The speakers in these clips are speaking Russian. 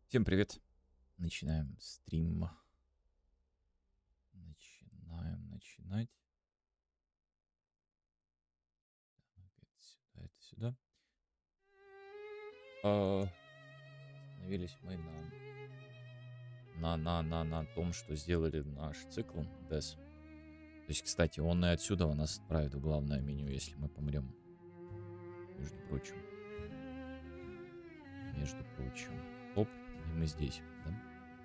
Всем привет. Начинаем стрим. Начинать. Это сюда. Остановились мы на том, что сделали наш цикл DES. То есть, кстати, он и отсюда нас отправит в главное меню, если мы помрем. Между прочим. Оп, и мы здесь. Да?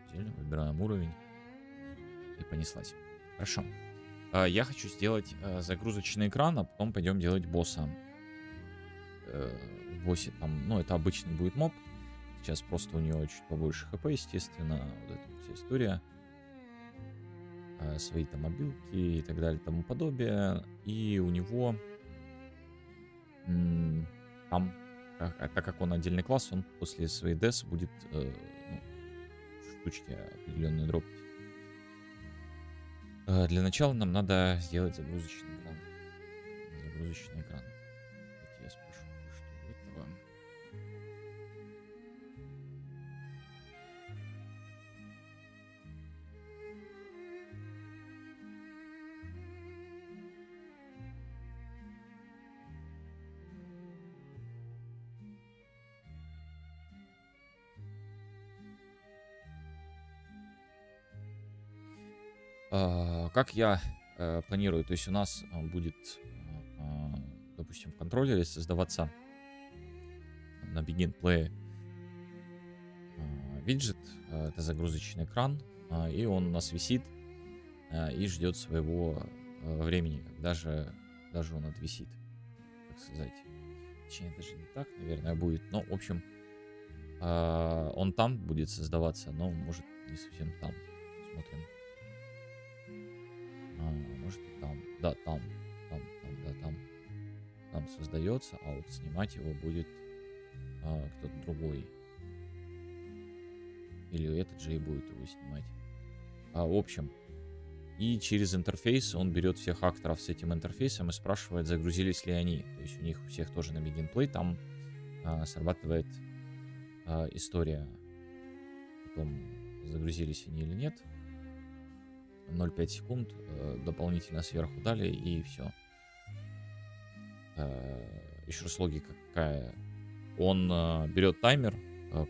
Взяли, выбираем уровень. И понеслась. Хорошо. Я хочу сделать загрузочный экран, а потом пойдем делать босса. В боссе там, ну, это обычный будет моб. Сейчас просто у него чуть побольше хп, естественно. Вот эта вот вся история. Свои там мобилки и так далее, тому подобие. И у него там, так как он отдельный класс, он после своей DES будет штучки определенные дропать. Для начала нам надо сделать загрузочный экран. Давайте я спрошу, что этого. Как я планирую, то есть у нас будет, допустим, в контроллере создаваться на Begin Play виджет, это загрузочный экран, и он у нас висит и ждет своего времени, когда же даже он отвисит, так сказать. Точнее, даже не так, наверное, будет, но, в общем, он там будет создаваться, но может не совсем там. Смотрим. Может и там. Да, там. Там создается, а вот снимать его будет кто-то другой. Или этот же и будет его снимать. В общем, и через интерфейс он берет всех акторов с этим интерфейсом и спрашивает, загрузились ли они. То есть у них у всех тоже на Begin Play там срабатывает история. Потом загрузились они или нет. 0,5 секунд дополнительно сверху дали, и все. Еще раз логика какая. Он берет таймер,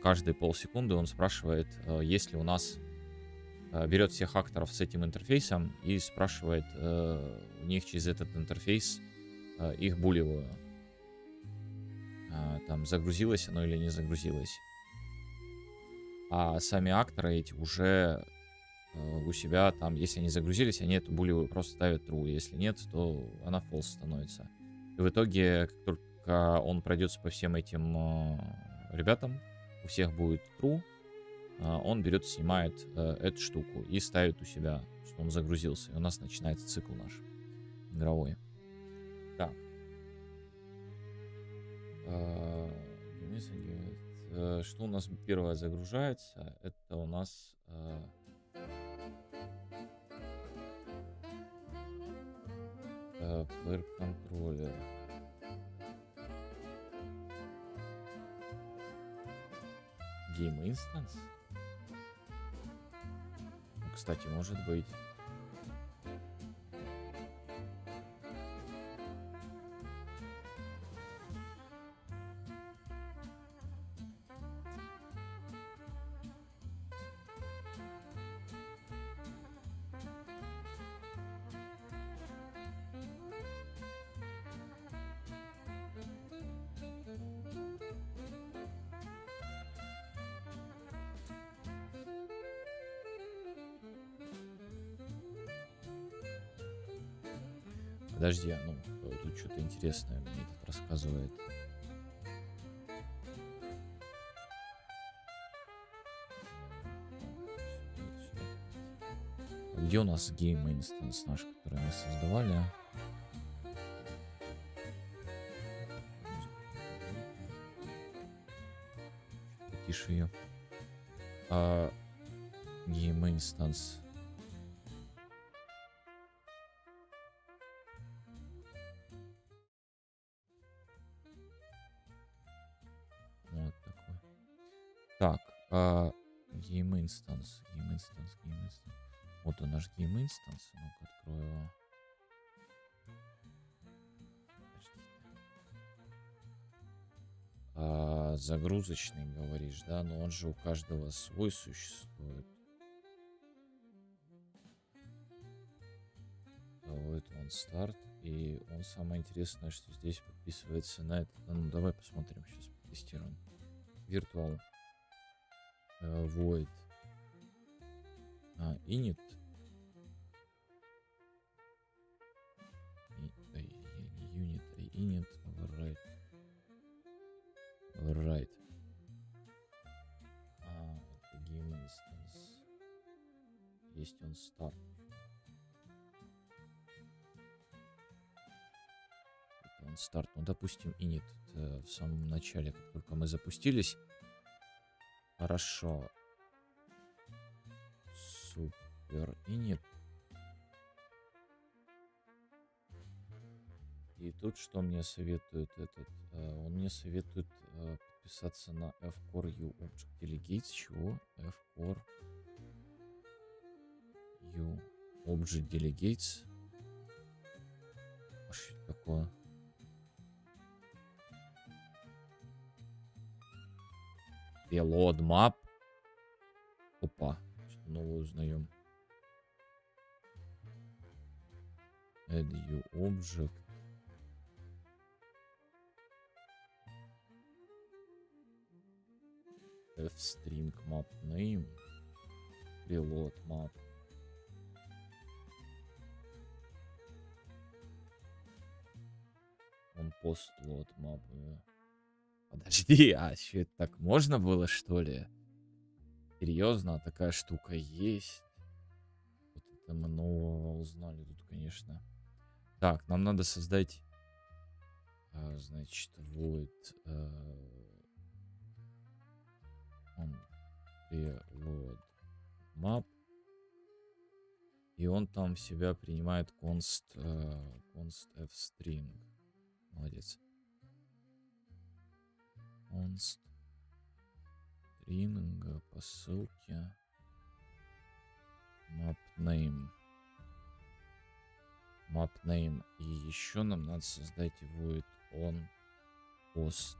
каждые полсекунды он спрашивает, есть ли у нас... берет всех акторов с этим интерфейсом и спрашивает у них через этот интерфейс их булевую. Там загрузилось оно или не загрузилось. А сами акторы эти уже у себя там, если они загрузились, они эту булевую просто ставят true. Если нет, то она false становится. И в итоге, как только он пройдется по всем этим ребятам, у всех будет true, он берет, снимает эту штуку и ставит у себя, что он загрузился. И у нас начинается цикл наш игровой. Так. Что у нас первое загружается? Это у нас... Player контроллер. Game Instance? Ну, кстати, может быть. Подожди, ну, тут что-то интересное мне тут рассказывает. Где у нас Game Instance наш, который мы создавали? Потише ее. Game Instance. Вот такой. Так, Game Instance. Game Instance, Game Instance. Вот он наш Game Instance. Ну-ка, открою его. Загрузочный, говоришь, да? Но он же у каждого свой существует. Вот он старт. И он самое интересное, что здесь подписывается на это. Ну, давай посмотрим, сейчас потестируем. Virtual Void init. Unit init override. Override. Это game instance. Есть он старт. Это он старт. Ну, допустим, init. Это в самом начале, как только мы запустились. Хорошо. Супер init. И тут что мне советует этот? Он мне советует подписаться на fcore u object delegates. Чего? fcore u object delegates. А что это такое? Payload map. Опа. Что-то новое узнаем. Add u object. F-string map name. Payload map. Он post load map. Подожди, а что это так можно было, что ли? Серьезно, такая штука есть. Вот это мы нового узнали тут, конечно. Так, нам надо создать, значит, void он payload map. И он там в себя принимает const f-string. Молодец. Const string по ссылке map name. Map name. И еще нам надо создать void on post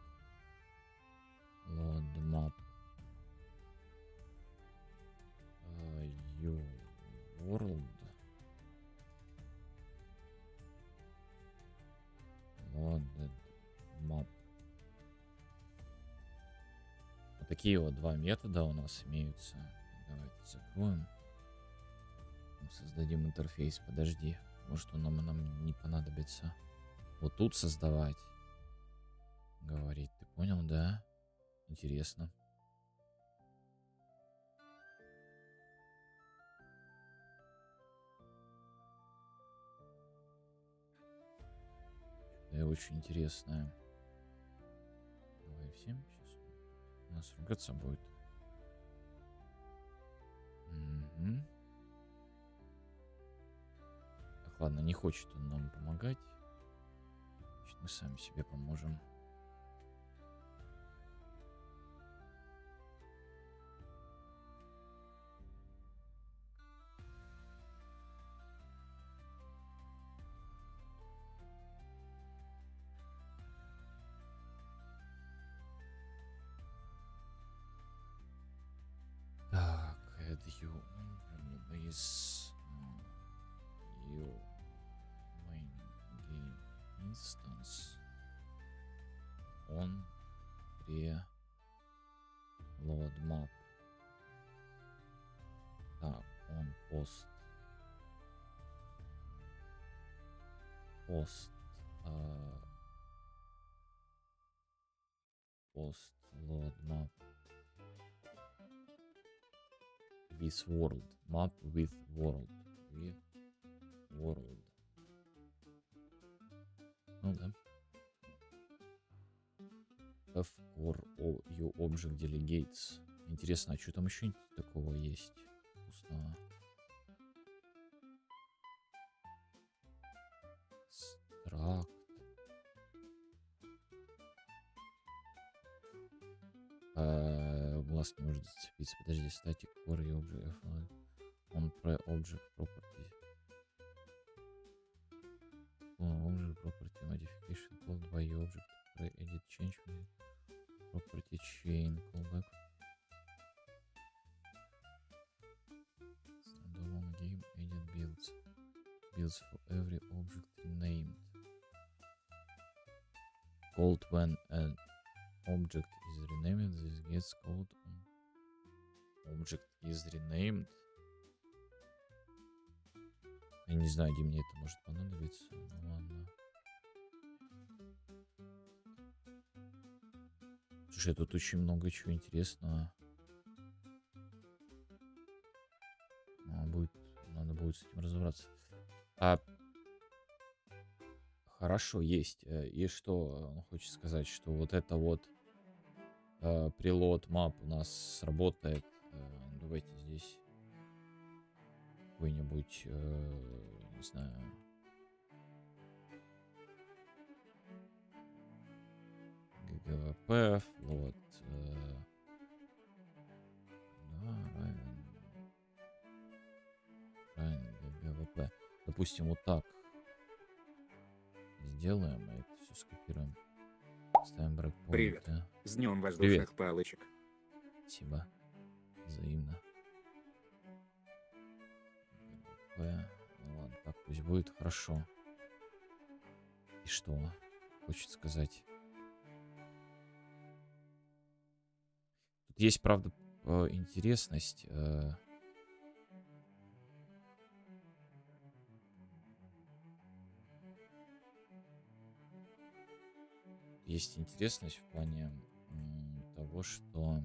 load map u world loaded map. Вот такие вот два метода у нас имеются. Давайте закроем. Создадим интерфейс. Подожди. Может, он нам не понадобится. Вот тут создавать. Говорить. Ты понял, да? Интересно. Да, очень интересное. Давай всем сейчас. У нас ругаться будет. Угу. Так, ладно, не хочет он нам помогать. Значит, мы сами себе поможем. Так, add you base you main game instance on pre-load map. Так, on post load map with world. Map with world. Ну да. fcore u object delegates. Интересно, а что там еще такого есть вкусного? Struct. глаз не может зацепиться. Подожди, static core и object on pre-object property. Object property modification called by object pre-edit change property chain callback. Standalone game edit builds. Builds for every object renamed. Called when an object is renamed, this gets called on object is renamed. Я не знаю, где мне это может понадобиться. Ну ладно. Слушай, тут очень много чего интересного. Надо будет с этим разобраться. Хорошо, есть. И что он хочет сказать, что вот это вот preload map у нас сработает. Давайте здесь какой-нибудь, не знаю, ГГВП, вот, да, равен ГГВП. Допустим, вот так сделаем, и это все скопируем. Ставим брейкпоинт. Привет. С днем Привет. воздушных палочек. Спасибо. Взаимно. ГГВП. Ну ладно, так пусть будет. Хорошо. И что хочет сказать? Тут есть, правда, интересность. Есть интересность в плане того, что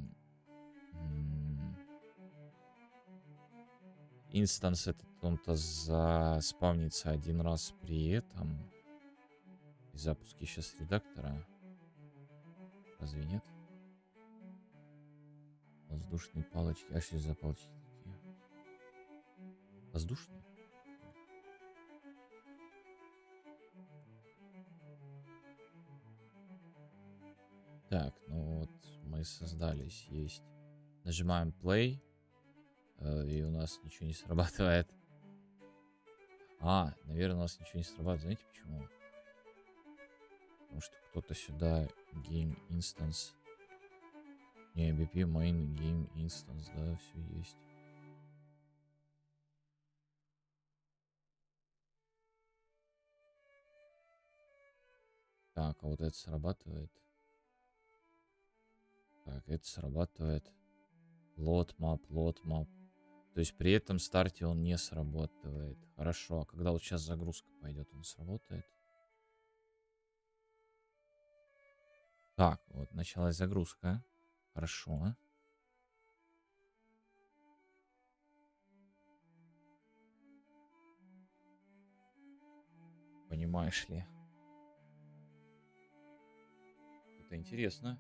инстанс этот он-то заспавнится один раз при этом. При запуске сейчас редактора. Разве нет? Воздушные палочки. А что за палочки такие? Воздушные? Так, ну вот мы создались. Есть. Нажимаем play. И у нас ничего не срабатывает. Наверное, у нас ничего не срабатывает. Знаете почему? Потому что кто-то сюда game instance. Не, BP main game instance, да, все есть. Так, а вот это срабатывает. Так, это срабатывает. Load map. То есть при этом старте он не сработает. Хорошо, а когда вот сейчас загрузка пойдет, он сработает? Так, вот началась загрузка. Хорошо. Понимаешь ли? Это интересно.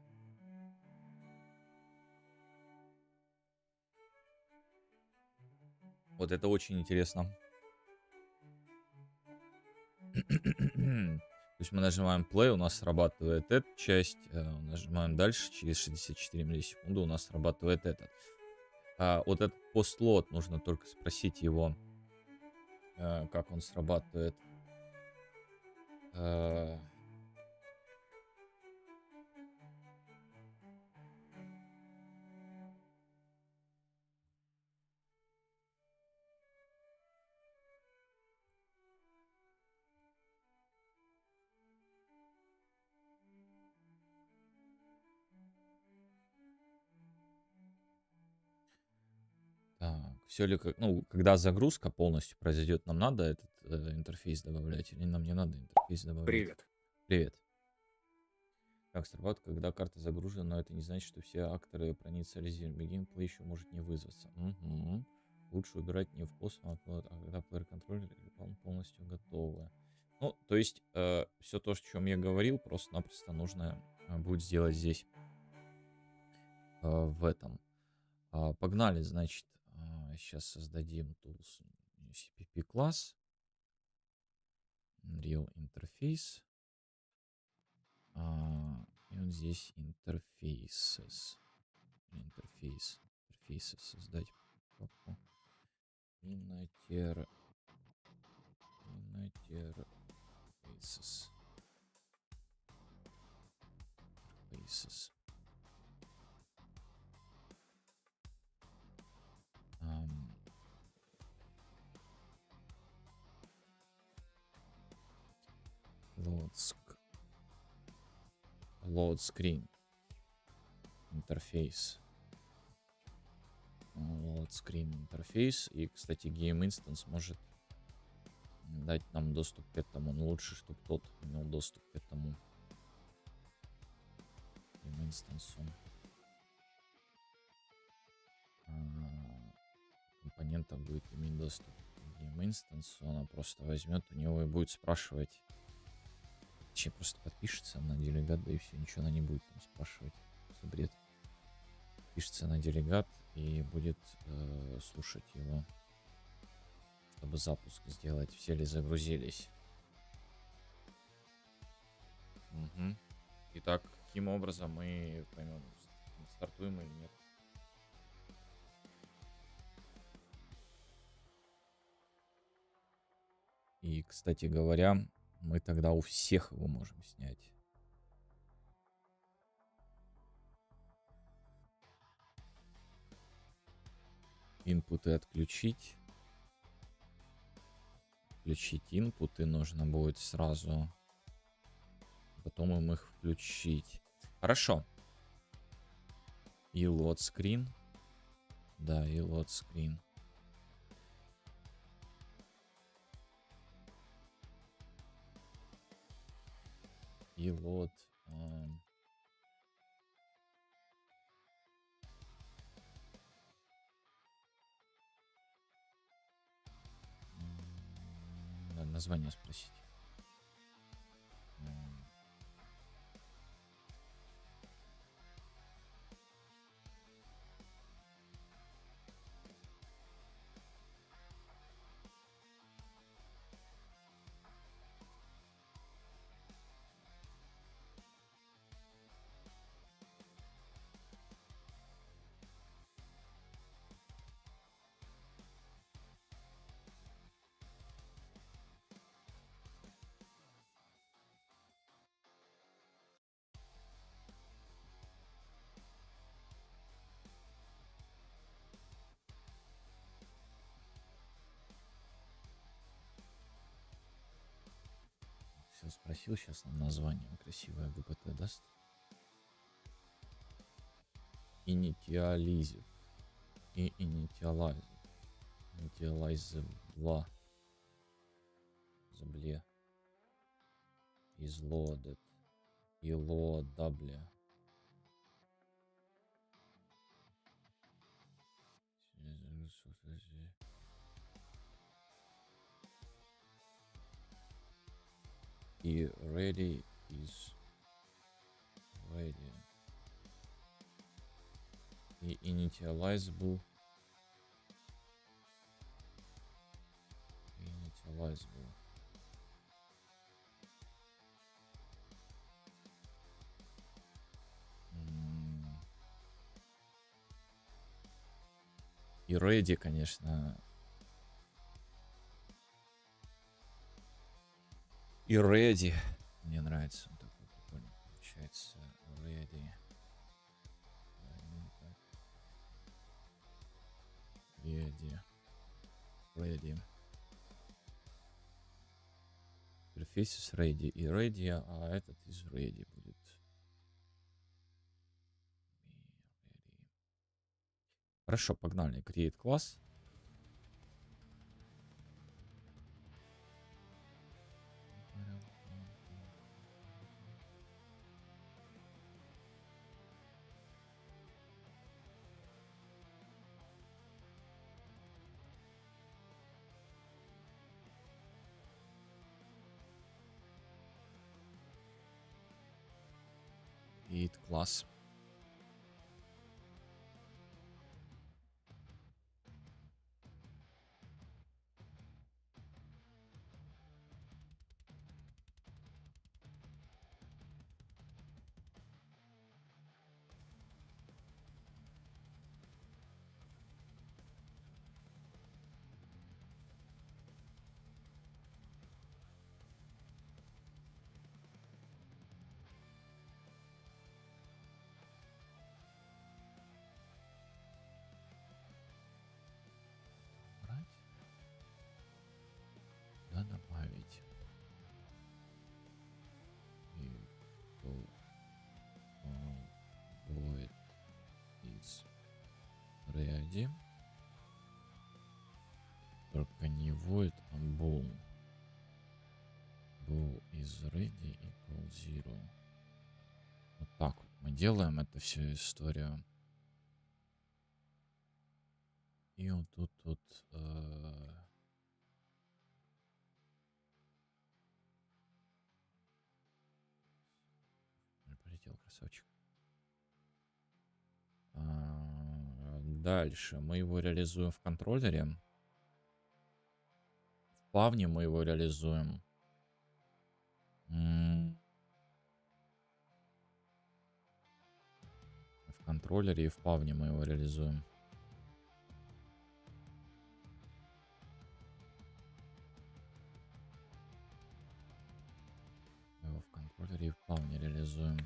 Вот это очень интересно. То есть мы нажимаем play, у нас срабатывает эта часть. Нажимаем дальше, через 64 миллисекунды у нас срабатывает этот. Вот этот постлот, нужно только спросить его, как он срабатывает. Так, все ли как... Ну, когда загрузка полностью произойдет, нам надо этот интерфейс добавлять или нам не надо интерфейс добавлять? Привет. Привет. Как срабатывает, когда карта загружена, но это не значит, что все акторы проинициализированы. Геймплей еще может не вызваться. Угу. Лучше убирать не в постом, а когда плеер-контроллер полностью готовы. Ну, то есть, все то, о чем я говорил, просто-напросто нужно будет сделать здесь, в этом. Погнали, значит, сейчас создадим tools CPP класс. Real Interface. И вот здесь Interfaces. интерфейс. Интерфейсы создать папку. Interfaces. Interfaces. Load screen интерфейс. Load screen интерфейс. И, кстати, Game Instance может дать нам доступ к этому. Но лучше, чтобы тот имел доступ к этому Game Instance. Компонента будет иметь доступ к Game Instance. Она просто возьмет у него и будет спрашивать. Точнее, просто подпишется на делегат, да и все, ничего она не будет там спрашивать. Что бред. Пишется на делегат и будет слушать его, чтобы запуск сделать. Все ли загрузились? Угу. Итак, каким образом мы поймем, стартуем или нет? И, кстати говоря, мы тогда у всех его можем снять. Инпуты отключить. Включить инпуты нужно будет сразу. Потом им их включить. Хорошо. И load screen. Да, и load screen. И load... Надо название спросить. Все спросил, сейчас нам название красивое ГПТ даст. Initialize. И initialize. Initialize. Забле. Is loaded. И loadable. И ready is ready. И initializable. Initializable. И ready, конечно. И ready. Мне нравится. Он такой прикольный получается. Ready. Ready. Ready. Interfaces ready и ready, а этот из ready будет. Ready. Хорошо, погнали. Create класс. Create класс. ready. Только не void, а bool. Bool is ready equal zero. Вот так вот мы делаем эту всю историю. И вот тут вот полетел красавчик. Дальше мы его реализуем в контроллере. В плавне мы его реализуем. В контроллере и в плавне мы его реализуем. Его в контроллере и в плавне реализуем.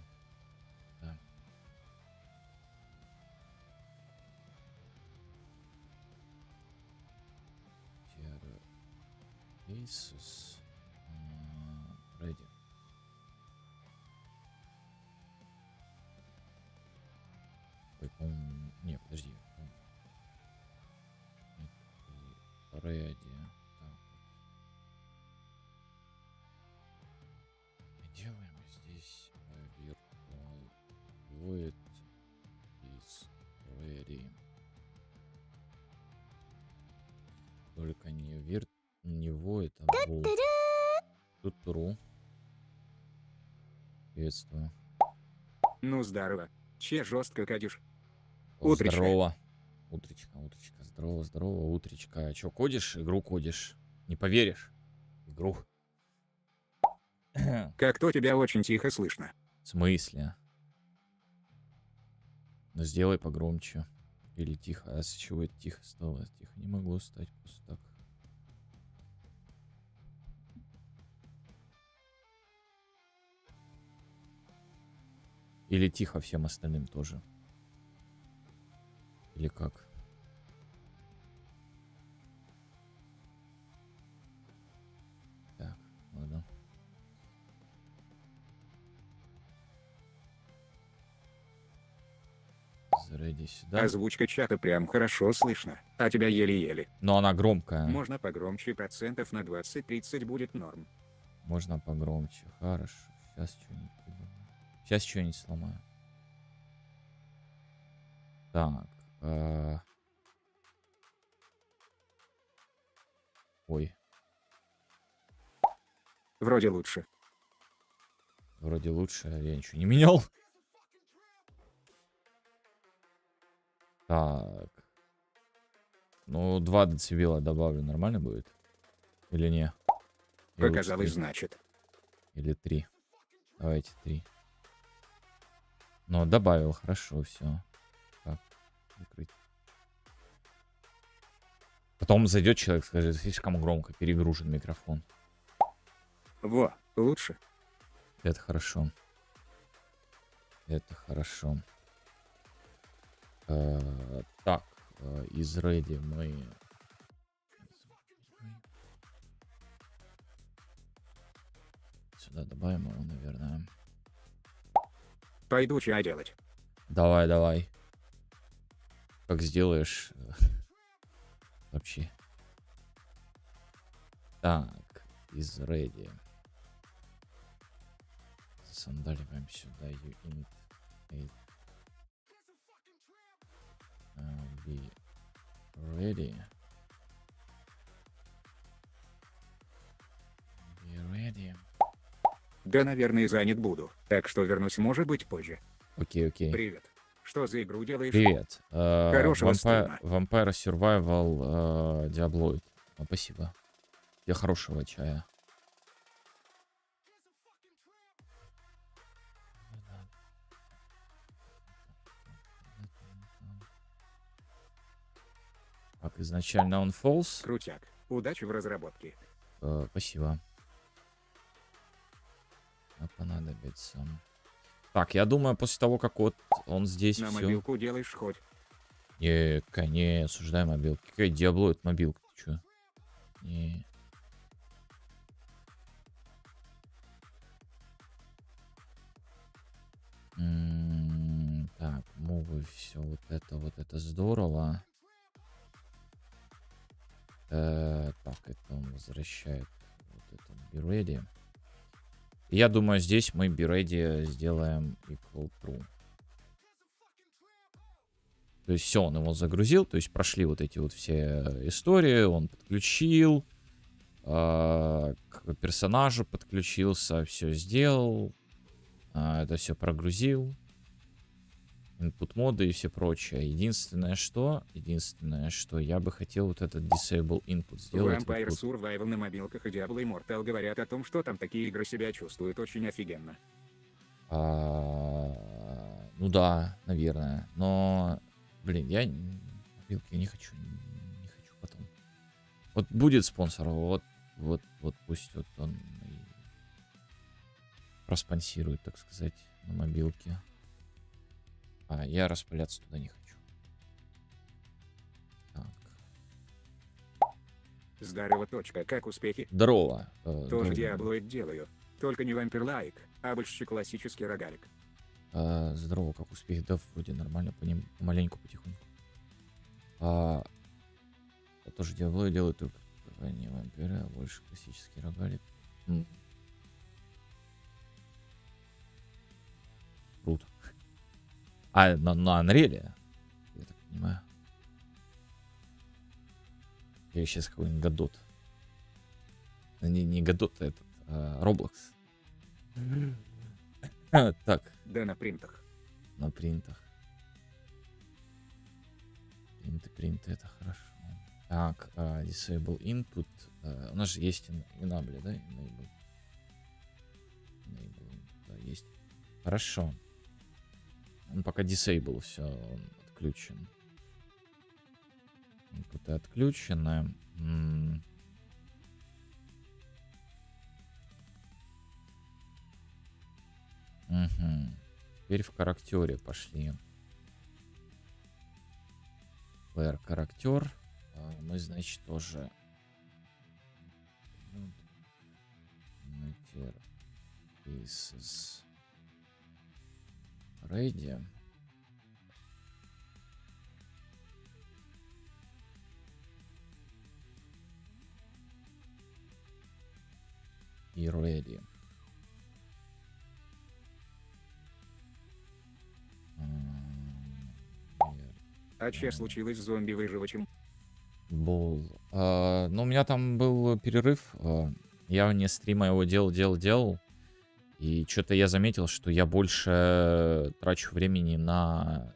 Да. Cases ready. Ой, по-моему, не, подожди. Ready. Так. Мы делаем здесь virtual void is ready. Только не void, а bool. Тут true. Приветствую. Ну, здорово. Че жестко кадишь? О, Утречка. здорово. Утречка. Здорово, утречка. А чё, кодишь? Игру кодишь. Не поверишь? Игру. Как-то тебя очень тихо слышно. В смысле? Ну сделай погромче. Или тихо. А с чего это тихо стало? Тихо не могло стать просто так. Или тихо всем остальным тоже. Или как? Так, ладно. Заряди сюда. Озвучка чата прям хорошо слышно, а тебя еле-еле. Но она громкая. Можно погромче, процентов на 20-30 будет норм. Можно погромче. Хорошо. Сейчас что-нибудь придумаю. Сейчас что-нибудь сломаю. Так. Ой. Вроде лучше. Вроде лучше. Я ничего не менял. Так. Ну, 2 децибела добавлю. Нормально будет? Или не? Или Показалось, лучше 3? значит. Или 3. Давайте 3. Ну, добавил. Хорошо, все. Так. Закрыть. Потом зайдет человек, скажет, слишком громко, перегружен микрофон. Во, лучше. Это хорошо. Это хорошо. Так, из ready мы... Сюда добавим его, наверное. Пойду чай делать. Давай, давай. Как сделаешь... Вообще. Так, из ready. Засандаливаем сюда uint 8. Be ready. Be ready. Да, наверное, занят буду. Так что вернусь, может быть, позже. Окей, окей. Привет. Что за игру делаешь? Привет. Хорошего стрима. Vampire Survival Diabloid. Спасибо. Тебе хорошего чая. Так, изначально он false. Крутяк. Удачи в разработке. Спасибо. Понадобится. Так, я думаю, после того, как вот он здесь На все... мобилку делаешь хоть. Не осуждай мобилки. Какая Диаблоид мобилка? Ты чё? Не. Так, мувы, все вот это здорово. Так, это он возвращает вот это be ready. Я думаю, здесь мы be ready сделаем equal true. То есть все, он его загрузил, то есть прошли вот эти вот все истории, он подключил, к персонажу подключился, все сделал, это все прогрузил, input моды и все прочее. Единственное, что я бы хотел вот этот disable input сделать. Vampire Вот тут. Survival на мобилках и Diablo Immortal говорят о том, что там такие игры себя чувствуют очень офигенно. Ну да, наверное, но, блин, я мобилки не хочу потом. Вот будет спонсор, вот пусть вот он и проспонсирует, так сказать, на мобилке. А я распыляться туда не хочу. Так. Здорово, точка, как успехи? Здорово. Тоже Диаблоид делаю. Только не вампир-лайк, а больше классический рогалик. Здорово, как успехи? Да, вроде нормально, помаленьку, потихоньку. Я тоже Диаблоид делаю, только не вампира, а больше классический рогалик. Круто. На Unreal, я так понимаю. Я сейчас какой-нибудь Годот. Не Годот, а этот, Roblox. Так. Да на принтах. На принтах. Принты, это хорошо. Так, disable input. У нас же есть enable, да? Enable, да, есть. Хорошо. Он пока disable, все, он отключен. Инпуты отключены. Угу. Теперь в характере пошли. Player характер. Мы, значит, тоже pieces ready. И ready. А че случилось с зомби-выживачем? Ну, у меня там был перерыв. Я вне стрима его делал. И что-то я заметил, что я больше трачу времени на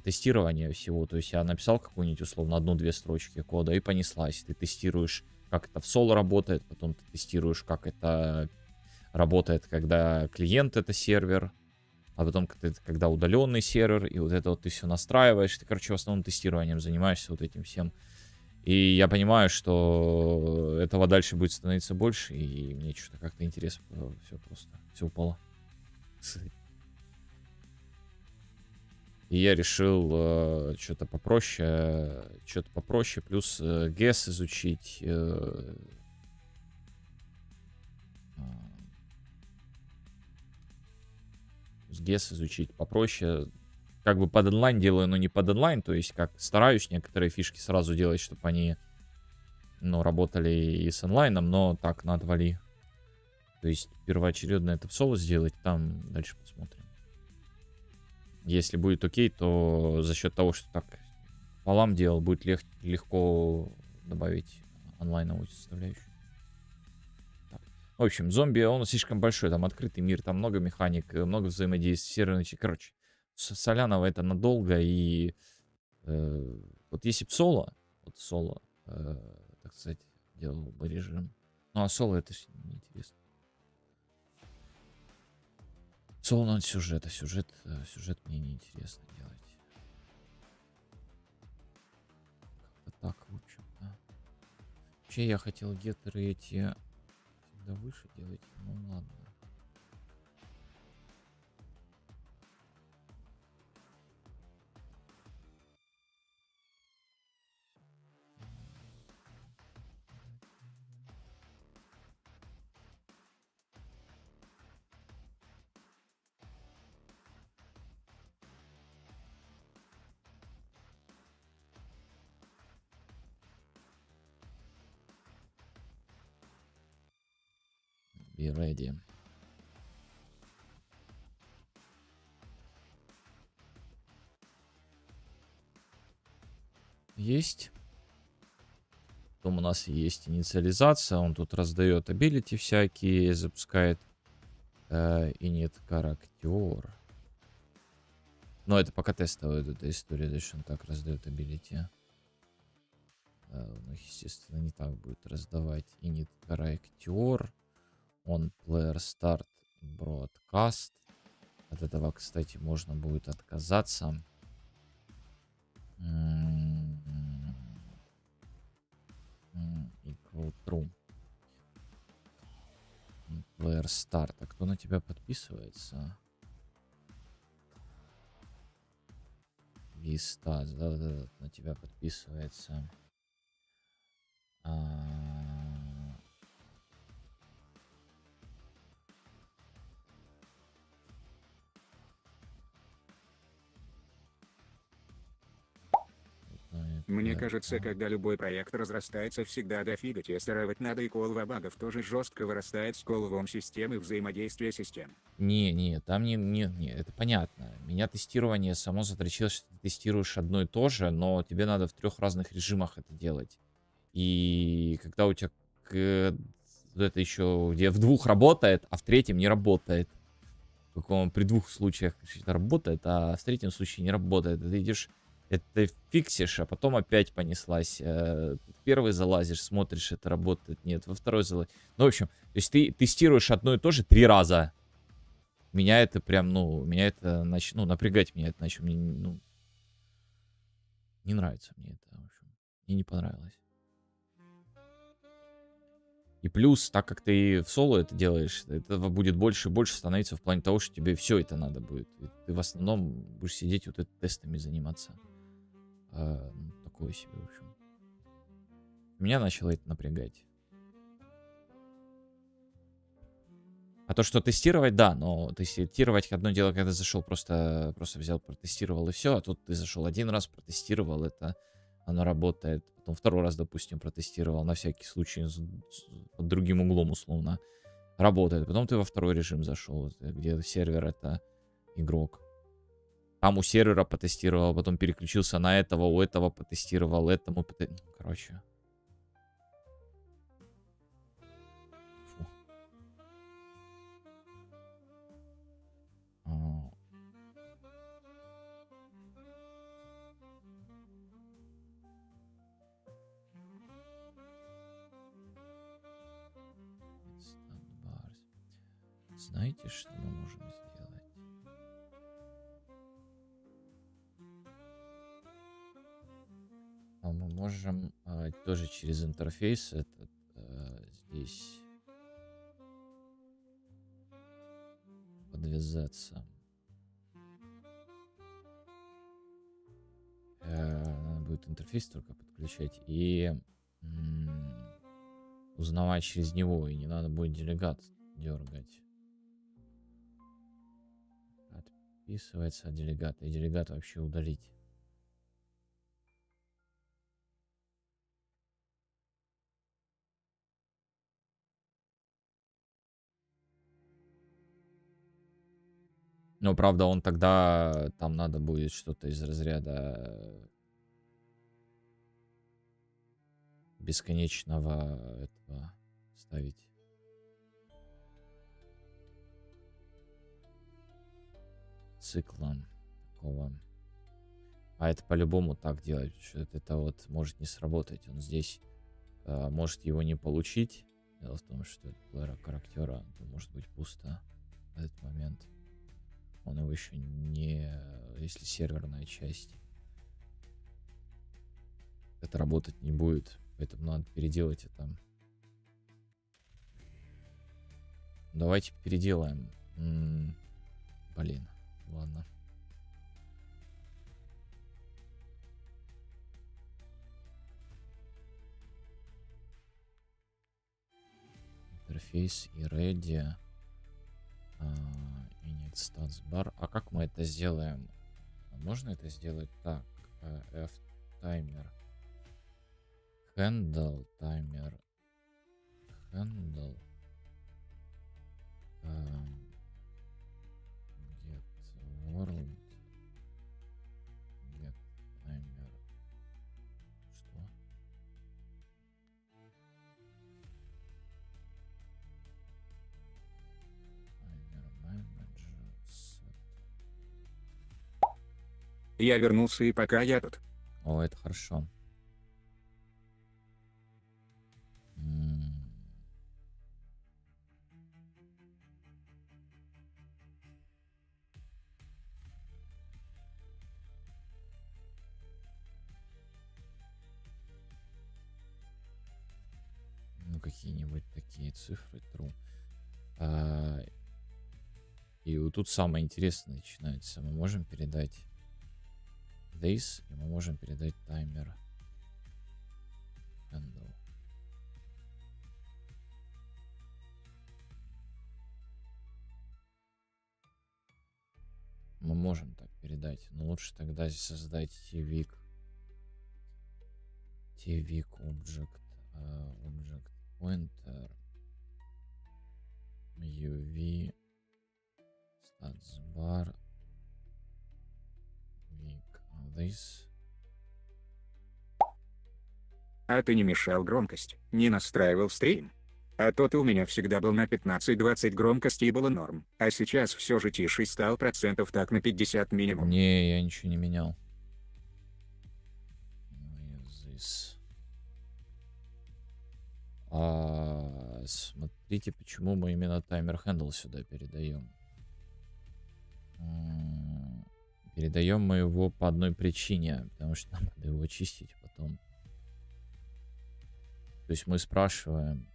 тестирование всего. То есть я написал какую-нибудь, условно, 1-2 строчки кода и понеслась. Ты тестируешь, как это в соло работает, потом ты тестируешь, как это работает, когда клиент — это сервер, а потом, когда удаленный сервер, и вот это вот ты все настраиваешь. Ты, короче, в основном тестированием занимаешься вот этим всем. И я понимаю, что этого дальше будет становиться больше, и мне что-то как-то интерес все просто, все упало. И я решил что-то попроще, плюс GES изучить. GES изучить попроще. Как бы под онлайн делаю, но не под онлайн. То есть как стараюсь некоторые фишки сразу делать, чтобы они, работали и с онлайном, но так на отвали. То есть первоочередно это в соло сделать, там дальше посмотрим. Если будет окей, то за счет того, что так пополам делал, будет легко добавить онлайновую составляющую. В общем, зомби, он слишком большой, там открытый мир, там много механик, много взаимодействий, серверный. Короче, соляного это надолго, и вот если бы соло, так сказать, делал бы режим. Ну, а соло это неинтересно. Соло надо сюжет, а сюжет мне неинтересно делать. Как-то так лучше, да. Вообще я хотел геттеры эти всегда выше делать, ну ладно. и ready. Есть. Потом у нас есть инициализация. Он тут раздает абилити всякие, запускает init character. Но это пока тестовая эта история, дальше он так раздает абилити. Ну, естественно, не так будет раздавать init character. On player start broadcast. От этого, кстати, можно будет отказаться. Equal true. Player start. А кто на тебя подписывается? Вистас, да, на тебя подписывается. Мне кажется, когда любой проект разрастается, всегда дофига тестировать надо, и колва багов тоже жестко вырастает с колвом системы взаимодействия систем. Не, там не, это понятно. Меня тестирование само задрочило, что ты тестируешь одно и то же, но тебе надо в 3 разных режимах это делать. И когда у тебя это еще где в 2 работает, а в 3 не работает. При 2 случаях это работает, а в 3 случае не работает. Ты идешь, это фиксишь, а потом опять понеслась. В 1 залазишь, смотришь, это работает, нет. Во 2 залазишь. Ну, в общем, то есть ты тестируешь одно и то же 3 раза. Меня это прям, меня это напрягать меня это начало. Мне, не нравится мне это, в общем. Мне не понравилось. И плюс, так как ты в соло это делаешь, этого будет больше и больше становиться в плане того, что тебе все это надо будет. И ты в основном будешь сидеть вот это тестами заниматься. Такое себе, в общем. Меня начало это напрягать. А то, что тестировать, да, но тестировать одно дело, когда зашел, просто взял, протестировал и все, а тут ты зашел 1 раз, протестировал, это оно работает. Потом 2 раз, допустим, протестировал на всякий случай под другим углом условно работает. Потом ты во 2 режим зашел, где сервер это игрок. Там у сервера потестировал, потом переключился на этого, у этого потестировал, этому короче. Фу. Знаете, что мы можем сделать? Мы можем тоже через интерфейс этот здесь подвязаться. Надо будет интерфейс только подключать и узнавать через него, и не надо будет делегат дергать. Отписывается от делегата, и делегат вообще удалить. Но, правда, он тогда, там надо будет что-то из разряда бесконечного этого ставить. Цикла такого. А это по-любому так делать, что это вот может не сработать. Он здесь может его не получить. Дело в том, что это плеер характера может быть пусто в этот момент. Он его еще не... Если серверная часть. Это работать не будет. Поэтому надо переделать это. Давайте переделаем. Блин, ладно. Интерфейс и ready. Init stats bar. А как мы это сделаем? Можно это сделать так? F таймер. Handle таймер. Handle. Get world. Get timer. Что? Timer manager set. Я вернулся, и пока я тут. О, это хорошо. М. Ну, какие-нибудь такие цифры true. И вот тут самое интересное начинается. Мы можем передать this, и мы можем передать таймер handle. Мы можем так передать, но лучше тогда создать tvig object, object pointer uv stats bar vig this. А ты не мешал громкость, не настраивал стрим? А то ты у меня всегда был на 15-20 громкости и было норм, а сейчас все же тише стал процентов так на 50 минимум. Не, я ничего не менял. This. Смотрите, почему мы именно таймер handle сюда передаем. Передаем мы его по одной причине, потому что нам надо его очистить потом. То есть мы спрашиваем.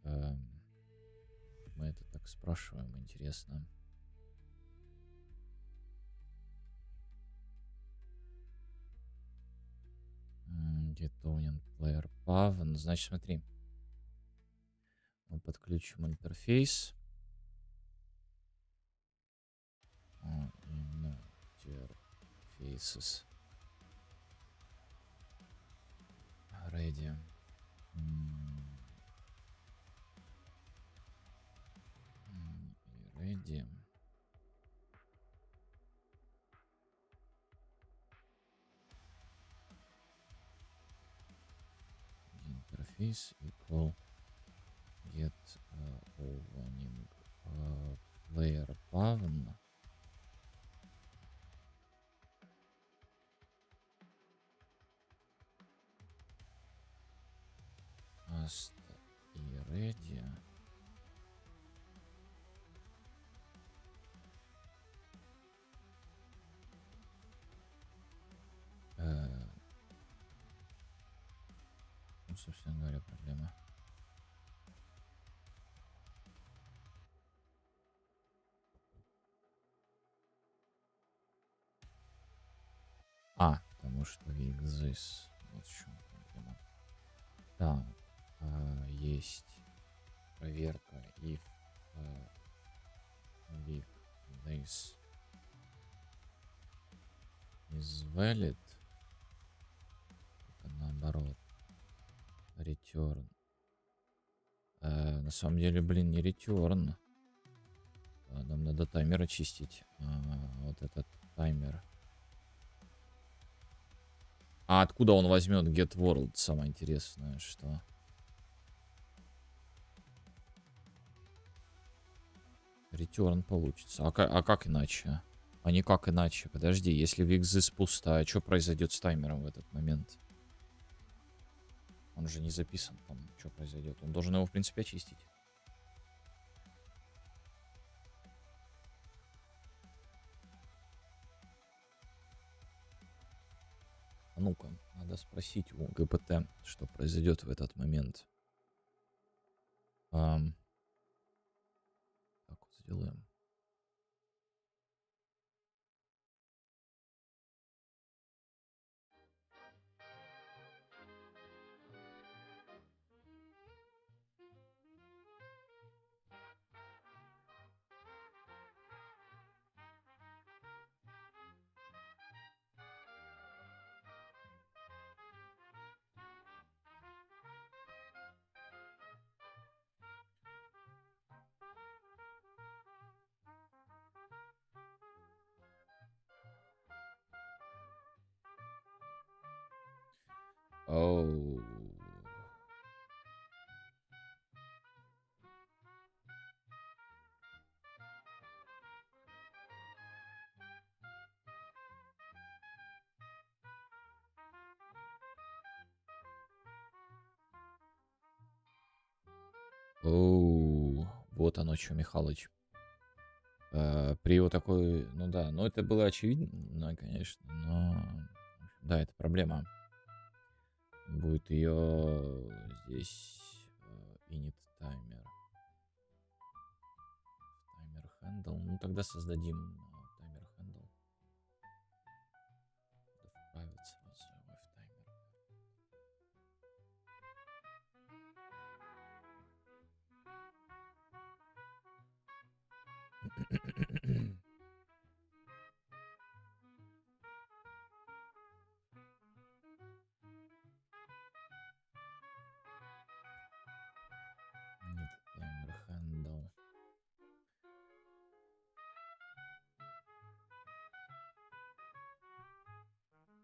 Мы это так спрашиваем, интересно. Get owning player path. Ну, значит, смотри. Мы подключим интерфейс. Interfaces. Ready. Ready. Интерфейс equal get owning player path. Ast и ready. Ну, собственно говоря, проблема. Потому что exist. Вот в чем проблема. Так, есть проверка if big this is valid. Это наоборот. Return. На самом деле, блин, не return. Нам надо таймер очистить. Вот этот таймер. А откуда он возьмет get world? Самое интересное, что... Return получится. А как иначе? А никак иначе. Подожди, если в exist пустая, что произойдет с таймером в этот момент? Он же не записан там, что произойдет. Он должен его, в принципе, очистить. А ну-ка, надо спросить у ГПТ, что произойдет в этот момент. Так вот сделаем. Оу. Оу. Вот оно чё, Михалыч. При вот такой, ну да, ну это было очевидно, конечно, но в общем, да, это проблема. Будет ее здесь init таймер. Таймер handle. Ну тогда создадим таймер handle. Private сразу его в таймер. Init таймер handle.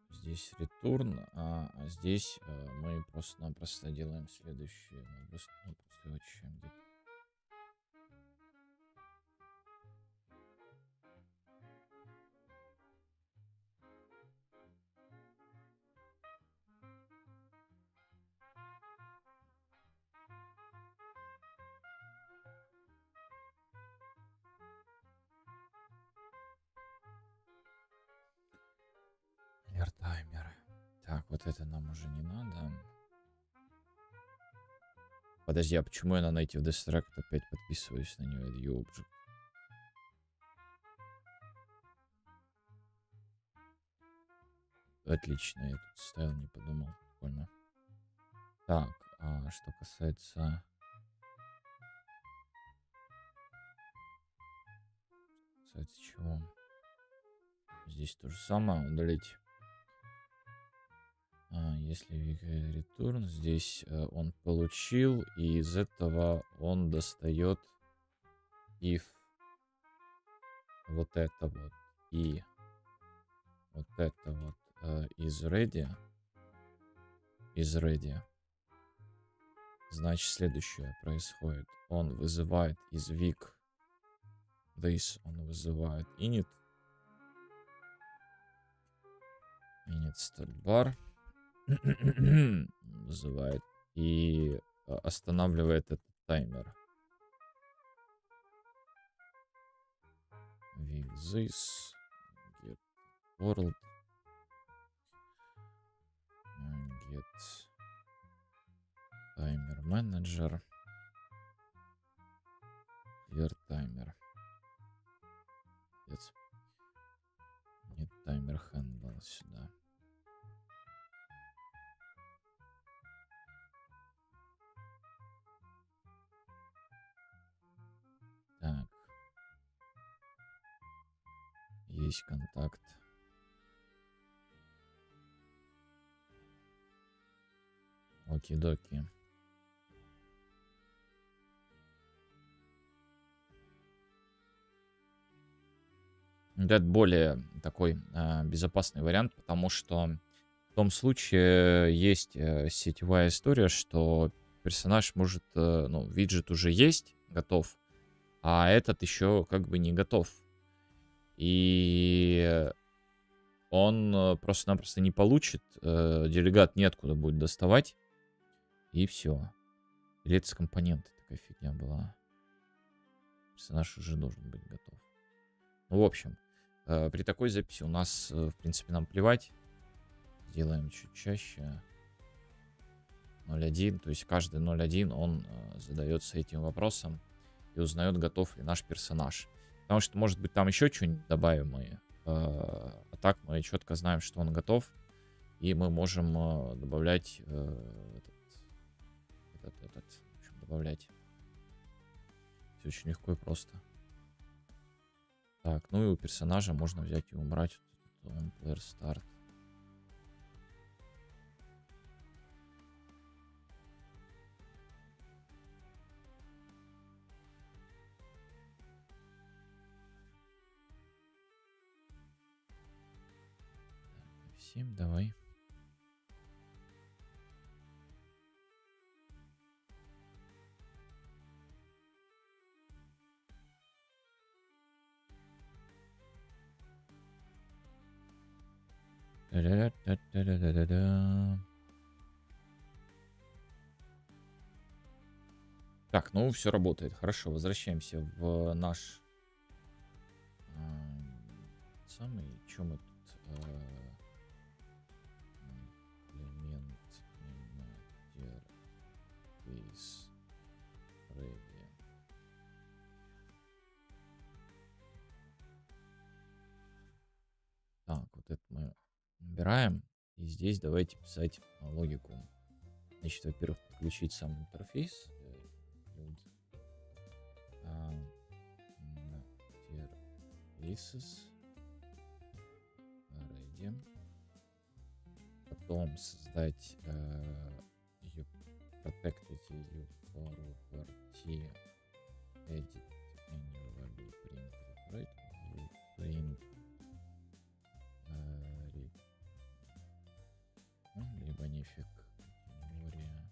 Здесь return, а здесь мы просто-напросто делаем следующее. Мы просто его очищаем где-то. Таймер. Так, вот это нам уже не надо. Подожди, а почему я на Native Destruct опять подписываюсь на него? Это Object. Отлично, я тут ставил, не подумал. Прикольно. Так, а что касается чего? Здесь то же самое, удалить. Если return, здесь он получил, и из этого он достает if вот это вот и вот это вот is ready, значит следующее происходит. Он вызывает из weak this, он вызывает init start bar, вызывает и останавливает этот таймер. With this get world get timer manager clear timer. Нет, таймер handle сюда. Так. Есть контакт. Оки-доки. Это более такой безопасный вариант, потому что в том случае есть сетевая история, что персонаж может, ну, виджет уже есть, готов, а этот еще как бы не готов. И он просто-напросто не получит, делегат неоткуда будет доставать, и все. Или это с компонента такая фигня была. Персонаж уже должен быть готов. Ну, в общем, при такой записи у нас, в принципе, нам плевать. Сделаем чуть чаще. 0.1, то есть каждый 0.1 он задается этим вопросом и узнает, готов ли наш персонаж. Потому что, может быть, там еще что-нибудь добавим мы. А так мы четко знаем, что он готов. И мы можем добавлять в общем, добавлять. Все очень легко и просто. Так, ну и у персонажа можно взять и убрать on player start. Всем давай. Да-да-да-да-да. Так, ну все работает. Хорошо, возвращаемся в наш самый. Чем мы тут? Элемент interface ready. Так, вот это мы убираем. И здесь давайте писать логику. Значит, во-первых, подключить сам интерфейс. Interfaces ready. Потом создать protected you property edit annually print read you print либо нифиг категория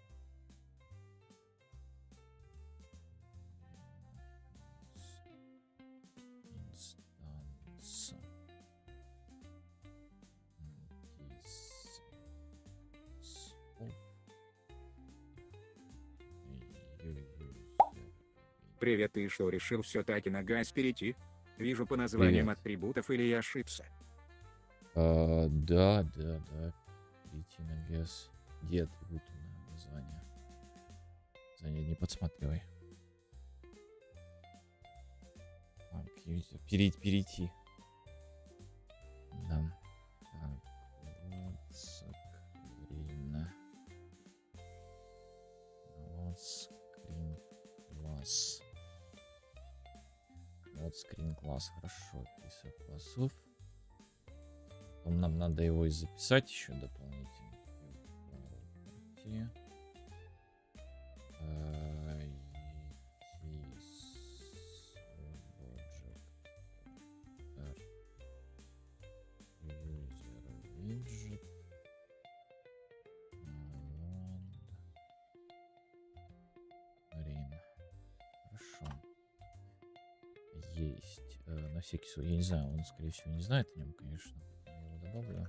instance of Привет, ты что, решил все-таки на газ перейти? Вижу по названиям Привет. атрибутов, или я ошибся? Да. Перейти на газ. Где атрибуты на название? Название не подсматривай. Так, перейти. Да. Так, вот скрин. Вот скрин класс. Вот скрин класс. Хорошо. Список классов. Потом нам надо его и записать еще дополнительно. Хорошо. Есть. На всякий случай. Я не знаю, он, скорее всего, не знает о нем, конечно. Я его добавлю.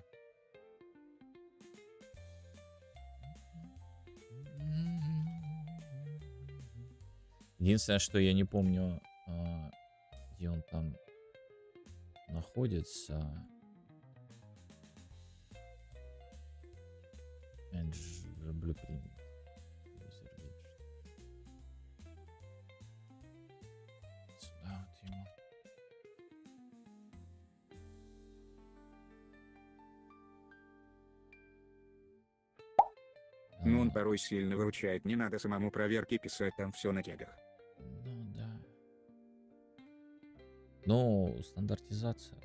Единственное, что я не помню, где он там находится. Edge Blueprint. Сюда вот ему. Ну он порой сильно выручает, не надо самому проверки писать, там все на тегах. Ну да. Ну, стандартизация.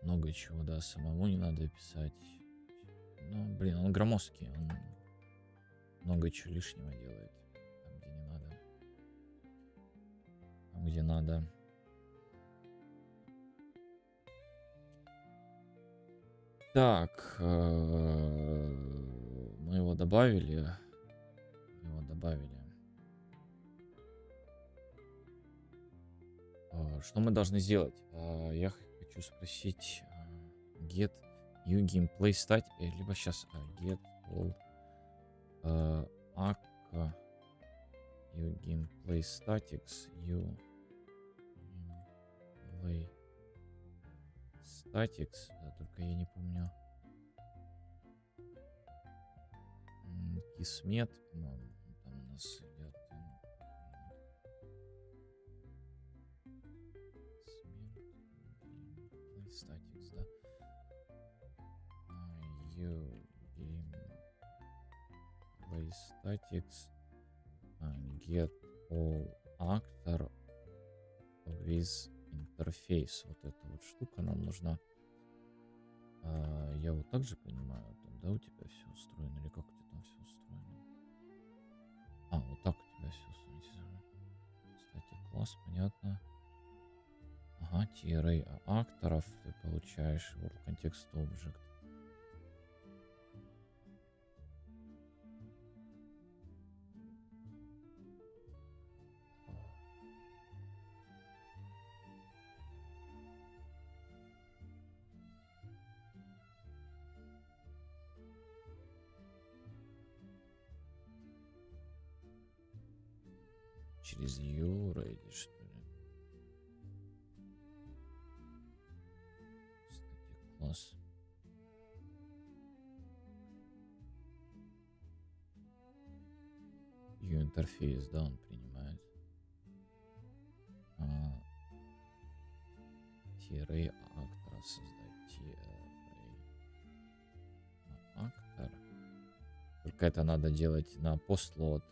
Много чего, да, самому не надо писать. Ну, блин, он громоздкий, он много чего лишнего делает. Там, где не надо. Там, где надо. Так, мы его добавили. Что мы должны сделать? Я хочу спросить get you gameplay stat, либо сейчас get all akka you gameplay statics you gameplay statics, только я не помню. Кисмет, по-моему, там у нас идет. Statics, да. You gameplay statics get all actor with interface. Вот эта вот штука нам нужна. Я вот так же понимаю, там, да, у тебя все устроено, или как у тебя там все устроено? Вот так у тебя все устроено. Кстати, класс, понятно. Ага, TRA акторов ты получаешь World Context Object. через U-Ready, что ли? Static класс. U-интерфейс, да, он принимает. T-Array актора создать. T-Array актор. Только это надо делать на постload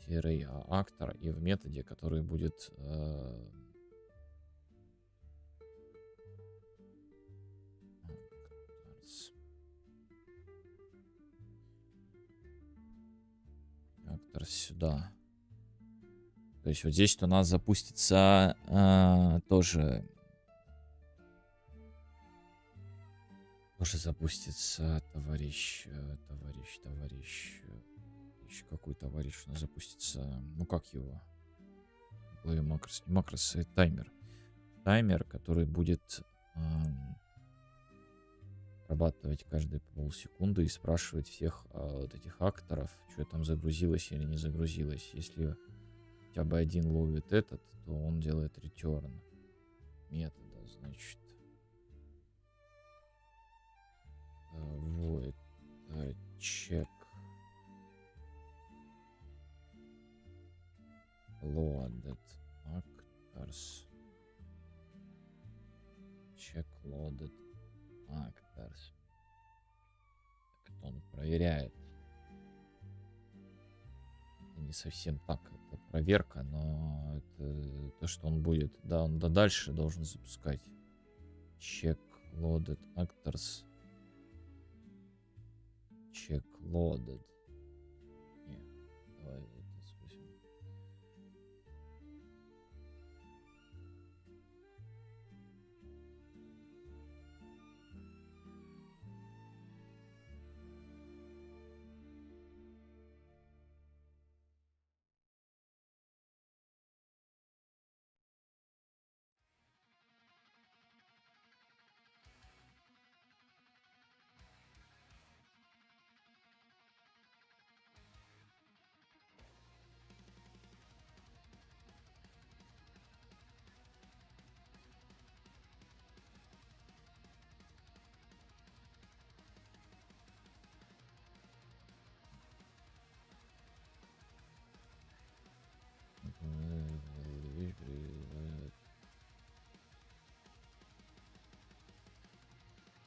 T-Array актор и в методе, который будет актор сюда. То есть вот здесь у нас запустится тоже запустится товарищ. Еще какой товарищ у нас запустится? Ну как его? Макрос таймер. Таймер, который будет обрабатывать каждые полсекунды и спрашивать всех вот этих акторов, что там загрузилось или не загрузилось. Если хотя бы один ловит этот, то он делает return метода, значит. Вот. Check loaded actors. Check loaded actors. Это он проверяет. Это не совсем так. Это проверка, но это то, что он будет. Да, он дальше должен запускать. Check loaded actors. Check loaded. Нет, давай это спросим.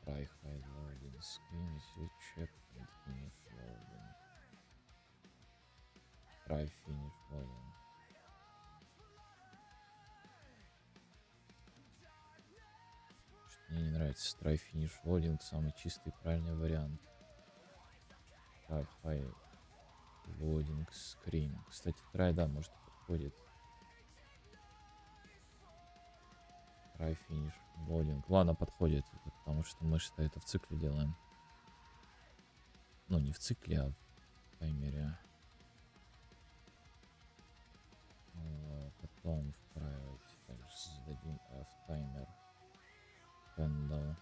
Try hide loading screen if you check and finish loading. Try finish loading. Мне не нравится try finish loading, самый чистый и правильный вариант. Try hide loading screen. Кстати, try, да, может подходит. Try finish loading. Ладно, подходит, потому что мы-то это в цикле делаем. Ну, не в цикле, а в таймере. Потом в private также создадим f-таймер handle.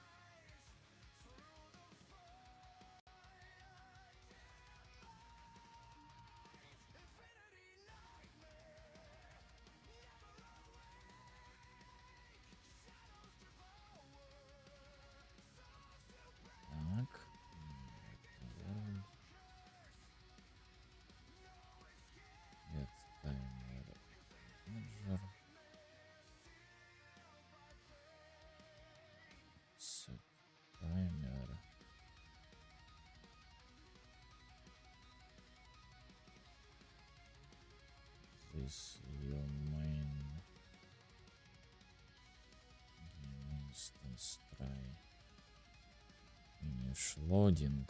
Так. Get timer manager. Set timer. This your main instance. Try finish loading.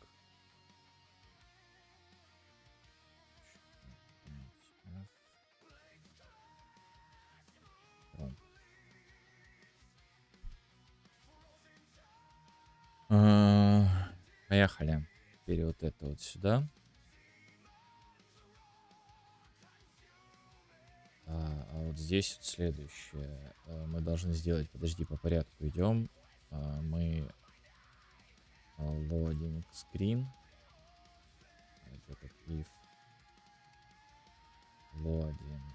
Поехали. Теперь вот это вот сюда. А вот здесь вот следующее. Мы должны сделать, подожди, по порядку идем. Мы loading screen. Вот этот if Loading.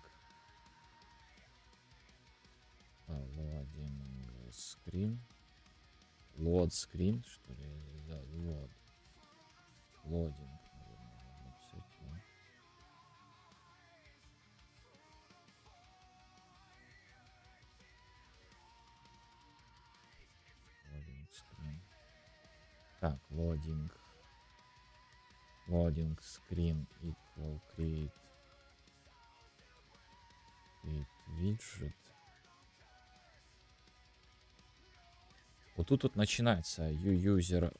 Loading screen. Load screen, что ли? Да, load. Loading, наверное, надо написать, да. Loading screen. Так, loading. Loading screen equal create widget. Вот тут вот начинается user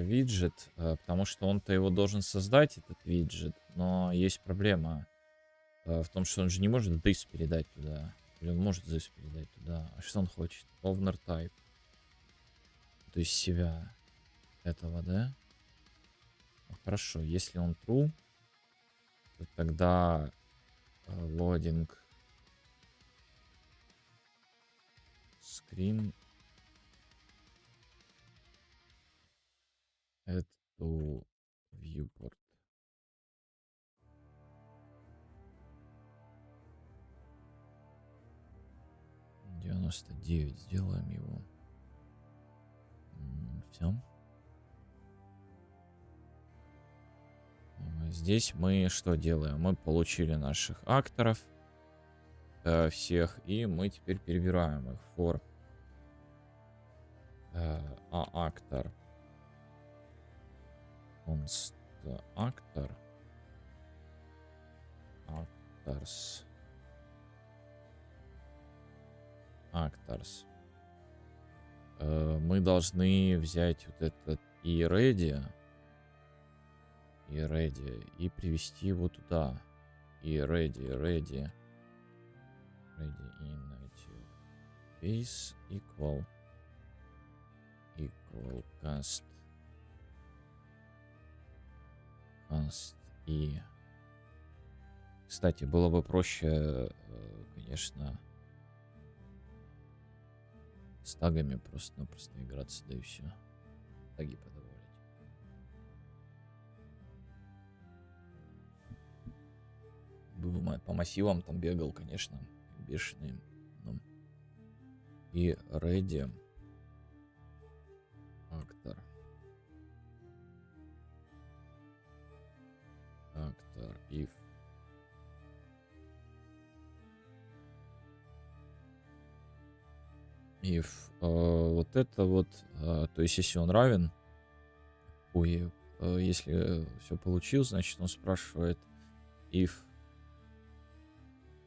widget, потому что он-то его должен создать, этот виджет, но есть проблема в том, что он же не может this передать туда. Или он может this передать туда. А что он хочет? Owner type. То есть себя этого, да? Ну, хорошо, если он true, то тогда loading screen add to viewport. 99 сделаем его. Все. Здесь мы что делаем? Мы получили наших акторов всех, и мы теперь перебираем их. For actor const actor actors. Мы должны взять вот этот и ready и привести его туда. И ready in native base equal cast и. Кстати, было бы проще, конечно, с тагами просто-напросто играться, да и все. Таги подавать. По массивам там бегал, конечно, бешеный. Ну. И ready actor if вот это вот, то есть если он равен, если все получил, значит он спрашивает if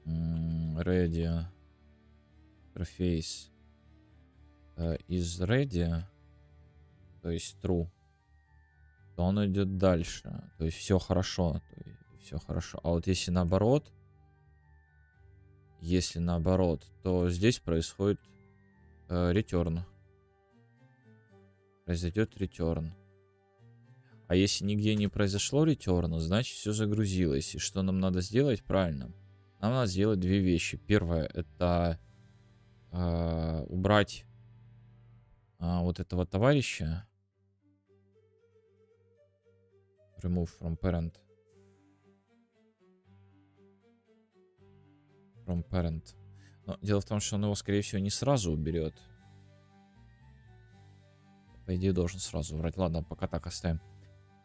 ready interface is ready, то есть true, то он идет дальше, то есть все хорошо, А вот если наоборот, то здесь происходит return. Произойдет return. А если нигде не произошло return, значит все загрузилось. И что нам надо сделать? Правильно. Нам надо сделать две вещи. Первое — это убрать вот этого товарища. Remove from parent. Но дело в том, что он его, скорее всего, не сразу уберет. По идее, должен сразу убрать. Ладно, пока так оставим.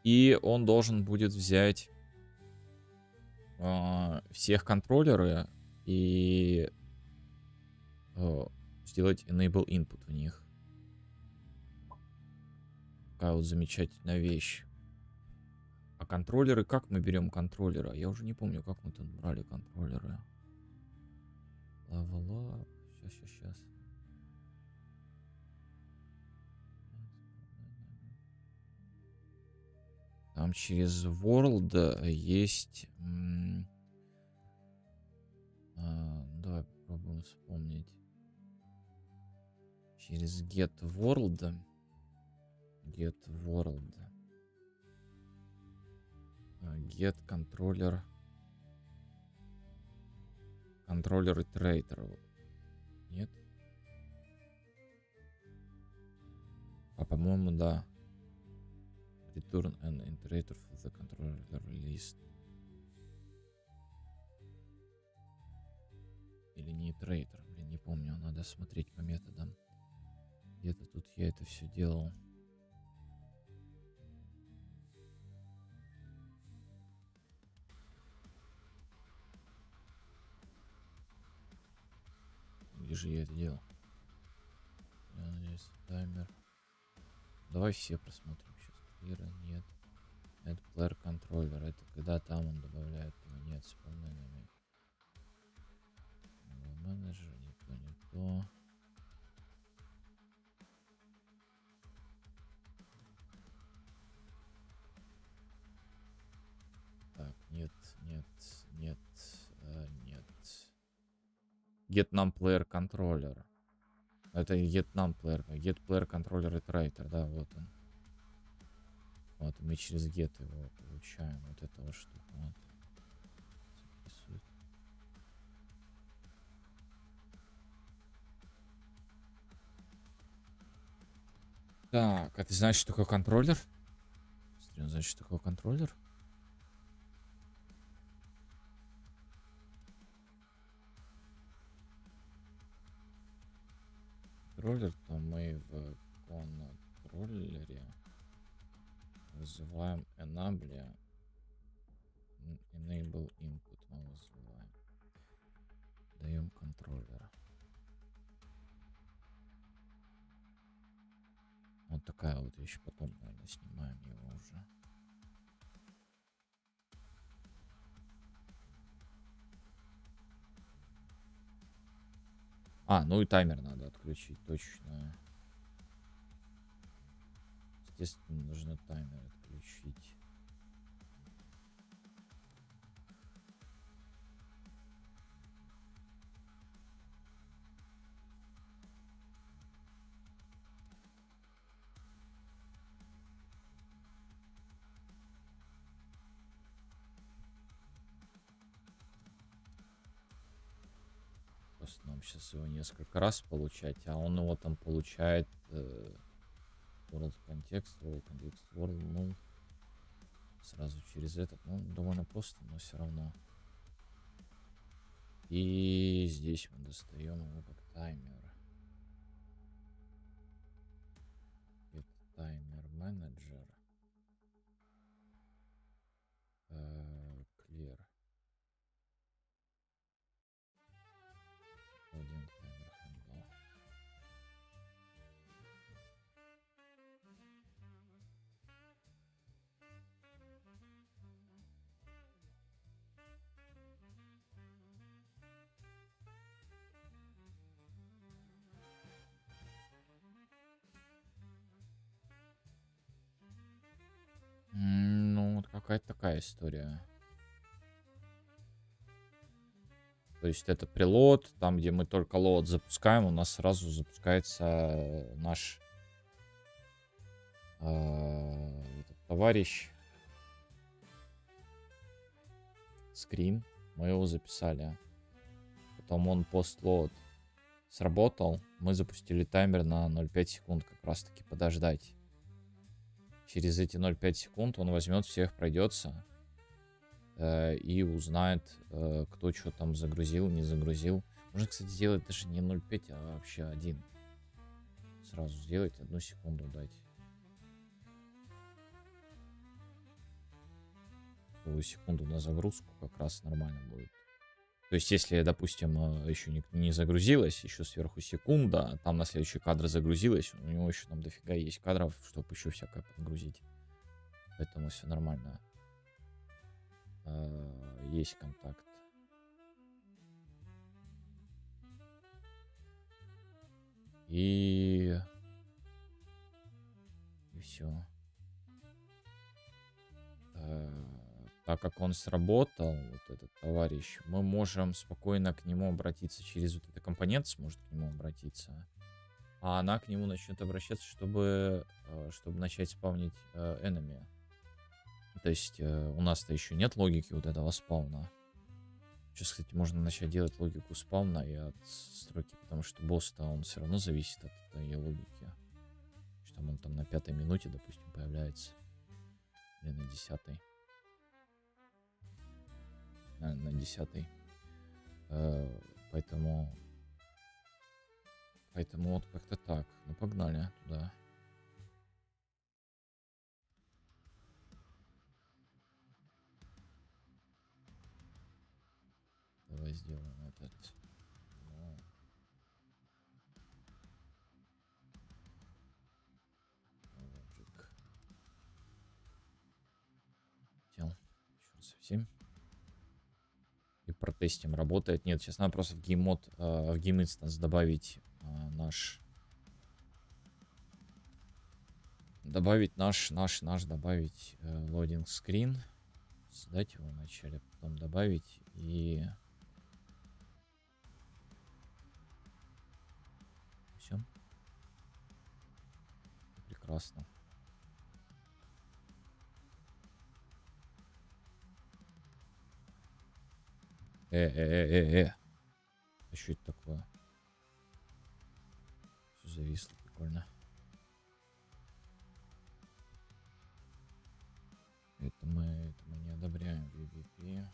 И он должен будет взять всех контроллеры и сделать enable input в них. Такая вот замечательная вещь. А контроллеры, как мы берем контроллера? Я уже не помню, как мы там брали контроллеры. Level up. Сейчас. Там через World есть... давай попробуем вспомнить. Через Get World. Get Controller. Controller Iterator. Нет? А по-моему, да. Return an iterator for the controller list. или не итрейтор. Блин, не помню, надо смотреть по методам. Где-то тут я это все делал. Где же я это делал? Здесь таймер. Давай все просмотрим сейчас. Clear, нет. Add player controller. Это когда там он добавляет его. Нет, с полными. Менеджер, не то, не то. Так, нет, нет, нет, нет. Get num player controller. Это get num player. Get player controller iterator, да, вот он. Вот, мы через get его получаем. Вот эта вот штука. Вот. Записывает. Так, а ты знаешь, что такое контроллер? Смотри, знаешь, что такое контроллер? Контроллер-то мы в контроллере вызываем enable input мы вызываем. Даем контроллера. Вот такая вот вещь. Потом, наверное, снимаем его уже. А, ну и таймер надо отключить, точно. Естественно, нужно таймер отключить. Просто нам сейчас его несколько раз получать, а он его там получает world context, world, ну, сразу через этот, ну, довольно просто, но все равно. И здесь мы достаем его как таймер. Это таймер менеджер. Clear. Один таймер handle. Ну, вот какая-то такая история. То есть это прилот, там, где мы только лот запускаем, у нас сразу запускается наш этот товарищ. Скрин. Мы его записали. Потом он пост-лот сработал. Мы запустили таймер на 0,5 секунд как раз таки подождать. Через эти 0,5 секунд он возьмет всех, пройдется. И узнает, кто что там загрузил, не загрузил. Можно, кстати, сделать даже не 0,5, а вообще 1. Сразу сделать, 1 секунду дать. Секунду на загрузку как раз нормально будет. То есть, если, допустим, еще не загрузилось, еще сверху секунда, а там на следующий кадр загрузилось, у него еще там дофига есть кадров, чтобы еще всякое подгрузить. Поэтому все нормально. Есть контакт. И все. Так как он сработал, вот этот товарищ, мы можем спокойно к нему обратиться через вот этот компонент, сможет к нему обратиться, а она к нему начнет обращаться, чтобы начать спавнить enemy. То есть у нас-то еще нет логики вот этого спауна. Сейчас, кстати, можно начать делать логику спауна и от строки, потому что босс-то он все равно зависит от ее логики. Что там он там на 5-й минуте, допустим, появляется. Или на 10-й. На 10-й. Поэтому вот как-то так. Ну, погнали туда. Давай сделаем этот. Ну, Logic. Хотел. Еще раз совсем. И протестим, работает. Нет, сейчас надо просто в гейммод, в game instance добавить добавить loading screen. Создать его вначале, потом добавить и все. Прекрасно. А что это такое? Все зависло, прикольно. Это мы не одобряем в UBP.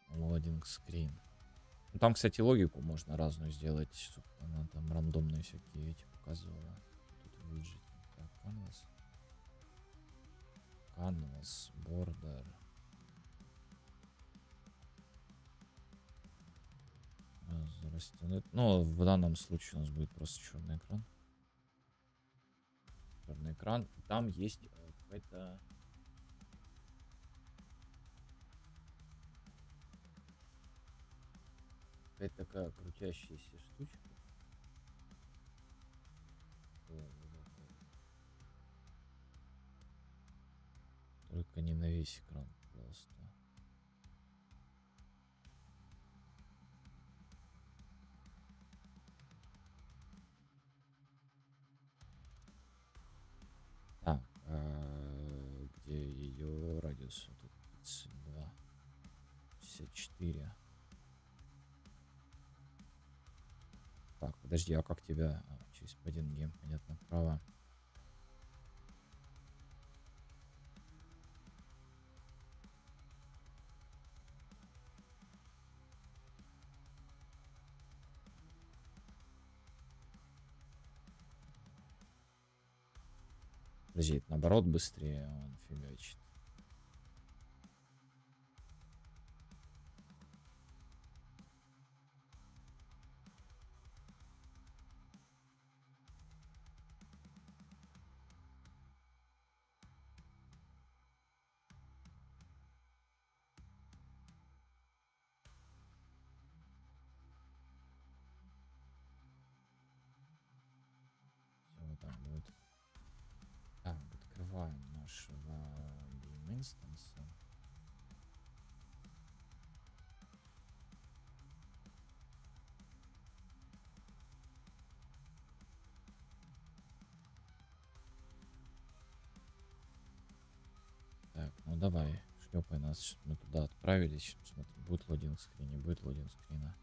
Loading screen. Ну, там, кстати, логику можно разную сделать, чтобы она там рандомные всякие эти показывала. Тут виджет. Так, canvas, border. Ну, в данном случае у нас будет просто черный экран. Черный экран. Там есть какая-то... Какая-то такая крутящаяся штучка. Только не на весь экран, пожалуйста. Так, где ее радиус? Вот тут 52, 64. Так, подожди, а как тебя? Через один гейм, понятно, право. Подожди, это наоборот быстрее он фигачит. Все, там будет. Так, открываем нашего game instance. Так, ну давай, шлепай нас, чтобы мы туда отправились. Сейчас посмотрим, будет лодинг скрин, не будет лодинг скрина.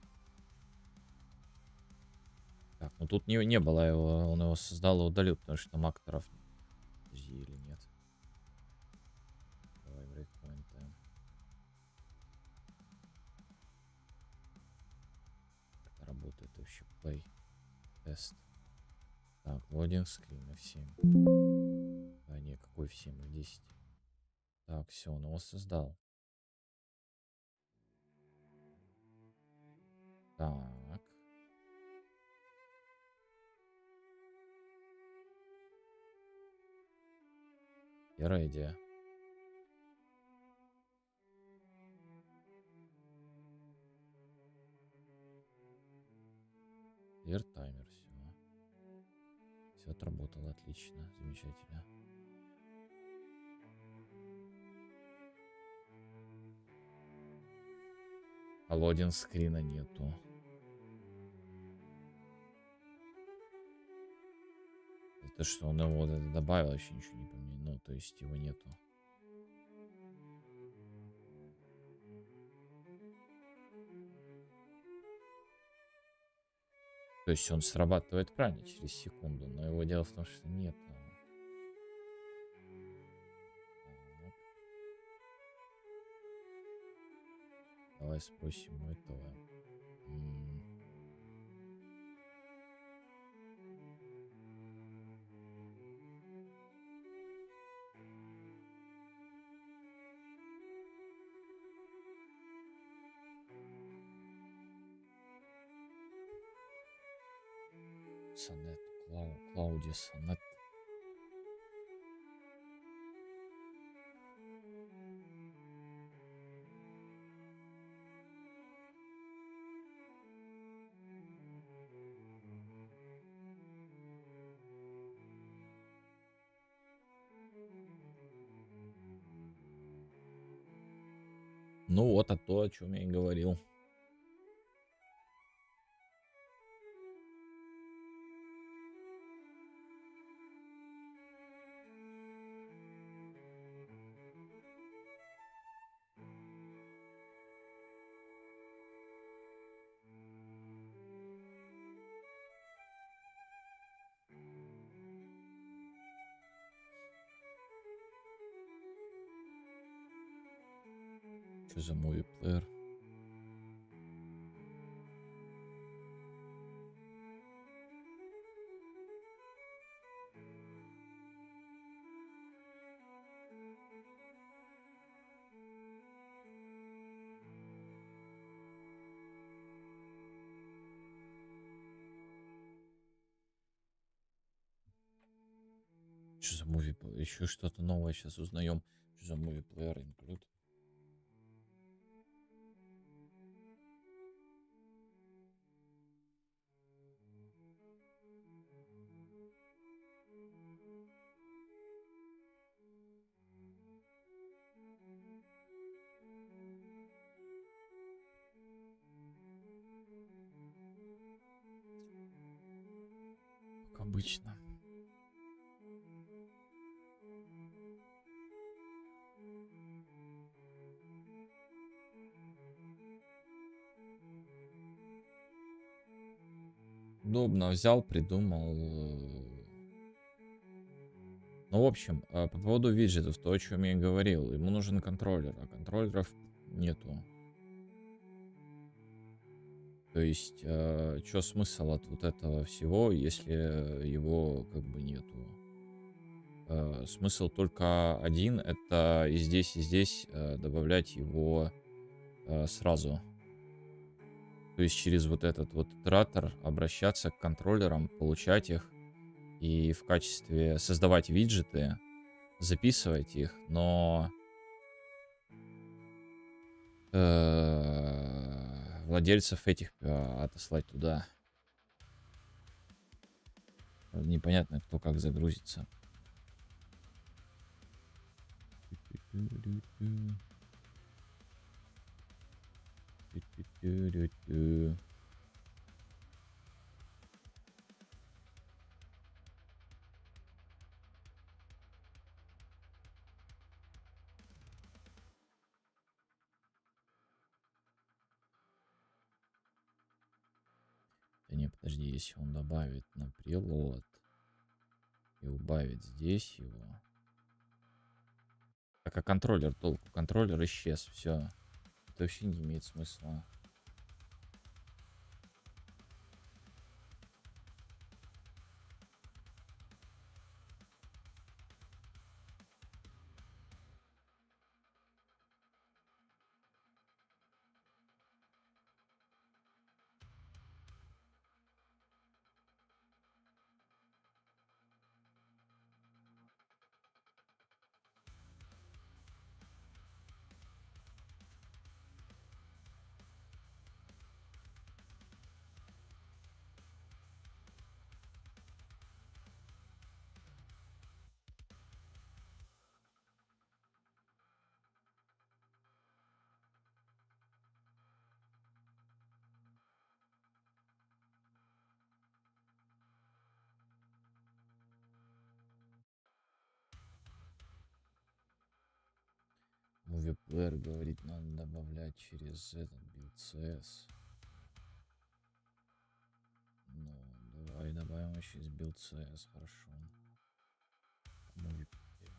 Так, ну тут не было его, он его создал и удалил, потому что там акторов или нет. Давай брейкпоинты. Как это работает вообще? Play. Тест. Так, лодинг скрин F7. А, не, какой F7? F10. Так, все, он его создал. Так. Первая идея. Clear таймер, все. Все отработало отлично, замечательно. А лодинг скрина нету. Это что, он его добавил, вообще ничего не поменял. Ну, то есть его нету. То есть он срабатывает правильно через секунду, но его дело в том, что нет. Так. Давай спросим у этого. М, Сонет. Клауди Сонет. Ну вот, то, о чем я и говорил. Что за муви-плеер? Что за муви-плеер? Еще что-то новое сейчас узнаем. Что за муви-плеер инклюд? Как обычно. Удобно взял, придумал. Ну, в общем, по поводу виджетов, то, о чем я и говорил. Ему нужен контроллер, а контроллеров нету. То есть, что смысл от вот этого всего, если его как бы нету? Смысл только один, это и здесь добавлять его сразу. То есть через вот этот вот итератор обращаться к контроллерам, получать их и в качестве создавать виджеты, записывать их, но владельцев этих отослать туда. Непонятно, кто как загрузится. Да не, подожди, если он добавит на прилот и убавит здесь его. Так, а контроллер толку? Контроллер исчез, все. Это вообще не имеет смысла. Мувиплеер говорит, надо добавлять через этот билд CS. Ну, давай добавим через билд CS, хорошо. Мувиплеер.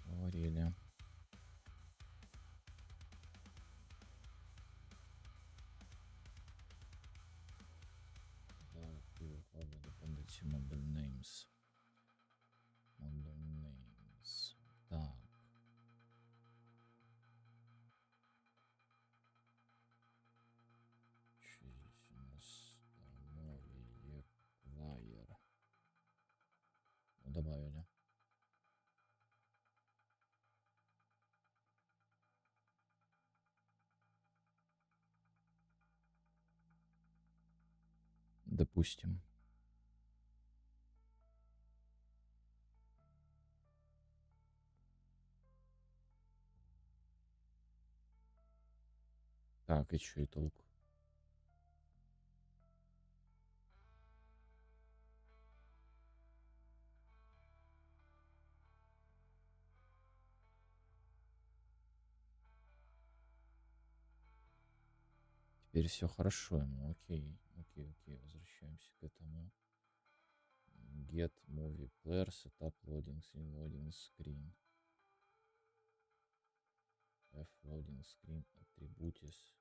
Говорили. Давайте model names. Model names. Так. Что здесь у нас? Новый wire. Ну, добавили. Допустим. Так, и что и толку? Теперь все хорошо ему. Окей, окей, возвращаемся к этому. Get movie player, setup loading screen. F loading screen attributes.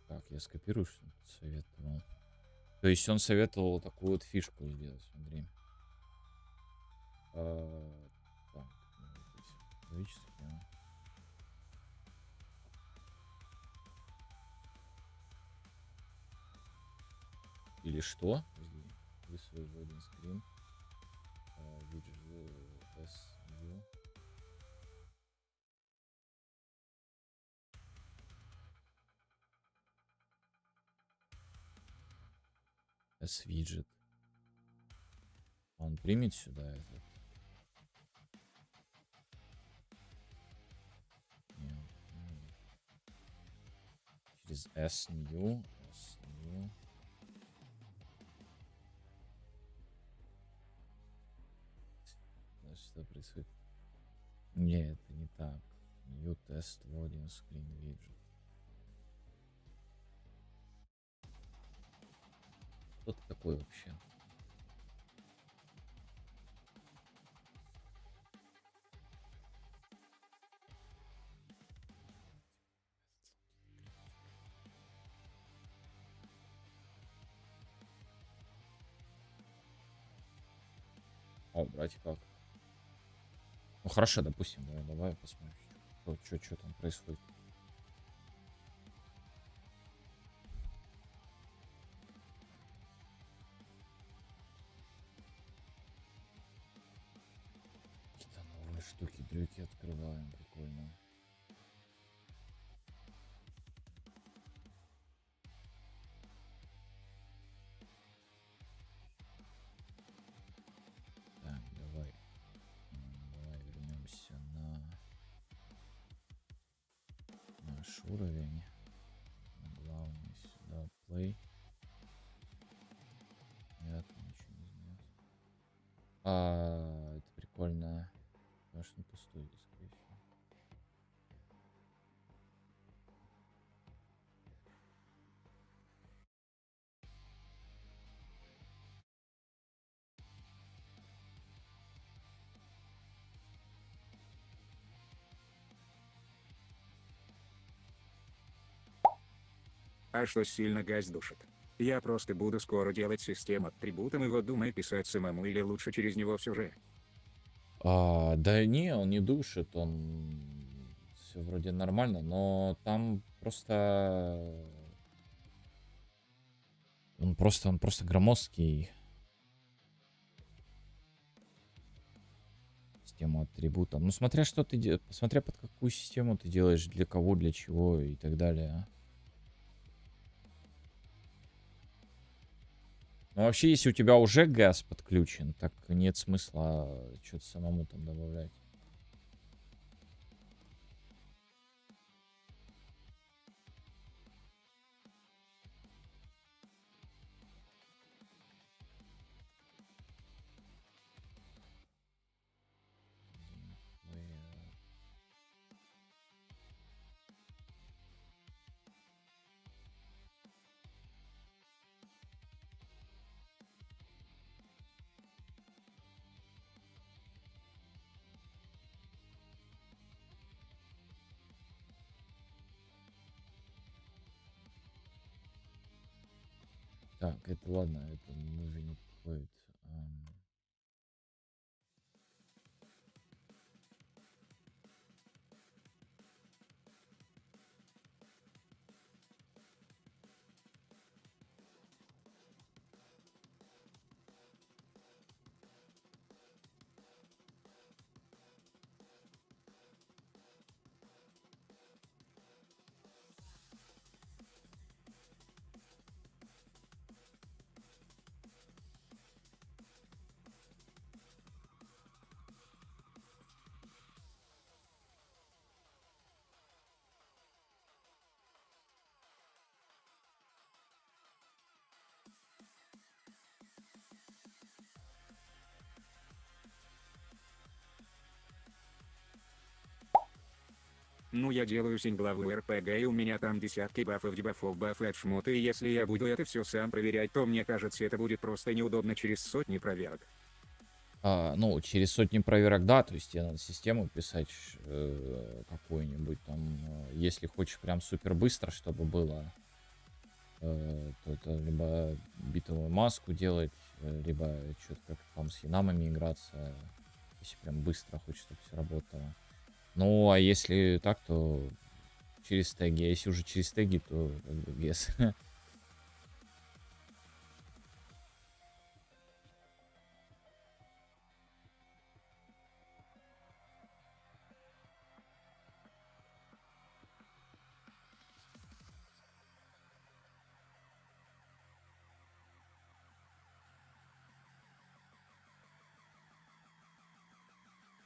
Так, я скопирую, что он советовал. То есть он советовал такую вот фишку сделать, смотри. Так, количество. Или что? Высвой loading screen. Visual SView. S-widget. Он примет сюда этот? Нет, нет. Через S-new. S-new. Что происходит? Нет, это не так. New test loading screen widget. Что ты такой вообще? О, убрать как? Ну хорошо, допустим, давай посмотрим, что там происходит. Какие-то новые штуки, дрюки открываем, прикольно. Так, давай вернемся на наш уровень. Главное сюда play. Нет, ничего не изменилось. Это прикольно. Потому что он пустой, скорее всего. А что сильно газ душит? Я просто буду скоро делать систему атрибутом его, думаю, писать самому или лучше через него все же. Да не, он не душит, он все вроде нормально, но там просто он просто громоздкий. Систему атрибута. Ну, смотря что ты делаешь, смотря под какую систему ты делаешь, для кого, для чего и так далее. Ну, вообще, если у тебя уже газ подключен, так нет смысла что-то самому там добавлять. Так, это ладно, это уже не подходит. Ну я делаю сингловую РПГ и у меня там десятки бафов, дебафов, бафы от шмота, и если я буду это все сам проверять, то мне кажется это будет просто неудобно через сотни проверок. Ну, через сотни проверок, да, то есть тебе надо систему писать какую-нибудь там, если хочешь прям супер быстро, чтобы было, то это либо битовую маску делать, либо что-то как там с хинамами играться, если прям быстро хочешь, чтобы все работало. Ну, а если так, то через теги, а если уже через теги, то как бы без.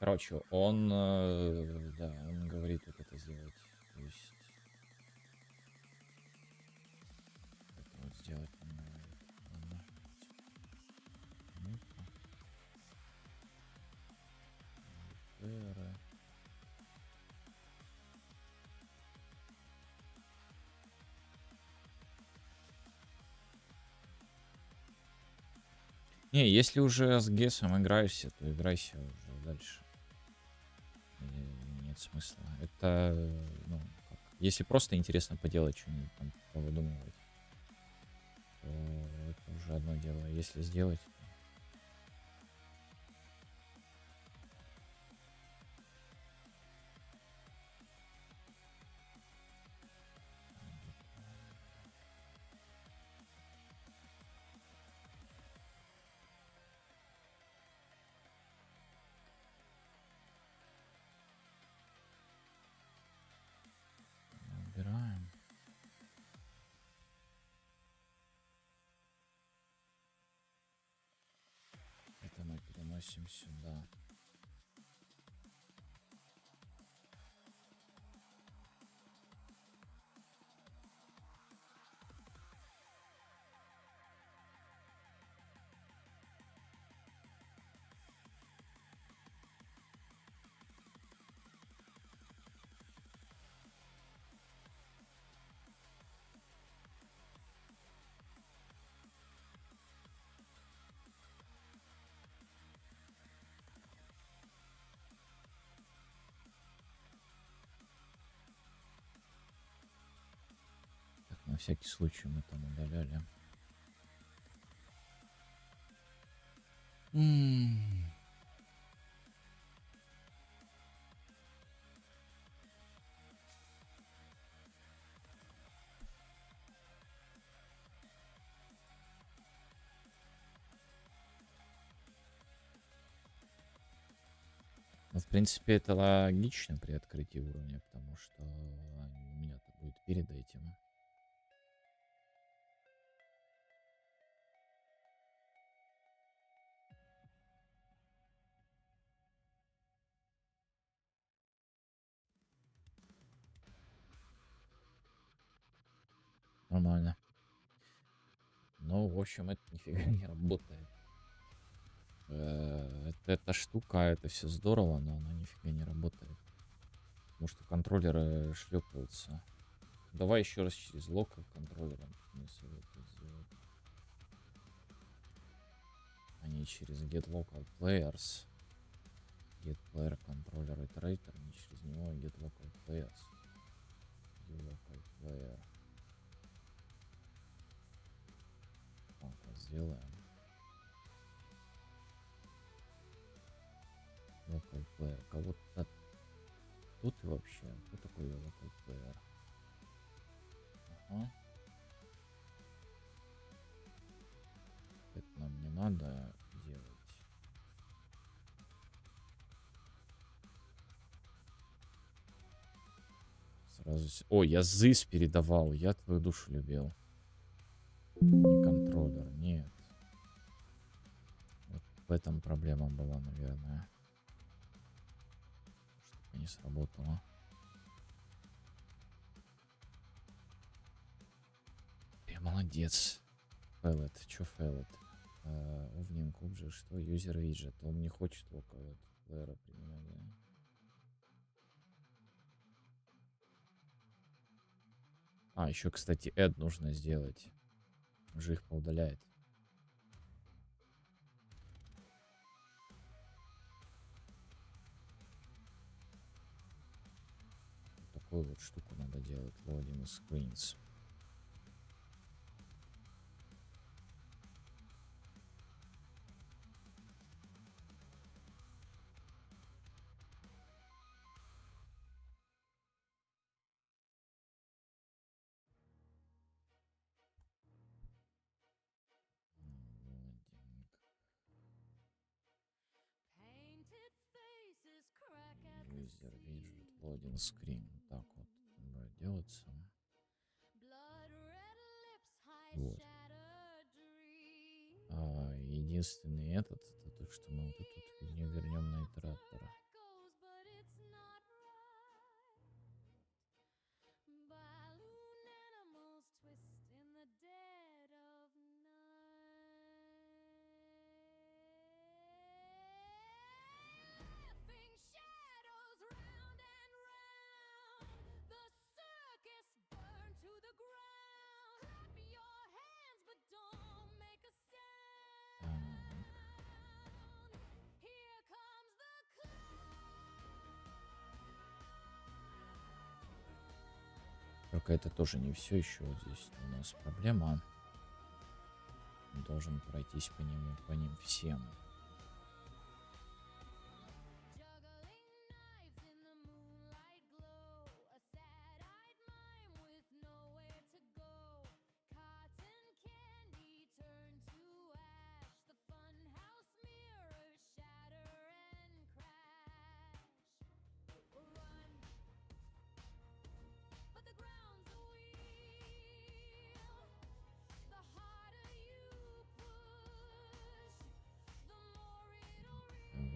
Короче, он, да, он говорит вот это сделать. То есть это вот сделать он говорит. Ладно. Ну-ка. ТР. Не, если уже с Гесом играешься, то играйся уже дальше. Нет смысла. Это, ну, как, если просто интересно поделать что-нибудь там, повыдумывать, то это уже одно дело. Если сделать, убираем. Это мы переносим сюда. Так, на всякий случай мы там удаляли. Ну, в принципе, это логично при открытии уровня, потому что у меня-то будет перед этим. Нормально. Ну, в общем, это нифига не работает. Эта штука, это все здорово, но она нифига не работает. Потому что контроллеры шлепаются. Давай еще раз через локал контроллера мне советую сделать. А не через get local players. Get player controller iterator, не через него, а get local players. Get local player. сделаем. Local player. Кого-то... Кто ты вообще? Кто такой local player? Ага. Это нам не надо делать. Сразу... О, я ЗИС передавал. Я твою душу любил. Не контроллер, нет. Вот в этом проблема была, наверное. Что-то не сработало. Я молодец. Файлет. Чё файлет? Evening Object, что? User Widget. Он не хочет local player применять, да? А, еще, кстати, add нужно сделать. Он же их поудаляет. Вот такую вот штуку надо делать. Loading screens. Loading. User Widget. Loading screen. Так вот будет делаться. Вот. Единственный этот, это то, что мы вот эту фигню вернем на итератора. Только это тоже не все еще. Вот здесь у нас проблема. Должен пройтись по ним всем.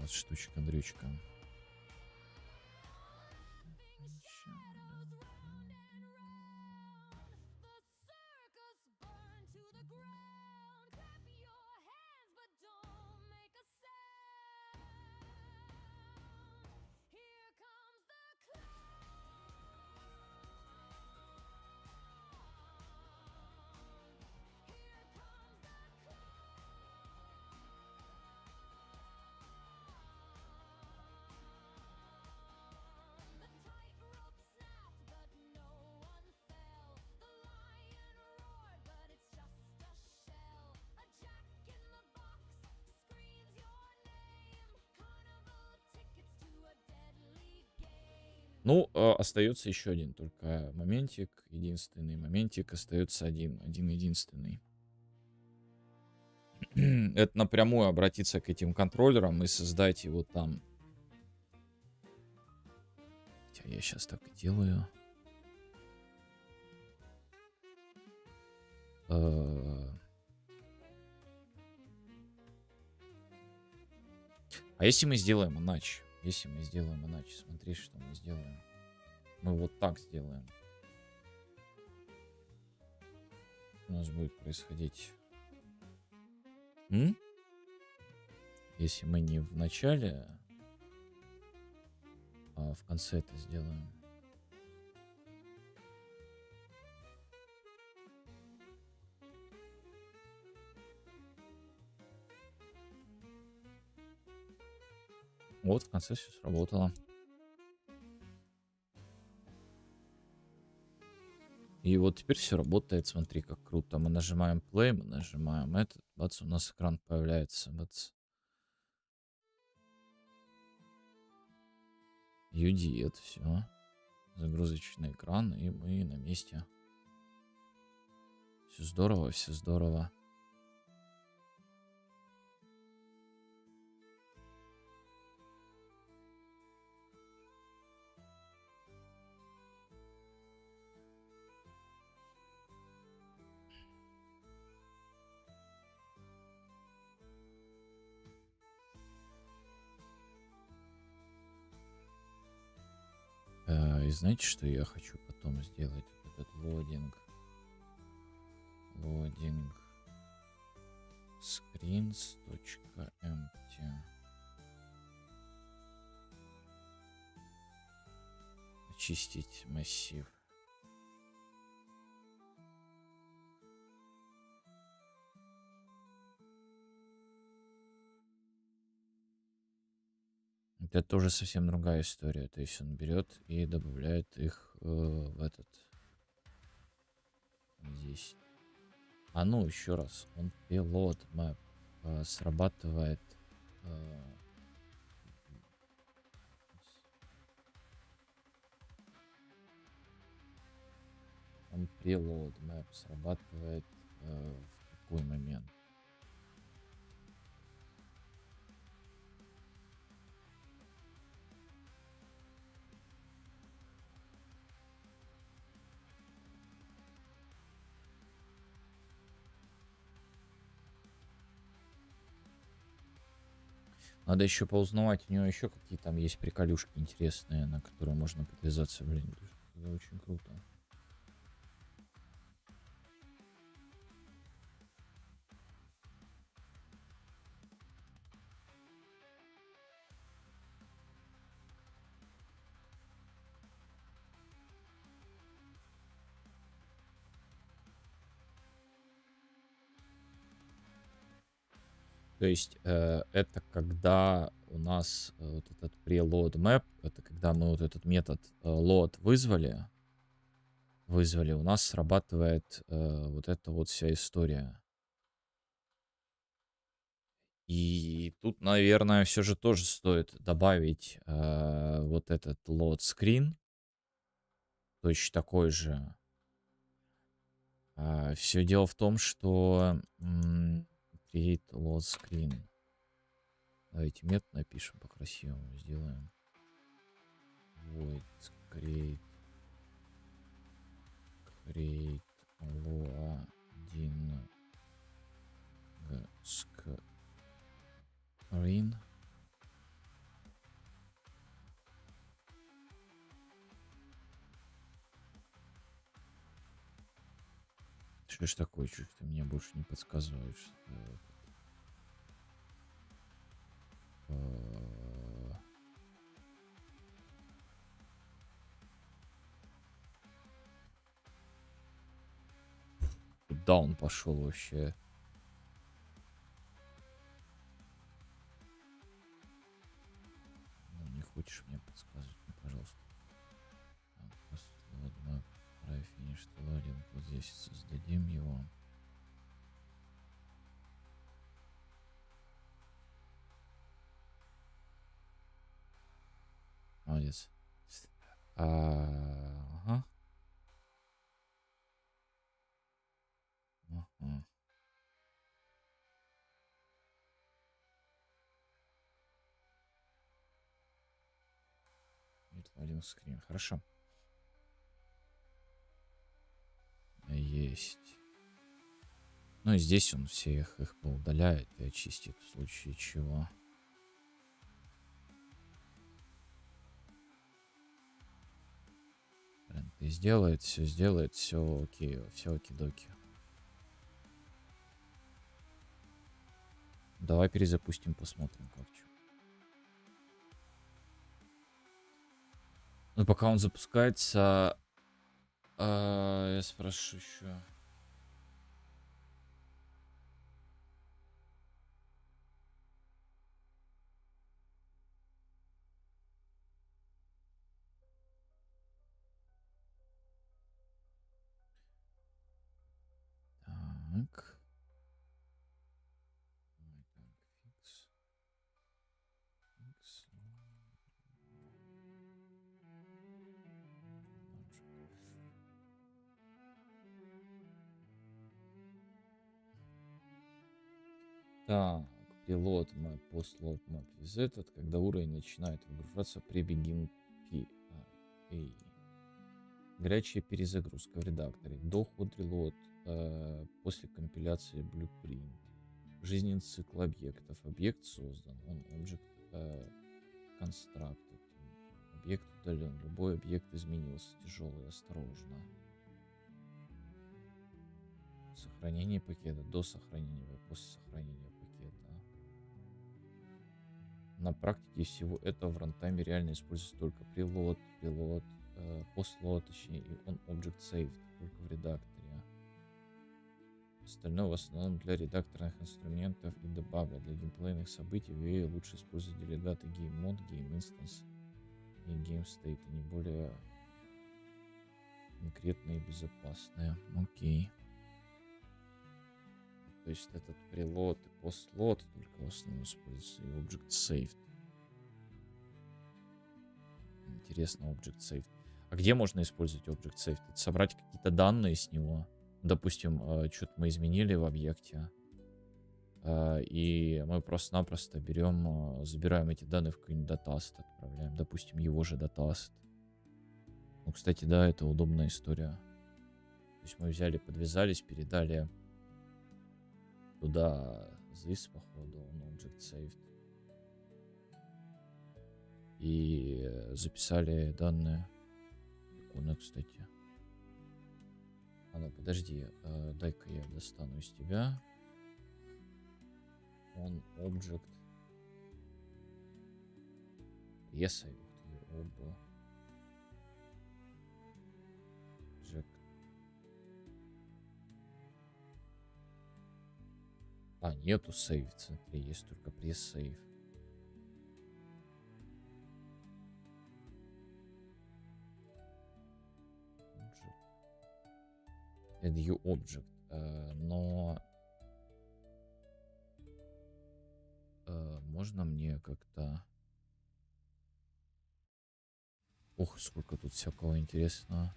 Вот штучка-дрючка. Ну, остается еще один только моментик. Единственный моментик остается один единственный. Это напрямую обратиться к этим контроллерам и создать его там. Хотя я сейчас так и делаю. А если мы сделаем иначе? Если мы сделаем иначе, смотри, что мы сделаем. Мы вот так сделаем. У нас будет происходить. Если мы не в начале, а в конце это сделаем. Вот, в конце все сработало. И вот теперь все работает, смотри, как круто. Мы нажимаем play, мы нажимаем этот, бац, у нас экран появляется, бац. UD, это все. Загрузочный экран, и мы на месте. Все здорово, все здорово. И знаете, что я хочу потом сделать? Вот этот лодинг. Лодинг. Screens.empty. Очистить массив. Это тоже совсем другая история. То есть он берет и добавляет их в этот. Здесь. А ну, еще раз. Он payload map срабатывает. э, Он preload map срабатывает в какой момент? Надо еще поузнавать, у него еще какие там есть приколюшки интересные, на которые можно подвязаться, блин. Это очень круто. То есть это когда у нас вот этот preload map, это когда мы вот этот метод load вызвали, у нас срабатывает вот эта вот вся история. И тут, наверное, все же тоже стоит добавить вот этот load screen, точно такой же. Все дело в том, что create load screen. Давайте метод напишем по-красивому, сделаем. Void create loading screen. Что ж такое, что ты мне больше не подсказываешь? Куда он пошел вообще? Ну, не хочешь мне подсказывать, ну, пожалуйста. Ладно, финиш лодинг. Вот здесь создадим его. Молодец. Ага. Ага. Лодинг скрин. Хорошо. Есть. Ну и здесь он всех их поудаляет и очистит в случае чего. И сделает, все окей, все оки-доки. Давай перезапустим, посмотрим, как что. Ну, пока он запускается, я спрошу еще. Так, пилот map, post-load map visited, когда уровень начинает выгружаться при begin P. Эй. Горячая перезагрузка в редакторе. До hot reload, после компиляции blueprint. Жизненный цикл объектов. Объект создан. Он object constructed. Объект удален. Любой объект изменился. Тяжелый, осторожно. Сохранение пакета. До сохранения, после сохранения пакета. На практике всего этого в рантайме реально используется только preload, post-load, точнее, и on object saved, только в редакторе. Остальное в основном для редакторных инструментов и дебага. Для геймплейных событий в EA лучше использовать делегаты GameMod, GameInstance и GameState. Они более конкретные и безопасные. Окей. То есть этот preload и post-load только в основном используется, и object saved. Интересно, object saved. А где можно использовать object saved? Это собрать какие-то данные с него. Допустим, что-то мы изменили в объекте. И мы просто-напросто забираем эти данные в какой-нибудь датаст, отправляем. Допустим, его же датаст. Ну, кстати, да, это удобная история. То есть мы взяли, подвязались, передали туда this, походу, object saved. И записали данные. Прикольно, кстати. А ну, подожди, дай-ка я достану из тебя. On object. Presave. Object. А, нету save, смотри, есть только presave. Add new object. Но можно мне как-то... Ух, сколько тут всякого интересного.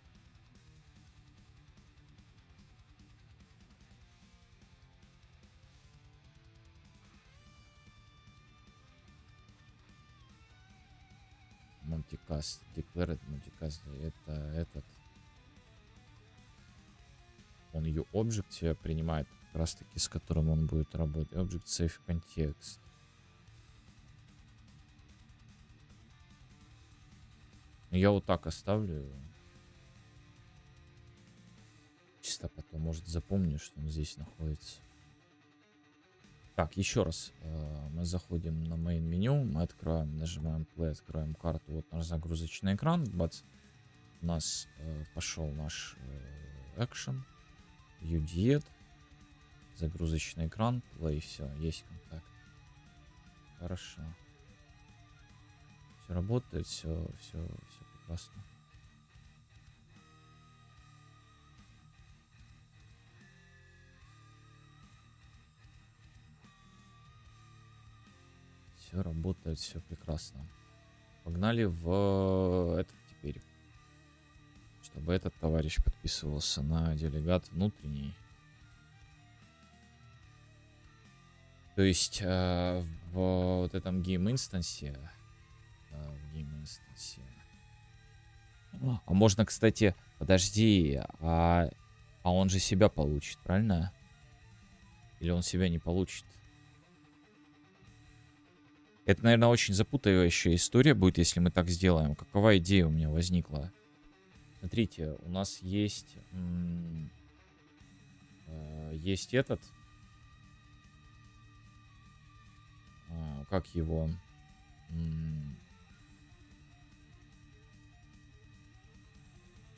Multicast, declared multicast, это этот. Он ее object себе принимает, как раз таки, с которым он будет работать. Object save context. Я вот так оставлю. Чисто потом, может, запомню, что он здесь находится. Так, еще раз. Мы заходим на main меню, мы откроем, нажимаем play, откроем карту. Вот наш загрузочный экран. Бац. У нас пошел наш action. UDED. Загрузочный экран. Play, все, есть контакт. Хорошо. Все работает, все прекрасно. Все работает, все прекрасно. Погнали в этот теперь. Чтобы этот товарищ подписывался на делегат внутренний. То есть в вот этом гейм-инстансе. А можно, кстати, подожди, а он же себя получит, правильно? Или он себя не получит? Это, наверное, очень запутывающая история будет, если мы так сделаем. Какова идея у меня возникла? Смотрите, у нас есть этот. Как его?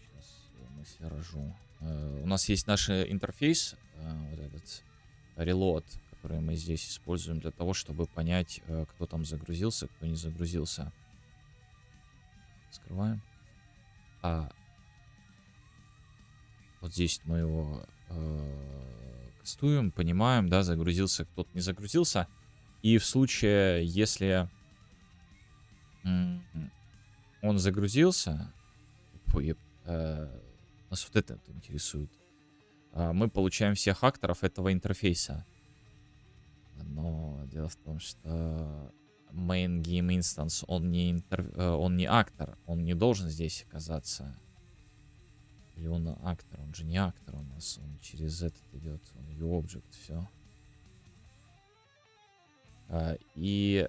Сейчас мысли рожу. У нас есть наш интерфейс, вот этот reload, который мы здесь используем для того, чтобы понять, кто там загрузился, кто не загрузился. Скрываем. Вот здесь мы его кастуем, понимаем, да, загрузился кто-то, не загрузился. И в случае, если он загрузился, нас вот это интересует. Мы получаем всех акторов этого интерфейса. но дело в том, что main game instance, он не актор, он не должен здесь оказаться. Или он актор, он же не актор у нас, он через этот идет, он view object, все. И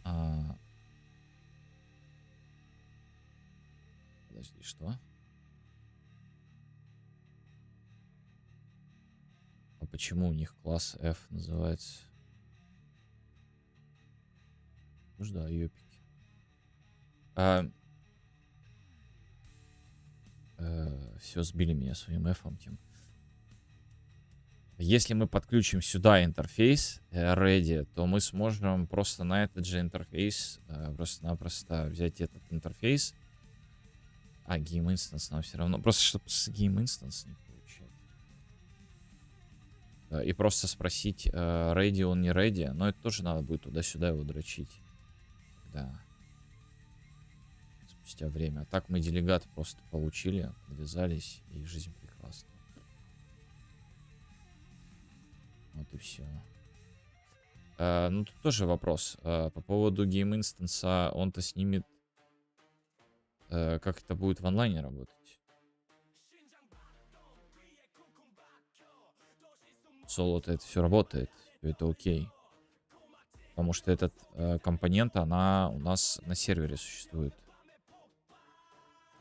а, подожди, что? А почему у них класс F называется? Ну да, ёпики. Все, сбили меня своим F тем. Если мы подключим сюда интерфейс ready, то мы сможем просто на этот же интерфейс просто-напросто взять этот интерфейс. А game instance нам все равно. Просто чтобы с game instance не получать. И просто спросить, ready он не ready. Но это тоже надо будет туда-сюда его дрочить. Да. Спустя время. А так мы делегат просто получили, подвязались, и жизнь прекрасна. Вот и все. Ну, тут тоже вопрос. По поводу Game Instance, он-то снимет... как это будет в онлайне работать? Соло-то это все работает. Это окей. Потому что этот компонент, она у нас на сервере существует.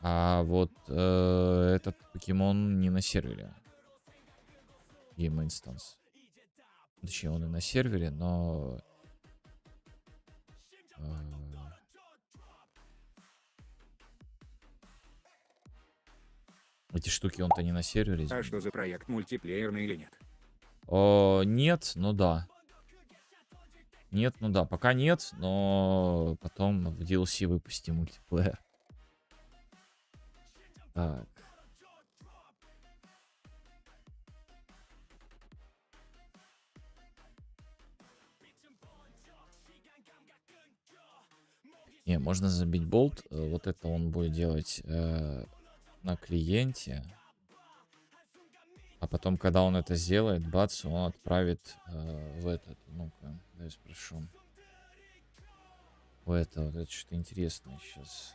А вот этот покемон не на сервере. Game Instance. Точнее, он и на сервере, но... эти штуки он-то не на сервере. А что за проект, мультиплеерный или нет? Нет, ну да. Нет, ну да. Пока нет, но потом в DLC выпустим мультиплеер. Так. Не, можно забить болт. Вот это он будет делать на клиенте. А потом, когда он это сделает, бац, он отправит в этот. Ну-ка, дай спрошу. В это, вот это что-то интересное сейчас.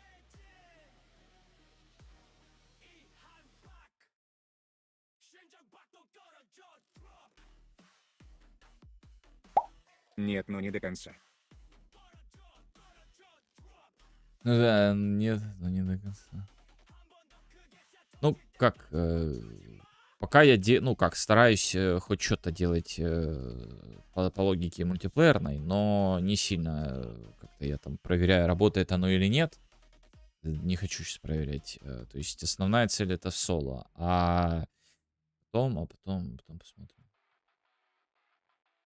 Нет, но не до конца. Ну да, нет, но не до конца. Ну, как, пока я, ну, как, стараюсь хоть что-то делать по логике мультиплеерной, но не сильно как-то я там проверяю, работает оно или нет. Не хочу сейчас проверять. То есть основная цель это соло, а потом посмотрим.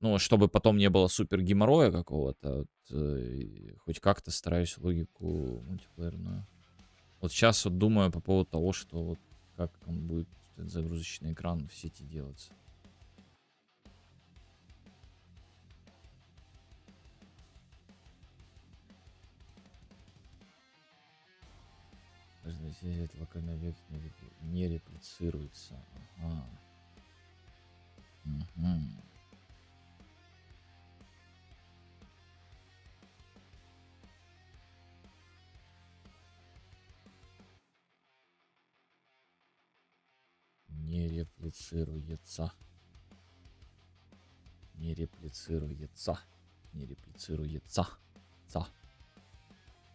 Ну, чтобы потом не было супер геморроя какого-то, вот, хоть как-то стараюсь логику мультиплеерную. Вот сейчас вот думаю по поводу того, что вот как он будет, этот загрузочный экран в сети делаться. Здесь этот локальный объект не реплицируется. Ага. Мгм. Не реплицируется. Не реплицируется. Не реплицируется.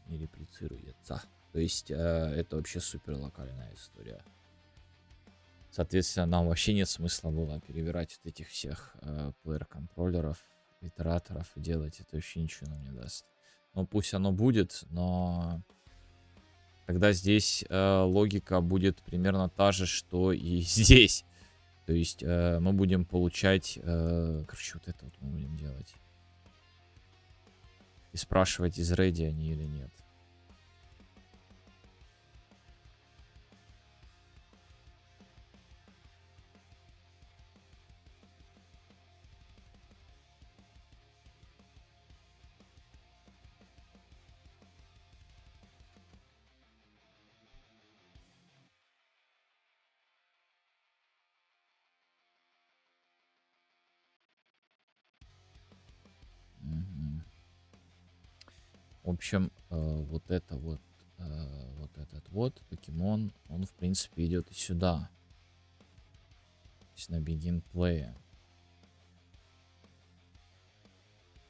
Не реплицируется. То есть это вообще супер локальная история. Соответственно, нам вообще нет смысла было перебирать вот этих всех плеер-контроллеров, итераторов и делать. Это вообще ничего нам не даст. Ну, пусть оно будет, но тогда здесь логика будет примерно та же, что и здесь. То есть мы будем получать... короче, вот это вот мы будем делать. И спрашивать, из ready они или нет. В общем, вот это вот, вот этот вот покемон, он, в принципе, идет и сюда. То есть на begin play.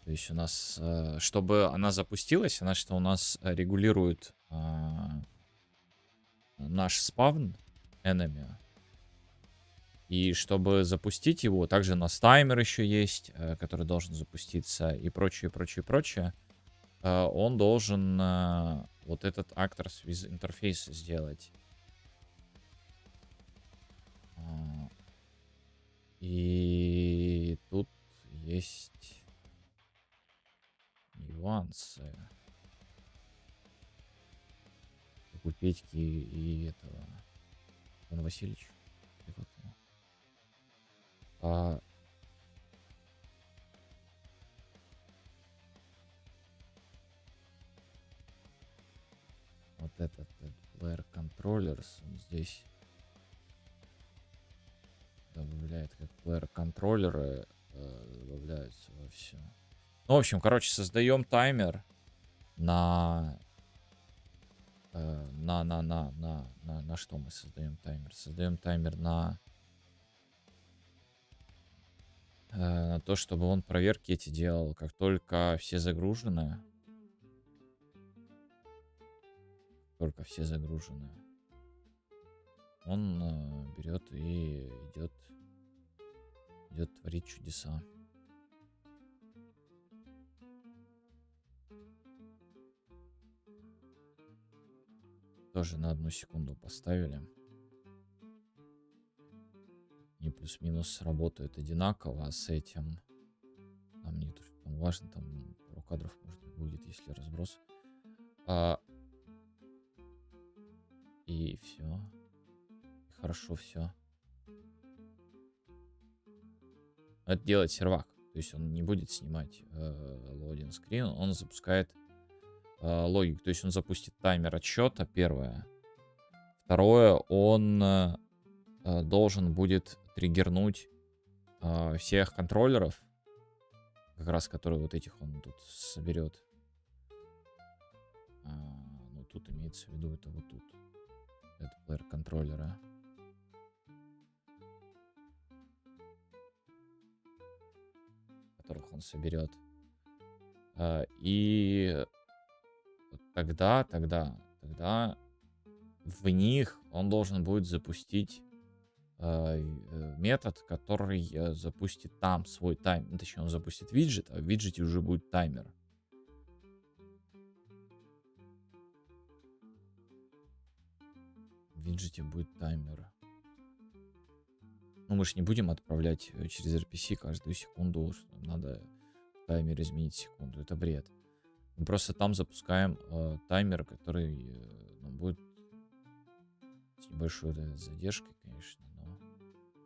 То есть у нас, чтобы она запустилась, она что у нас регулирует наш спавн enemy. И чтобы запустить его, также у нас таймер еще есть, который должен запуститься и прочее, прочее, прочее. Он должен вот этот actors with interface сделать. И тут есть нюансы. Как у Петьки и этого. Иван Васильевич. Или как его? Вот этот player controllers, он здесь добавляет как player контроллеры, добавляются во все. Ну, в общем, короче, создаем таймер на что мы создаем таймер? Создаем таймер на то, чтобы он проверки эти делал, как только все загружены. Только все загружены. Он берет и идет творить чудеса. Тоже на 1 секунду поставили. И плюс-минус работают одинаково с этим. Там не то, что там важно, там пару кадров, может быть, будет, если разброс. И все. Хорошо все. Это делает сервак. То есть он не будет снимать лоудинг скрин, он запускает логику. То есть он запустит таймер отсчета, первое. Второе, он должен будет триггернуть всех контроллеров, как раз которые вот этих он тут соберет. Ну, тут имеется в виду это вот тут. Это плеер контроллера. Которых он соберет. И тогда в них он должен будет запустить метод, который запустит там свой таймер. Точнее, он запустит виджет, а в виджете уже будет таймер. В виджете будет таймер. Ну, мы же не будем отправлять через RPC каждую секунду, что надо таймер изменить секунду. Это бред. Мы просто там запускаем таймер, который будет с небольшой задержкой, конечно, но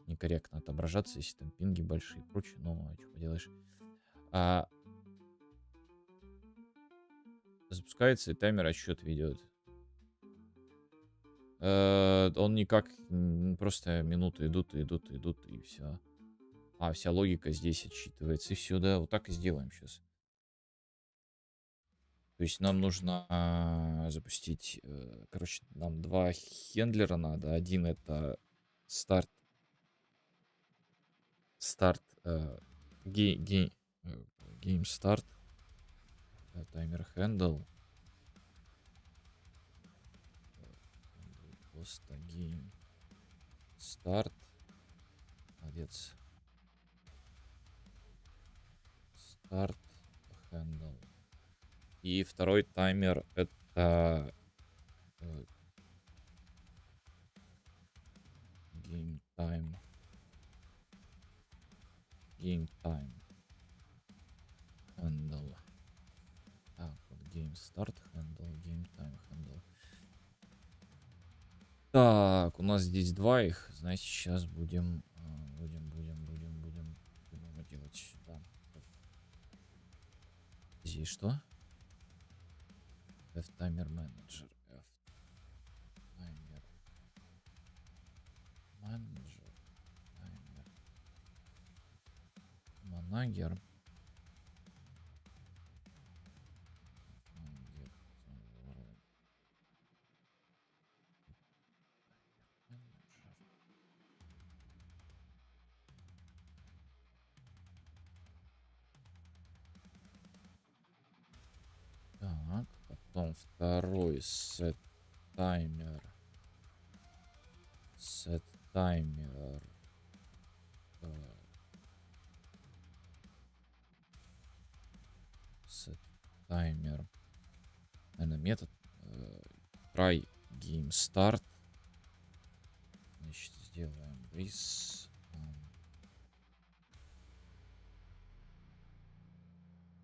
некорректно отображаться, если там пинги большие и прочее. Но что поделаешь. Запускается, и таймер отсчет ведет. Он никак, просто минуты идут, и все. Вся логика здесь отсчитывается, и все, да, вот так и сделаем сейчас. То есть нам нужно запустить, короче, нам 2 хендлера надо. Один это старт, гейм старт, таймер хендл. Просто гейм старт. Молодец. Старт handle. И второй таймер это game time. Game time handle. Так, вот game start handle, game time handle. Так, у нас здесь 2 их. Значит, сейчас будем его делать сюда. Здесь что? F-таймер менеджер. F-таймер менеджер. Таймер. Манагер. Так, потом второй set таймер. Set таймер. Set таймер. Наверное, метод. Try game start. Значит, сделаем this.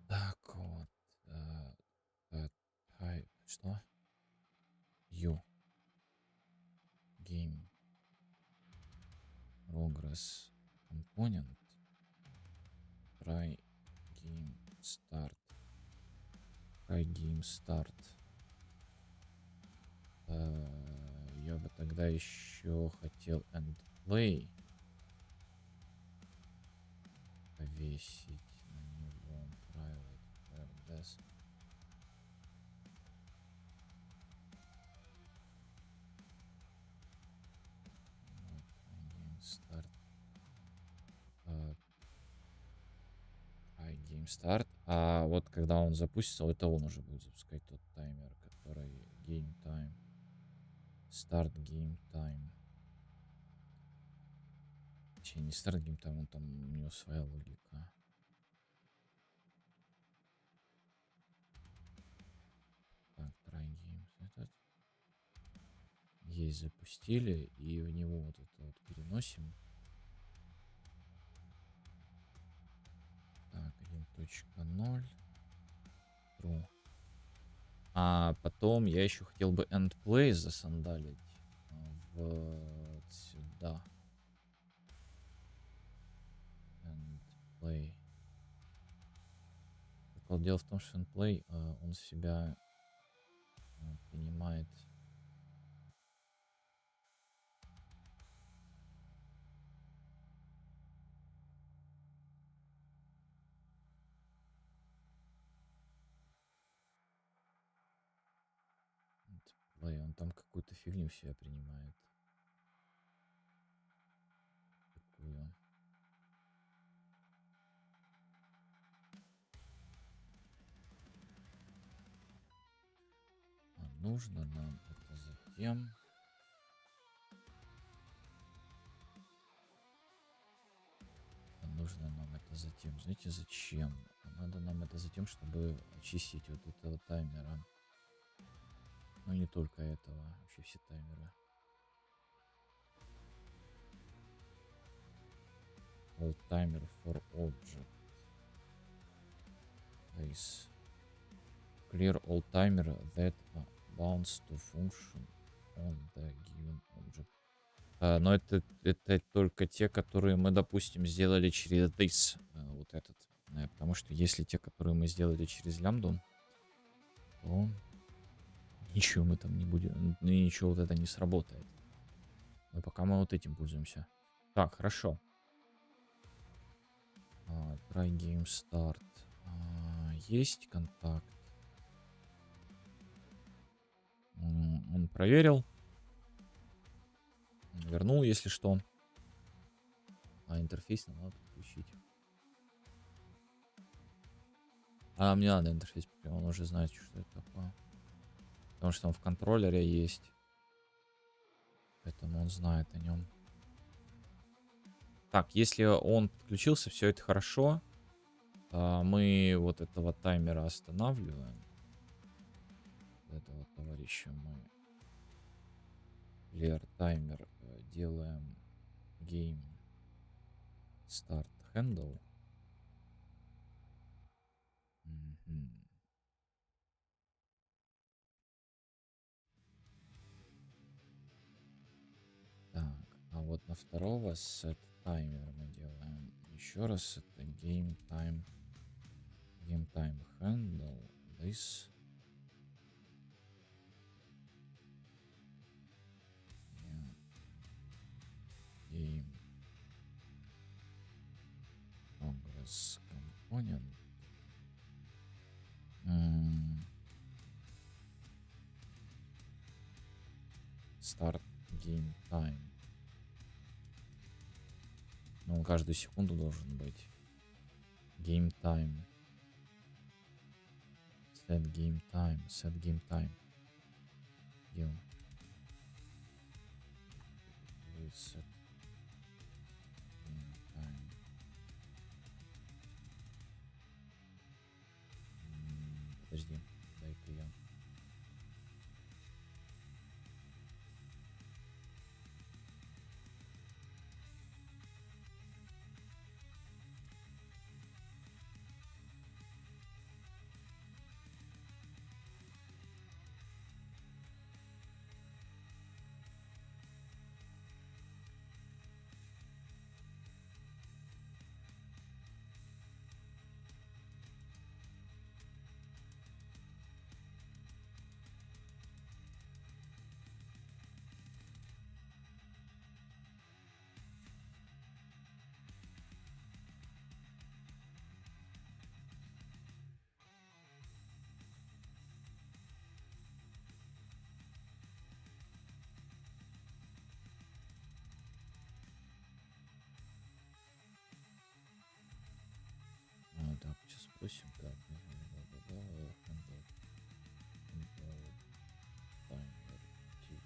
Так вот. Что? You. Game. Progress. Component. Try game start. Try game start. Я бы тогда еще хотел end play повесить на него private RDS. Вот, game start. Try game start. А вот когда он запустится, это он уже будет запускать тот таймер, который game time. Start game time. Точнее, не start game time, он там, у него своя логика. Так, try game. Этот. Есть, запустили, и в него вот это вот переносим. Так, 1.0. True. А потом я еще хотел бы end play засандалить вот сюда. End play. Так вот, дело в том, что end play, он в себя принимает. End play, он там какую-то фигню в себя принимает. Такую. А нужно нам это затем. Нужно нам это затем. Знаете, зачем? Надо нам это затем, чтобы очистить вот этого таймера. Ну, не только этого. Вообще все таймеры. All timer for object. Is clear all timer that bounds to function on the given object. Но это только те, которые мы, допустим, сделали через this. Вот этот. Потому что если те, которые мы сделали через лямбду, то ничего мы там не будем. Ничего вот это не сработает. Но пока мы вот этим пользуемся. Так, хорошо. Try game start. Есть контакт. Он проверил. Вернул, если что. А интерфейс нам надо подключить. А мне надо интерфейс, он уже знает, что это такое. Потому что он в контроллере есть. Поэтому он знает о нем. Так, если он подключился, все это хорошо. Мы вот этого таймера останавливаем. Этого товарища мы clear таймер делаем game start handle. Так, а вот на второго set таймер мы делаем еще раз это game time handle this. Game progress component. Start game time. Ну, он каждую секунду должен быть. Game time. Set game time. Set game time. You. Set game time. Подожди, дай-ка я. Так, сейчас спросим. Так, handle timer tick.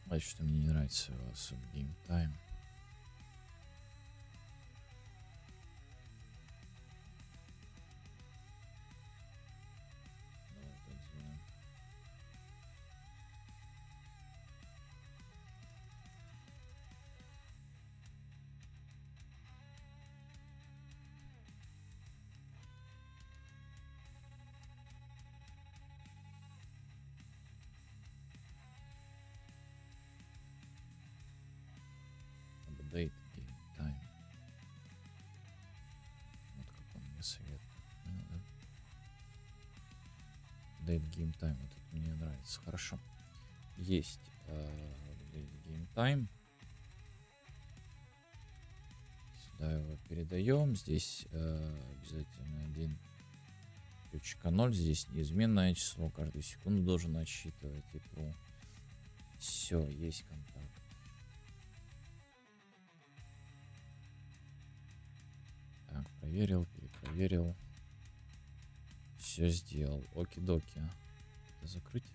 Значит, что мне не нравится game time. Давай так сделаем. Update game time. Вот как он мне советует. Update game time. Вот это мне нравится. Хорошо. Есть update game time. Сюда его передаем. Здесь обязательно один ключика 0. Здесь неизменное число. Каждую секунду должен отсчитывать и true. Все, есть контакт. Так, проверил, перепроверил. Все сделал. Оки-доки. Это закрыть.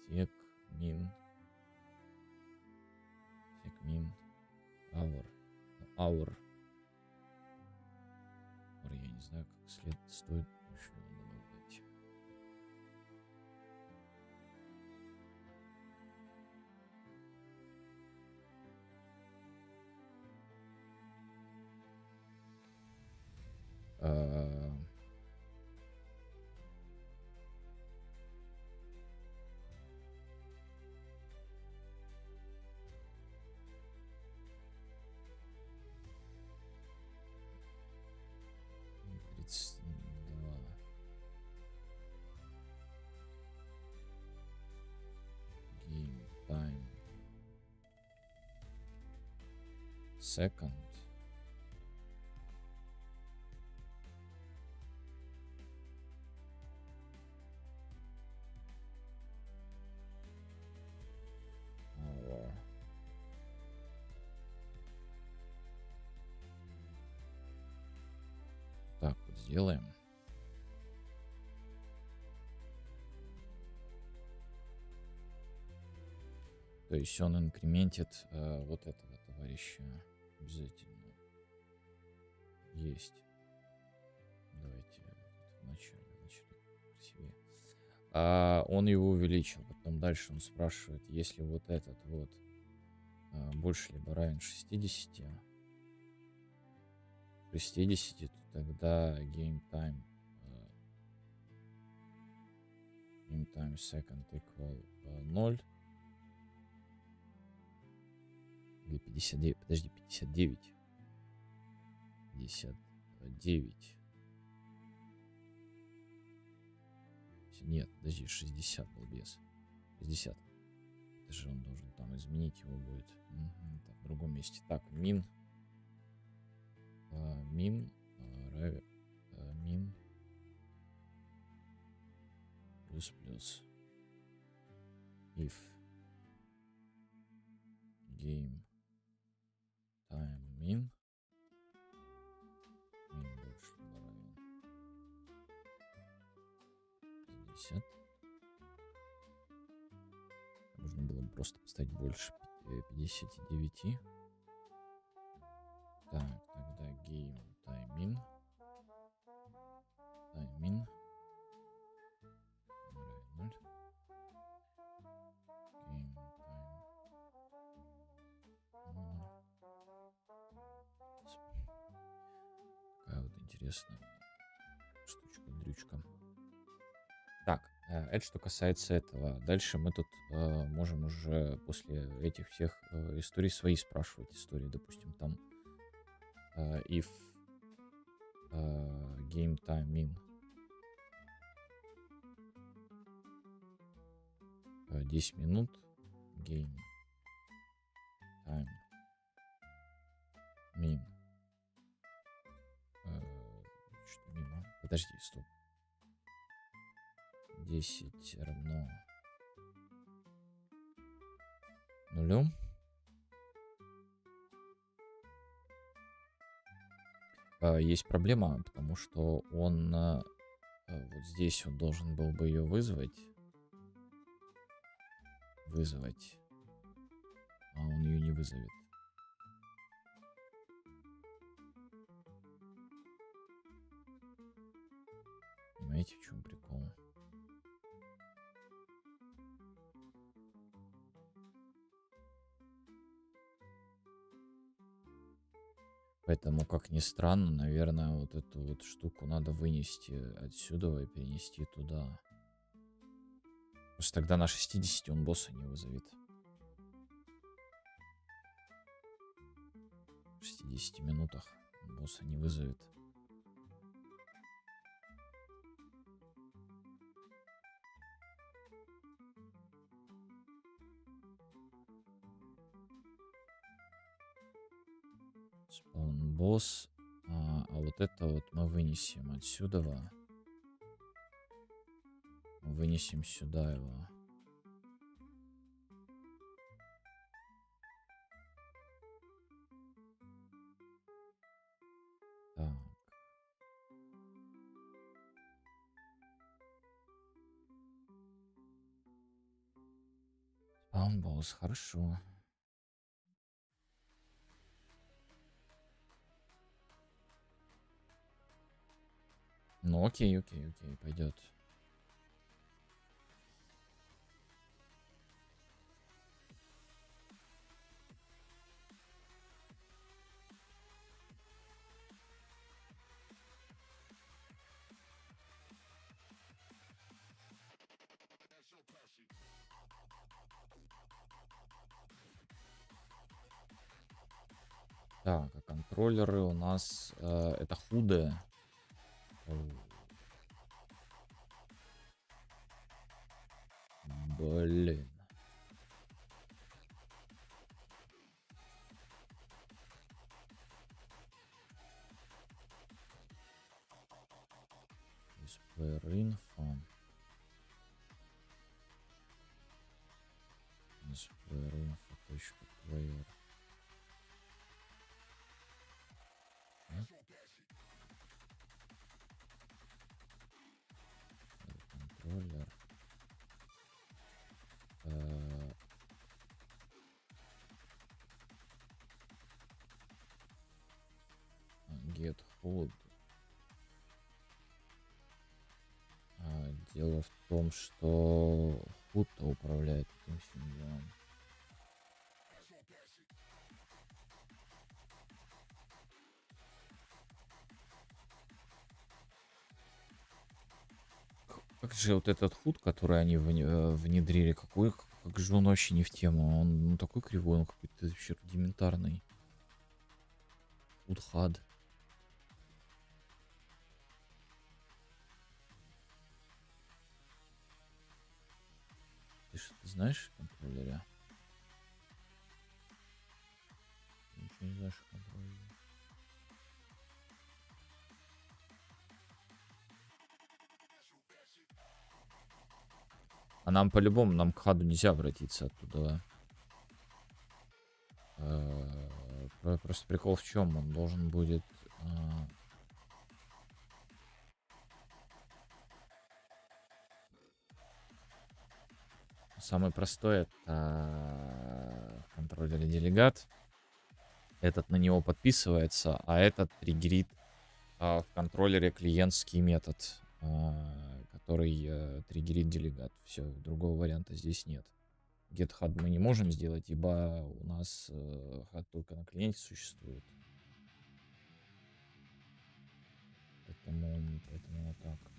Секмин. Секмин. Hour. Hour. Я не знаю, как стоит еще добавлять. Game time. Second. Hour. Так, вот сделаем. То есть он инкрементит вот этого товарища обязательно. Есть. Давайте вначале красивее. Он его увеличил. Потом дальше он спрашивает, если вот этот вот больше либо равен 60, то тогда game time times second equal 0. Или 59. Подожди, 59. 59. Нет, подожди, 60 был без. 60. Это же он должен там изменить его будет. Мгм, так, в другом месте. Так, min. Min равен min плюс if game time min больше либо равен 50. Можно было бы просто поставить больше 59. Так, тогда game time min равен 0. Game time. Такая вот интересная штучка-дрючка. Так, это что касается этого. Дальше мы тут можем уже после этих всех историй свои спрашивать истории. Допустим, там if game time min 10 минут, game time min что мимо? Подожди, стоп. 10 равно 0. Есть проблема, потому что он вот здесь он должен был бы ее вызвать, а он ее не вызовет. Понимаете, в чем прикол? Поэтому, как ни странно, наверное, вот эту вот штуку надо вынести отсюда и перенести туда. Потому что тогда на 60 он босса не вызовет. В 60 минутах босса не вызовет. Spawn босс. А вот это вот мы вынесем отсюда. Вынесем сюда его. Так. Spawn босс, хорошо. Ну окей, пойдет. Так, а контроллеры у нас это худые. Блин. Display info. Display info.player. Контроллер. Get hold. Дело в том, что худ-то управляет этим всем делом. как же вот этот худ, который они внедрили, как же он вообще не в тему. Он ну, такой кривой, он какой-то вообще рудиментарный. Худ-хад. Ты что-то знаешь о контроллере? Ничего не знаешь о контроллере. А нам по-любому, нам к хаду нельзя обратиться оттуда. Просто прикол в чем? Он должен будет... Самый простой это контроллер делегат. Этот на него подписывается, а этот триггерит в контроллере клиентский метод, который триггерит делегат. Все, другого варианта здесь нет. GetHub мы не можем сделать, ибо у нас HUD только на клиенте существует. Поэтому вот так вот.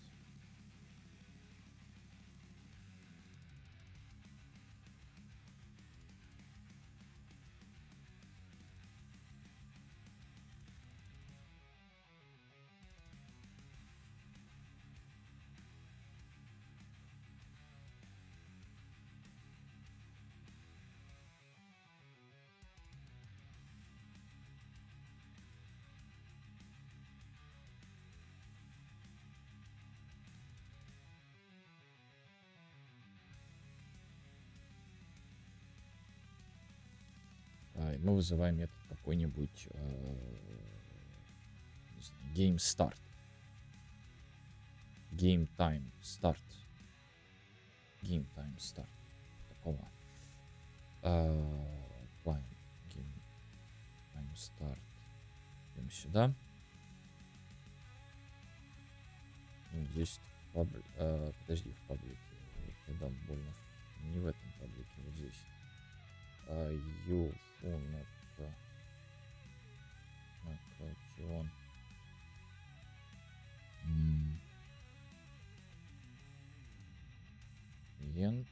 Мы вызываем метод какой-нибудь game start. Game time start. Game time start. Такого. Client. Game time start. Идем сюда. Ну, здесь подожди, в паблике. Когда больно. Не в этом паблике, вот здесь. Накатион. Клиент.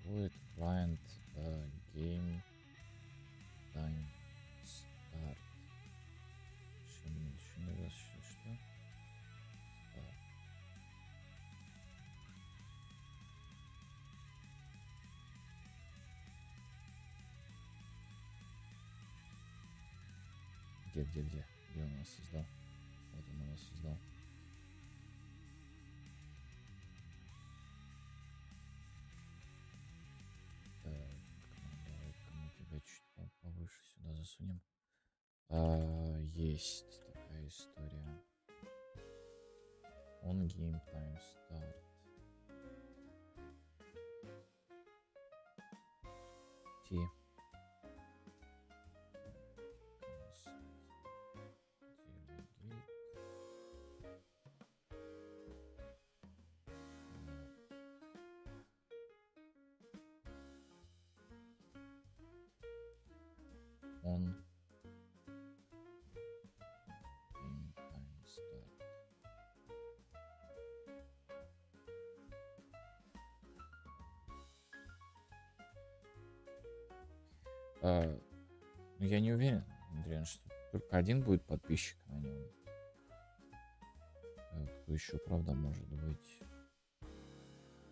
Будет client game time start. Еще не раз, что? Start. Где он нас создал? Вот он нас создал. Так, давай-ка мы тебя чуть повыше сюда засунем. Есть такая история. On game time start. T. On game time start. Ну, я не уверен, Андриан, что только один будет подписчик на нем. Кто еще, правда, может быть?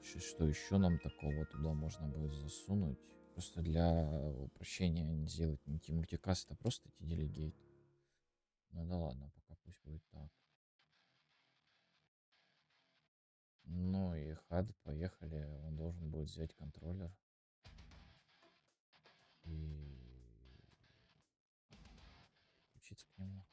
Что еще нам такого туда можно будет засунуть? Просто для упрощения сделать не мультикаст, а просто делегейт. Ну да ладно, пока пусть будет так. Ну и хад, поехали. Он должен будет взять контроллер. И подключиться к нему.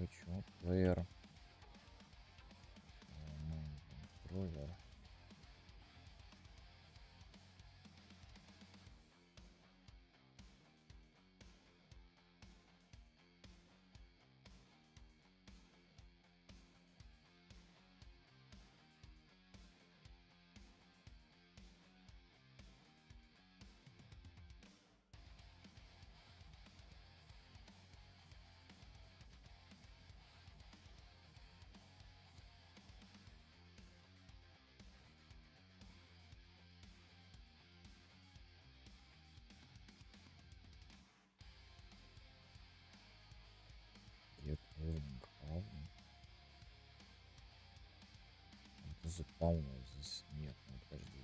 Чё? Плеер. Контроллер. the palm of this. Нет, ну подожди.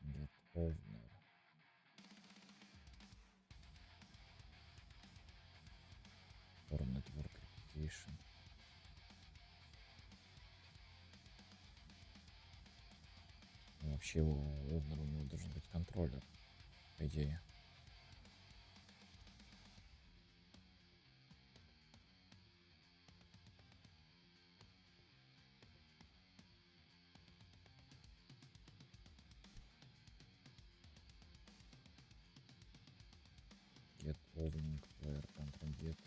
Get owner. For network replication. Вообще у овнера у него должен быть контроллер, по идее. Get owning player control get.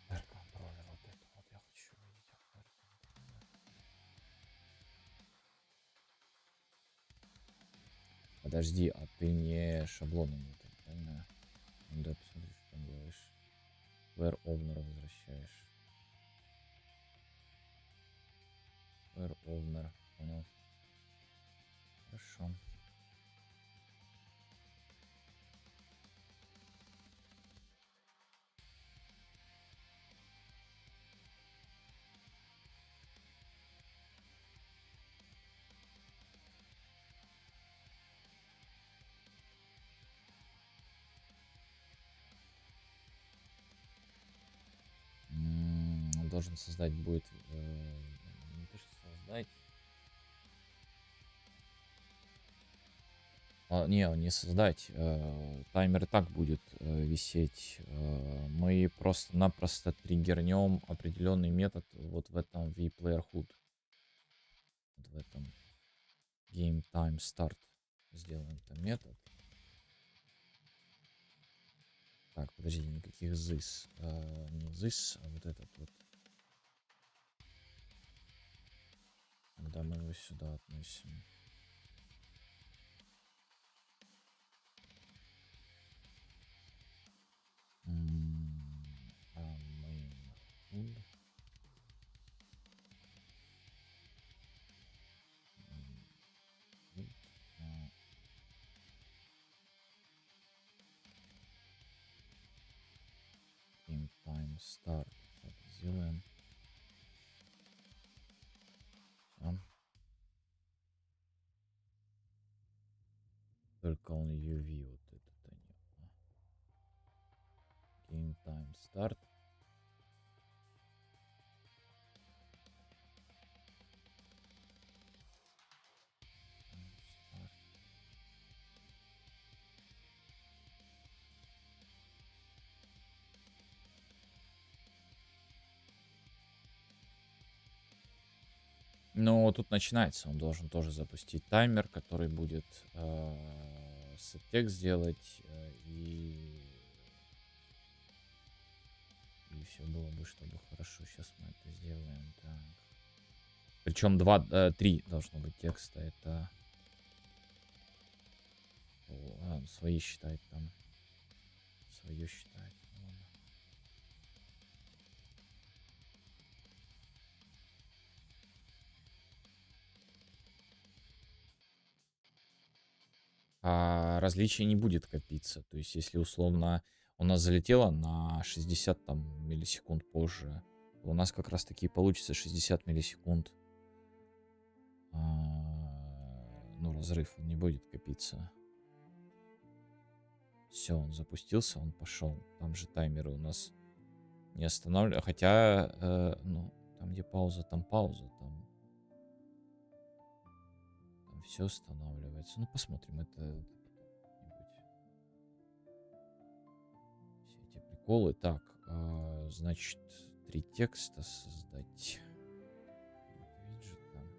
Player controller, вот это вот я хочу видеть. Подожди, а ты не шаблоны не так, правильно? Ну да, посмотри, что там делаешь. Player owner возвращаешь. Player owner, понял. Хорошо. Он должен создать будет... не то, что создать. Не, не создать. Таймер и так будет висеть. Мы просто-напросто триггернем определенный метод вот в этом vPlayerHood. Вот в этом game time start. Сделаем там метод. Так, подожди, никаких this. Не this, а вот этот вот. Когда мы его сюда относим. Main hood. Game time start. Так, сделаем. Всё. Только он UV вот этот нет. Game time start. Но тут начинается, он должен тоже запустить таймер, который будет сеттекст сделать, и все было бы, чтобы хорошо. Сейчас мы это сделаем. Так. Причем 3 должно быть текста. Это он свои считает там. Свое считает. Ладно. А различия не будет копиться. То есть, если условно у нас залетело на 60 там, миллисекунд позже, то у нас как раз таки получится 60 миллисекунд. Ну, разрыв, он не будет копиться. Все, он запустился, он пошел. Там же таймеры у нас не останавливаются. Хотя, ну, там где пауза, там пауза. Там все останавливается. Ну, посмотрим, это все эти приколы. Так, значит, 3 текста создать. Виджетом.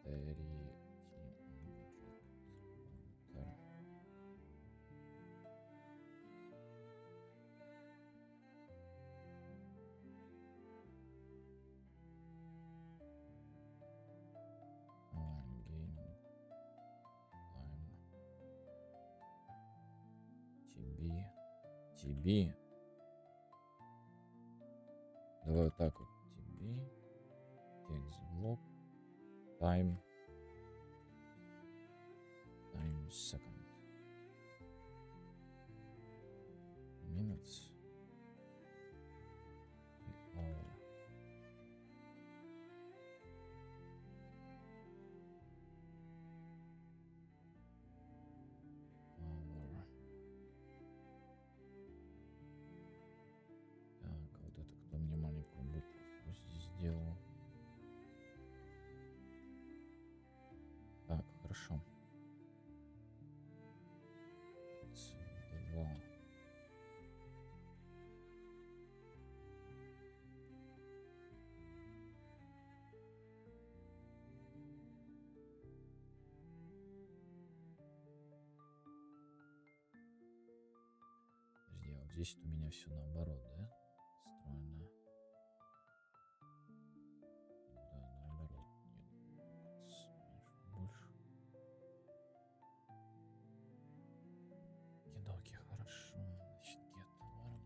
3 TB. Давай вот так вот. TB. Текст блок. Time second. Minutes. Hour. Hour. Так, вот это кто мне маленькую букву здесь сделал? Так, хорошо. 2. Подожди, а вот здесь у меня все наоборот, да? Встроено. Да, наоборот. Нет. Больше. Кидоки, хорошо. Значит, get world.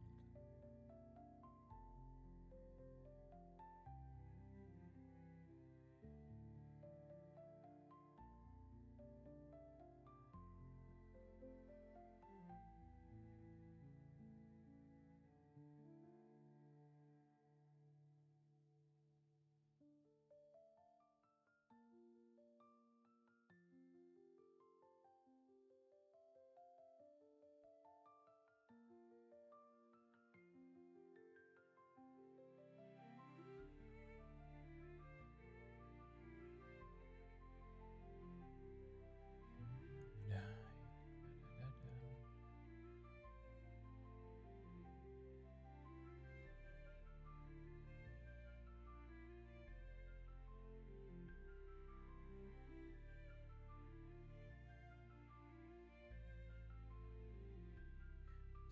Ля-ля-ля-ля.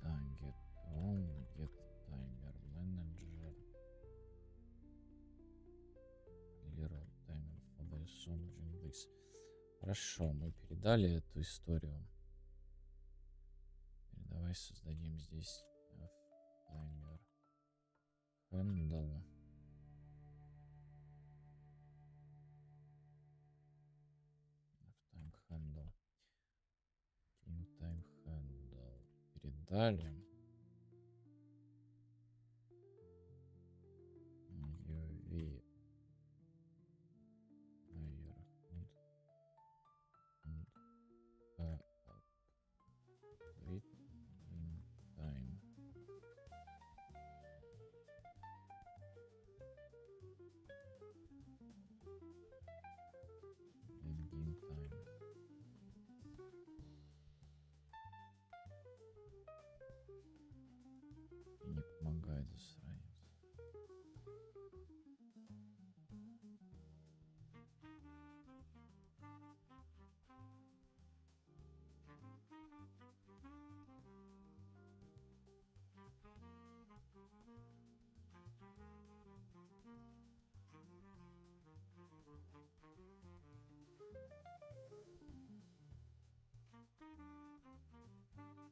Так, get all, get timer manager. Clear all timer for the resolving this. Хорошо, мы передали эту историю. Теперь давай создадим здесь таймер handle. Time handle. Game time handle. Передали. UV higher and up. Wait in time. And game time. И не помогает засранец.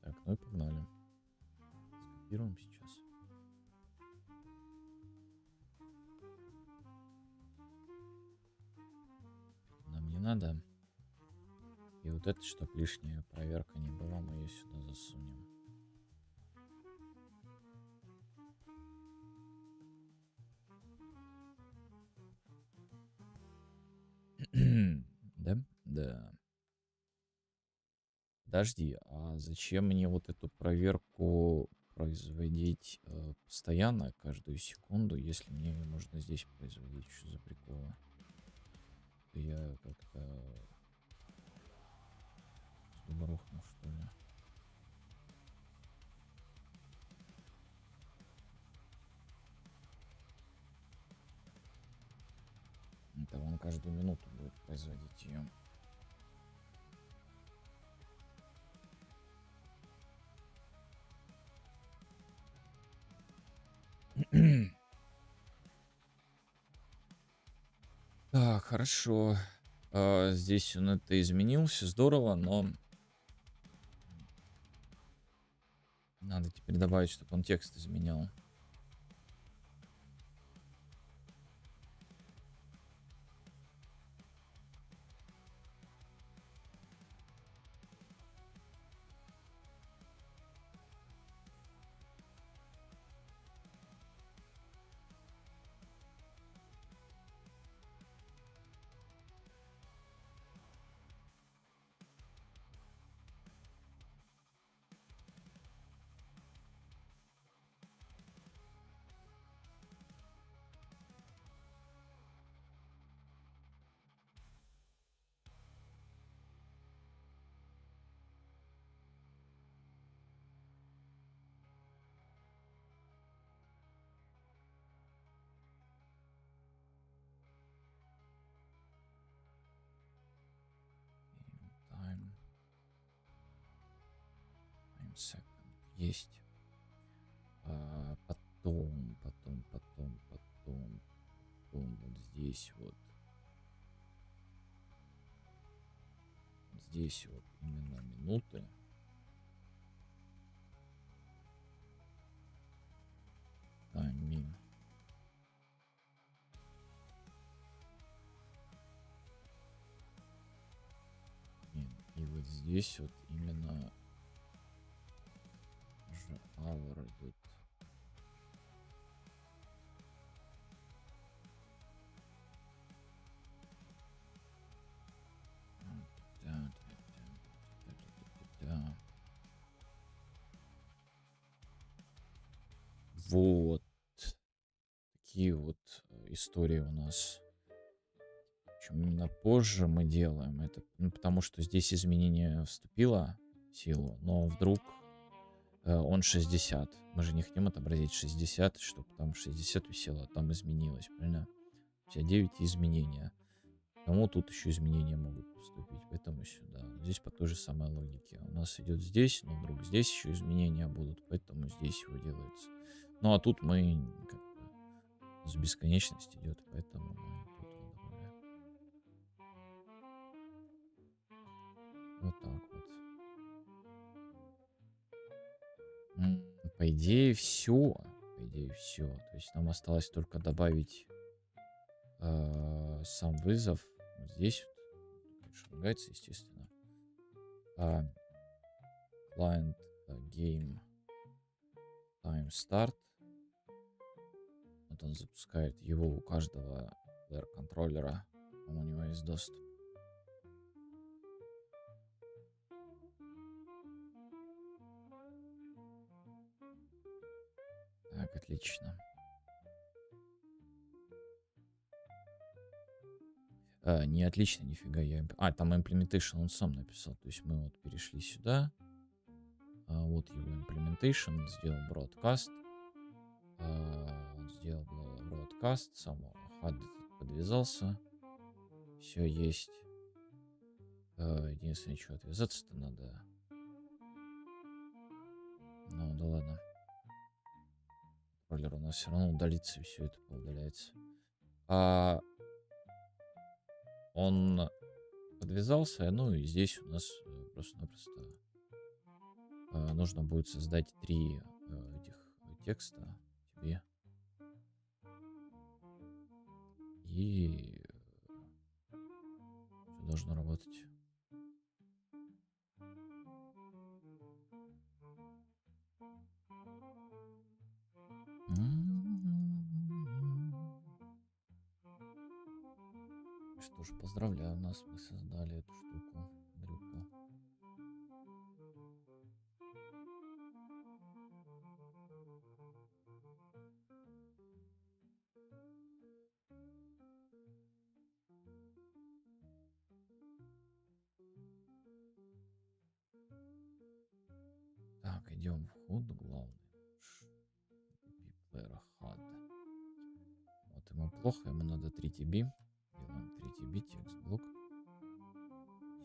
Так, ну и погнали. Скопируем сейчас. Нам не надо. И вот это, чтоб лишняя проверка не была, мы ее сюда засунем. Да? Да. Подожди, а зачем мне вот эту проверку производить постоянно, каждую секунду, если мне ее можно здесь производить? Что за приколы? Я как-то сдоброхнул, что ли? Это он каждую минуту будет производить ее. Так, хорошо. Здесь он это изменил, все здорово, но надо теперь добавить, чтобы он текст изменял. time second. Есть. Потом вот здесь вот. Здесь вот именно минуты. Мин. И вот здесь вот именно же hour идут. Да. Вот такие вот истории у нас. Причем именно позже мы делаем это, ну, потому что здесь изменение вступило в силу, но вдруг он 60. Мы же не хотим отобразить 60, чтобы там 60 висело, а там изменилось, правильно? 59 изменения. Потому тут еще изменения могут поступить, поэтому сюда. Здесь по той же самой логике. У нас идет здесь, но вдруг здесь еще изменения будут, поэтому здесь его делается. Ну а тут мы как бы с бесконечности идет, поэтому мы тут вот добавляем. Вот так вот. По идее все. По идее все. То есть нам осталось только добавить сам вызов. Вот здесь вот, конечно, лагается, естественно. Client game time start. Вот он запускает его у каждого player контроллера. У него есть доступ. Так, отлично. Не отлично, нифига. Там implementation он сам написал. То есть мы вот перешли сюда. Вот его implementation. Сделал broadcast. Он сделал broadcast. Сам HUD подвязался. Все есть. Единственное, что отвязаться-то надо. Ну да ладно. Контроллер у нас все равно удалится, и все это поудаляется. Он подвязался, ну и здесь у нас просто-напросто нужно будет создать 3 этих текста тебе. И все должно работать. Что ж, поздравляю нас, мы создали эту штуку, дрюку. Так, идем в HUD главный. Player HUD. Вот ему плохо, ему надо 3 TB. Делаем 3 TB, текст блок.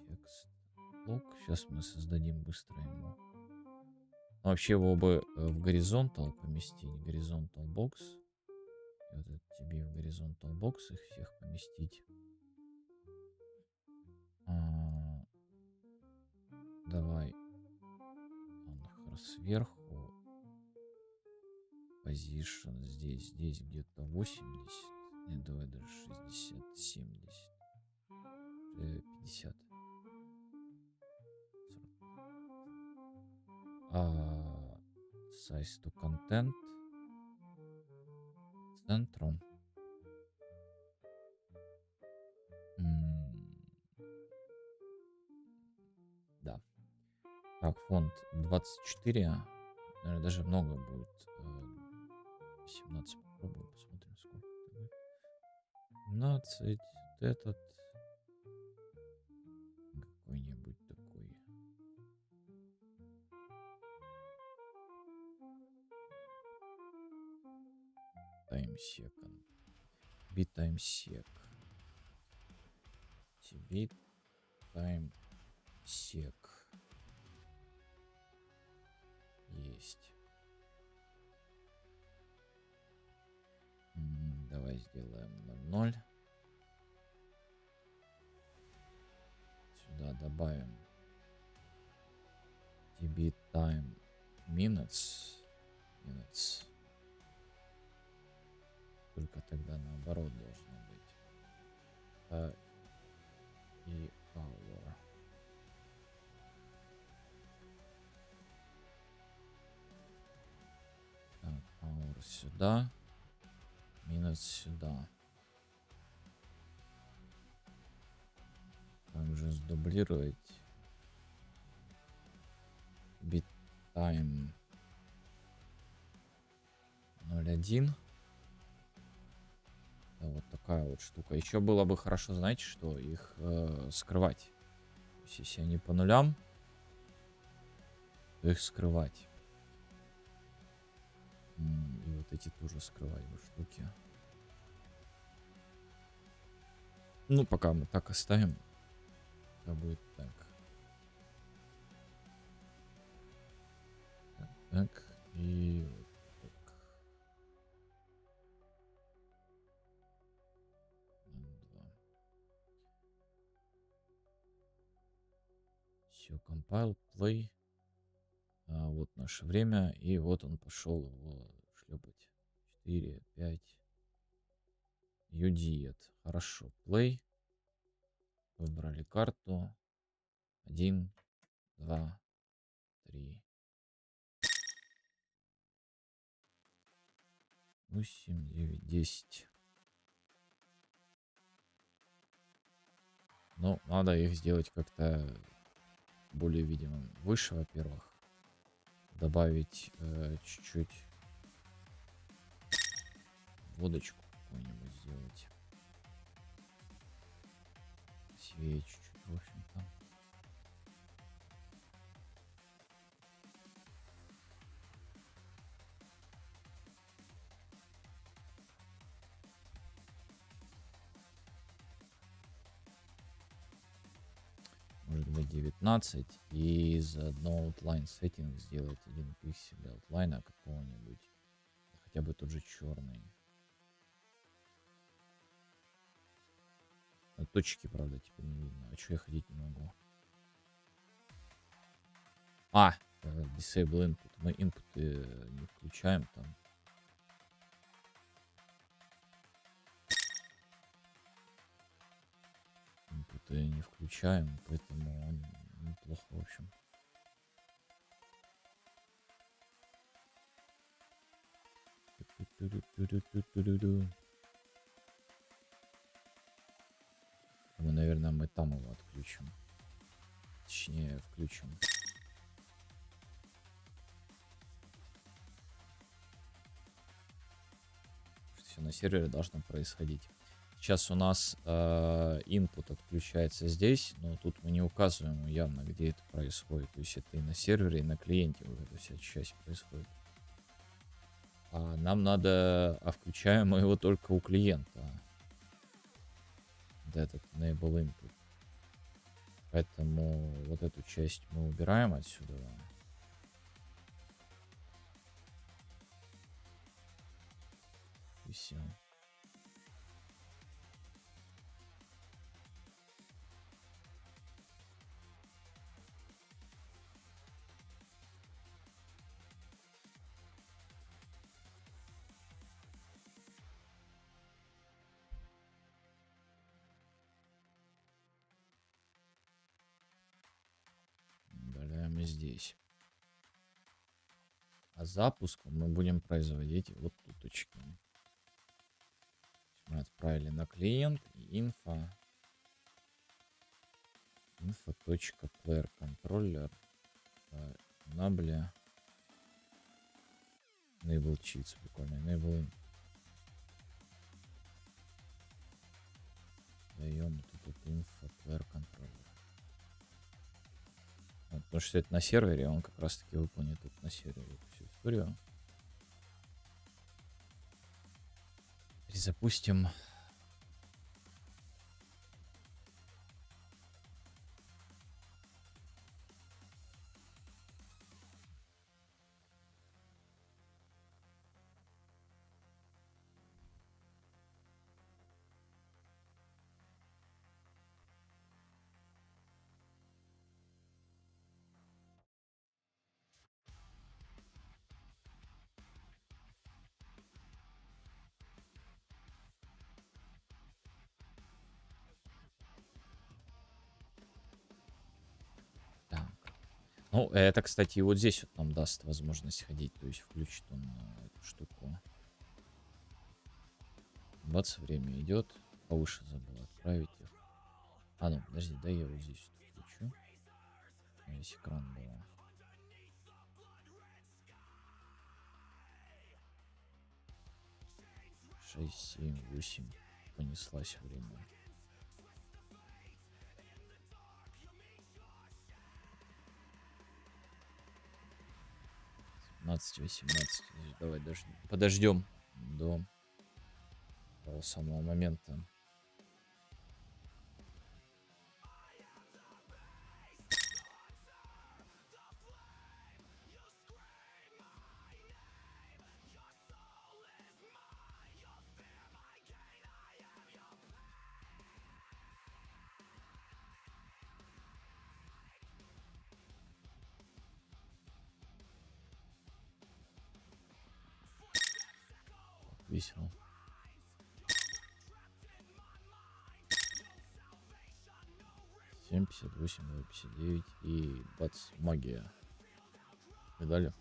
Текст блок. Сейчас мы создадим быстро ему. Ну, вообще его бы в горизонтал поместить. Горизонтал бокс. И вот этот тебе в горизонтал бокс их всех поместить. Давай. Сверху. Position здесь. Здесь где-то 80. Нет, давай даже 60, 70. 50. 40. Size to content. Центром. Да. Так, фонд 24. Наверное, даже много будет. 17 попробуем, посмотрим, сколько это будет. 17. Этот. Какой-нибудь такой. Таймсекон. Бит таймсек. Бит таймсек. есть. Давай сделаем 0,0. Сюда добавим TB time minutes. Только тогда наоборот должно быть. И hour. Так, hour сюда. Минус сюда. Также сдублировать. Bit time 0,1. Да, вот такая вот штука. Еще было бы хорошо, знаете, что их скрывать. То есть, если они по нулям, то их скрывать. И вот эти тоже скрывать бы штуки. Ну, пока мы так оставим. Это будет так. Так. И вот так. 2. Все, compile, play. Вот наше время. И вот он пошел его шлепать. 4, 5. UDET. Хорошо. Play. Выбрали карту. 1, 2, 3. 8, 9, 10. Ну, надо их сделать как-то более видимым. Выше, во-первых. Добавить чуть-чуть водочку какую-нибудь сделать. Красивее чуть-чуть, в общем-то. Может быть 19. И заодно outline setting сделать 1 пиксель аутлайна какого-нибудь. Хотя бы тот же черный. Точки, правда, теперь не видно. А что я ходить не могу? Disable input. Мы инпуты не включаем там. Инпуты не включаем, поэтому он неплохо, в общем. Наверное, мы там его отключим. Точнее, включим. Все на сервере должно происходить. Сейчас у нас input отключается здесь, но тут мы не указываем явно, где это происходит. То есть это и на сервере, и на клиенте вот эта вся часть происходит. А нам надо, включаем мы его только у клиента. Вот этот enable input. Поэтому вот эту часть мы убираем отсюда. И все. Удаляем и здесь. А запуск мы будем производить вот туточки. Мы отправили на клиент и info.player controller enable cheats, прикольно, enable даем тут info player controller. Вот, потому что это на сервере, он как раз таки выполнит это на сервере эту всю историю. Перезапустим. Ну, это, кстати, и вот здесь вот нам даст возможность ходить. То есть включит он эту штуку. Бац, время идет. Повыше забыл отправить их. А, ну, подожди, да я вот здесь вот включу. На весь экран было. Шесть, 7, 8. Понеслась время. 17, 18. Давай подождем до того самого момента. Весело. Семь, 58, 59 и бац, магия. Видали?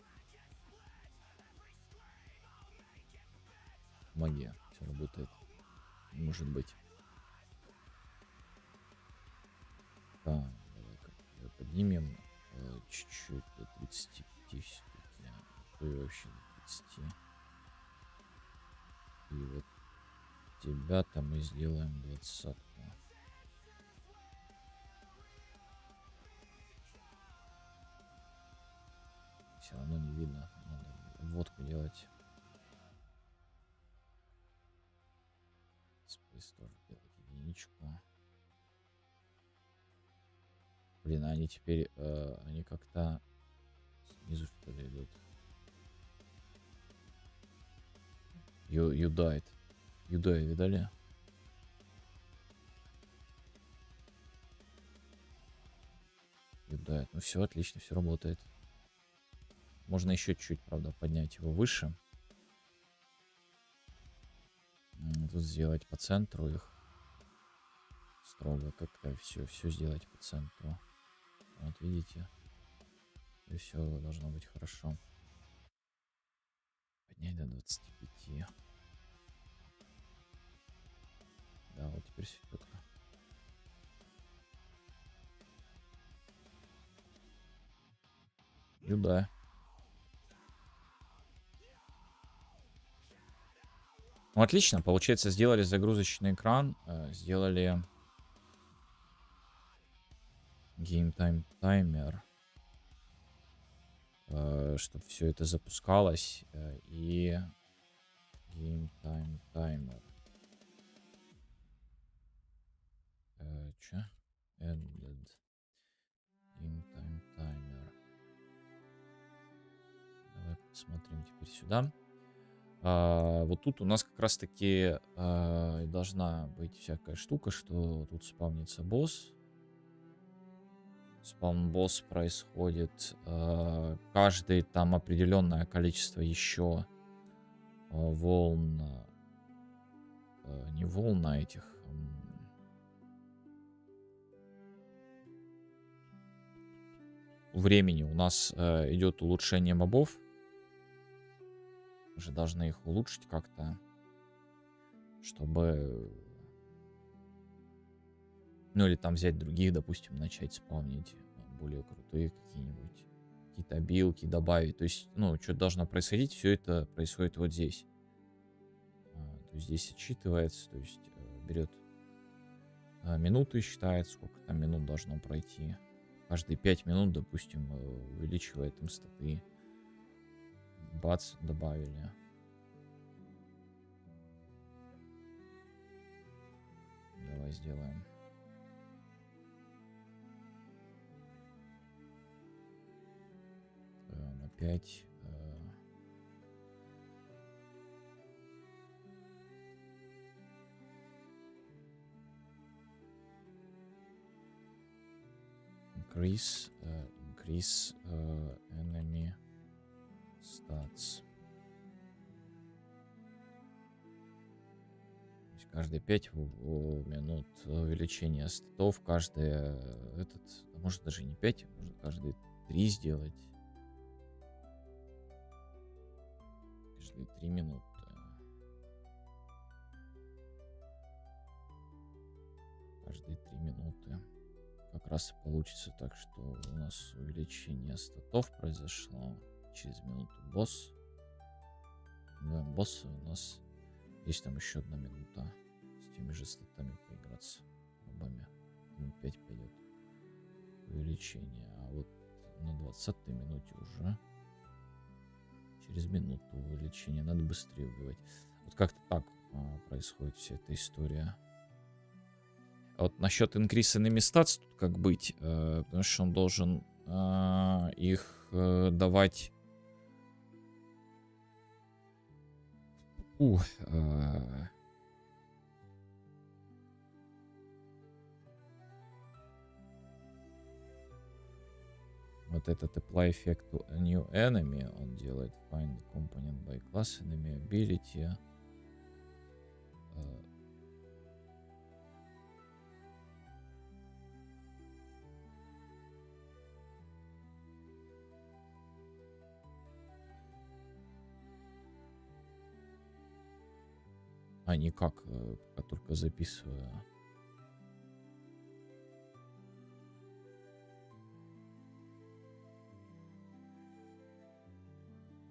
Магия. Все работает. Может быть. Так, давай-ка поднимем чуть-чуть до 35 все-таки. То и вообще до 30. И вот тебя-то мы сделаем 20-ку. Все равно не видно. Надо обводку делать. Space тоже делать единичку. Блин, а они теперь, они как-то снизу что ли идут. You died. You died, видали? You died. Ну все, отлично, все работает. Можно еще чуть-чуть, правда, поднять его выше. Тут сделать по центру их. Строго как-то все сделать по центру. Вот видите. И все должно быть хорошо. Поднять до 25. Да, вот теперь все четко. И да. Ну, отлично. Получается, сделали загрузочный экран. Сделали Game Time Timer. Чтобы все это запускалось. И Game Time Timer. Чё? Ended. Game Time Timer. Давай посмотрим теперь сюда. Вот тут у нас как раз таки должна быть всякая штука, что тут спавнится босс. Спаун-босс происходит каждый там определенное количество еще волн. Не волн, а этих. Времени у нас идет улучшение мобов. Мы же должны их улучшить как-то, чтобы... Ну или там взять других, допустим, начать спавнить более крутые какие-нибудь. Какие-то обилки добавить. То есть, ну, что должно происходить, все это происходит вот здесь. То есть здесь отчитывается, то есть берет минуты, считает, сколько там минут должно пройти. Каждые 5 минут, допустим, увеличивает им статы. Бац, добавили. Давай сделаем. На 5. Increase enemy stats. То есть каждые 5 минут увеличение статов, каждый может даже не 5, может каждые 3 сделать. Каждые 3 минуты. Каждые 3 минуты. Как раз и получится так, что у нас увеличение статов произошло. Через минуту босс. Убиваем босса, у нас есть там еще 1 минута с теми же статами поиграться. Мобами. 5 пойдет увеличение. А вот на 20-й минуте уже через минуту увеличение. Надо быстрее убивать. Вот как-то так происходит вся эта история. А вот насчет increase enemy stats тут как быть? Потому что он должен их давать... Вот этот apply effect to a new enemy он делает. Find the component by class enemy ability. А, никак, пока только записываю.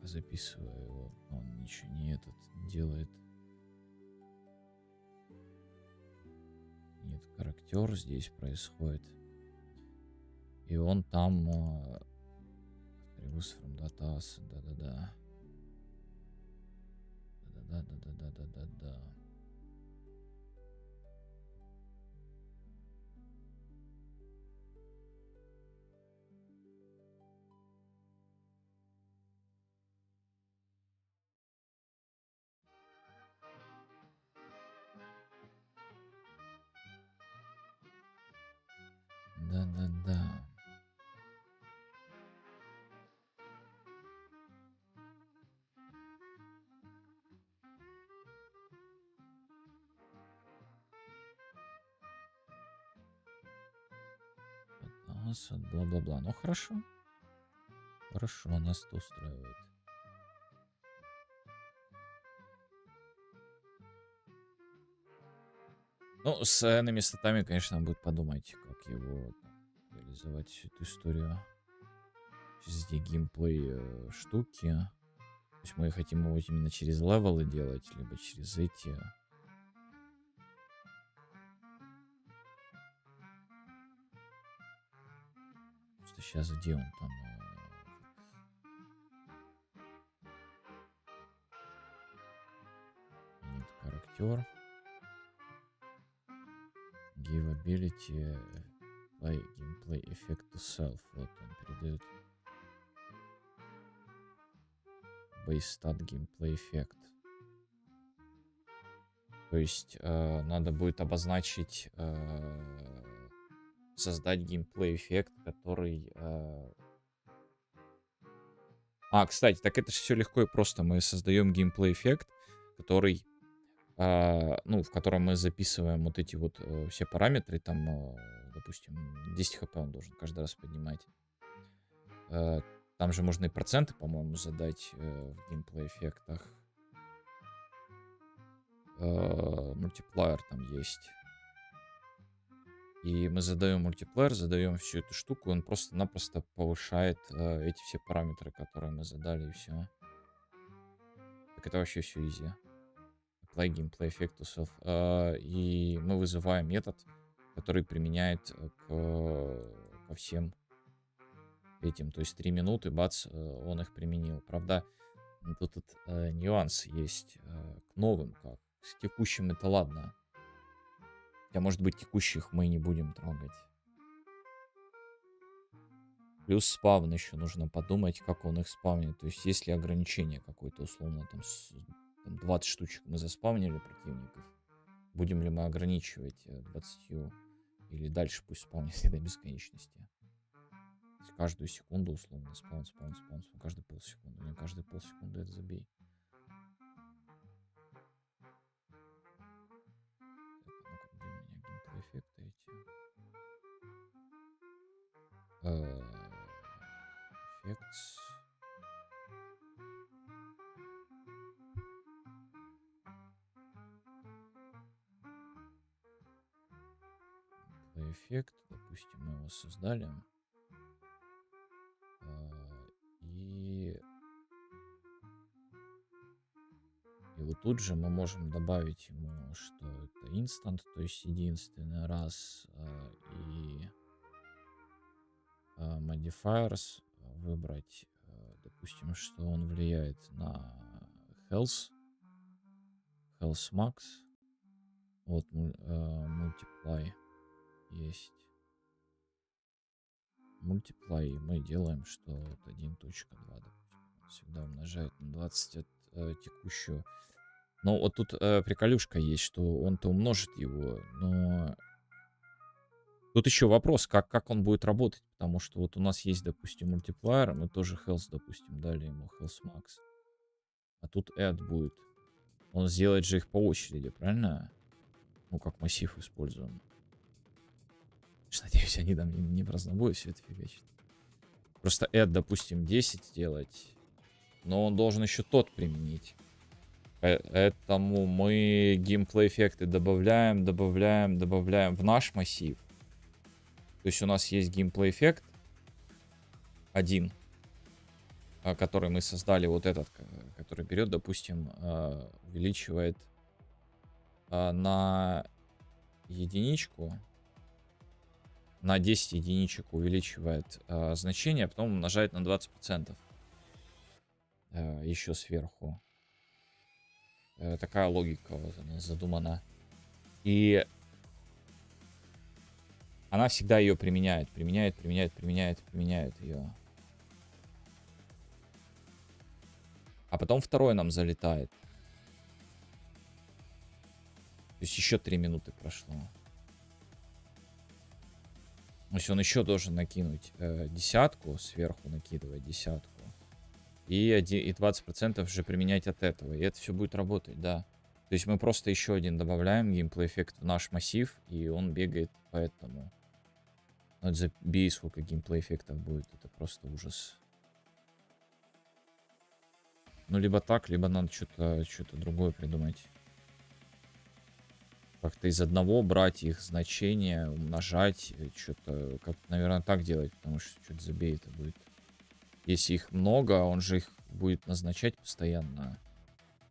Записываю его. Он ничего не этот делает. Нет, характер здесь происходит. И он там... Reuse from datas. Да-да-да. Да-да-да-да-да-да-да. Да-да-да. Бла-бла-бла. Ну, хорошо. Хорошо, нас это устраивает. Ну, с энными статами, конечно, будет подумать, как его реализовать всю эту историю. Здесь геймплей штуки. То есть мы хотим его именно через левелы делать, либо через эти. Просто сейчас где он там? Нет, характер. Give ability play gameplay effect to self. Вот он передает. Base stat gameplay effect. То есть надо будет обозначить, создать геймплей эффект, который... кстати, так это же все легко и просто. Мы создаем геймплей эффект, который, в котором мы записываем вот эти вот все параметры. Там, допустим, 10 хп он должен каждый раз поднимать. Там же можно и проценты, по-моему, задать в геймплей эффектах. Мультиплеер там есть. И мы задаем мультиплеер, задаем всю эту штуку, он просто-напросто повышает эти все параметры, которые мы задали, и все. Так это вообще все easy. Apply gameplay effect to self. И мы вызываем метод, который применяет ко всем этим. То есть 3 минуты, бац, он их применил. Правда, тут нюанс есть к новым, как с текущим это ладно. Хотя, может быть, текущих мы не будем трогать. Плюс спавн еще нужно подумать, как он их спавнит. То есть, есть ли ограничение какое-то, условно, там 20 штучек мы заспавнили противников. Будем ли мы ограничивать 20 или дальше пусть спавнится до бесконечности. То есть каждую секунду, условно, спаун. Каждые полсекунды. Не каждые полсекунды, это забей. Так, ну-ка, где у меня геймплей эффекты эти? Effects. Эффект, допустим, мы его создали. И вот тут же мы можем добавить ему, что это instant, то есть единственный раз, и modifiers выбрать, допустим, что он влияет на health max. Вот multiply есть. Multiply мы делаем, что вот 1.2, допустим, он всегда умножает на 20 от текущего. Но вот тут приколюшка есть, что он-то умножит его, но тут еще вопрос, как он будет работать, потому что вот у нас есть, допустим, мультиплеер, мы тоже health, допустим, дали ему health max, а тут add будет. Он сделает же их по очереди, правильно? Ну, как массив используем. Надеюсь, они там не в разнобой все это фигачить. Просто add, допустим, 10 сделать, но он должен еще тот применить. Поэтому мы геймплей эффекты добавляем в наш массив. То есть у нас есть геймплей эффект один, который мы создали, вот этот, который берет, допустим, увеличивает на единичку, на 10 единичек увеличивает значение, а потом умножает на 20%. Еще сверху. Такая логика вот она задумана. И она всегда ее применяет ее. А потом второй нам залетает. То есть еще 3 минуты прошло. То есть он еще должен накинуть десятку, сверху накидывать десятку. И 20% же применять от этого. И это все будет работать, да. То есть мы просто еще один добавляем геймплей эффект в наш массив, и он бегает по этому. Ну, это забей, сколько геймплей эффектов будет. Это просто ужас. Ну, либо так, либо надо что-то другое придумать. Как-то из одного брать их значения, умножать. Что-то, как, наверное, так делать, потому что что-то забей это будет. Если их много, он же их будет назначать постоянно.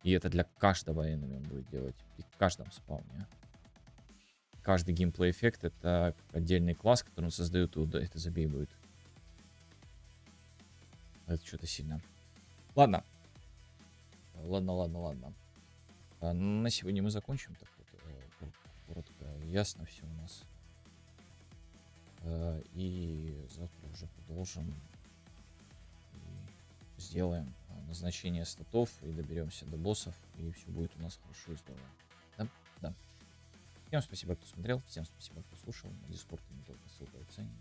И это для каждого enemy он будет делать. И в каждом спауне. Каждый геймплей эффект это отдельный класс, который он создает, и это забей будет. Это что-то сильно. Ладно. Ладно. На сегодня мы закончим. Так вот, коротко. Ясно все у нас. И завтра уже продолжим. Сделаем назначение статов и доберемся до боссов, и все будет у нас хорошо и здорово. Да. Всем спасибо, кто смотрел, всем спасибо, кто слушал. На Discord не только ссылка в описании.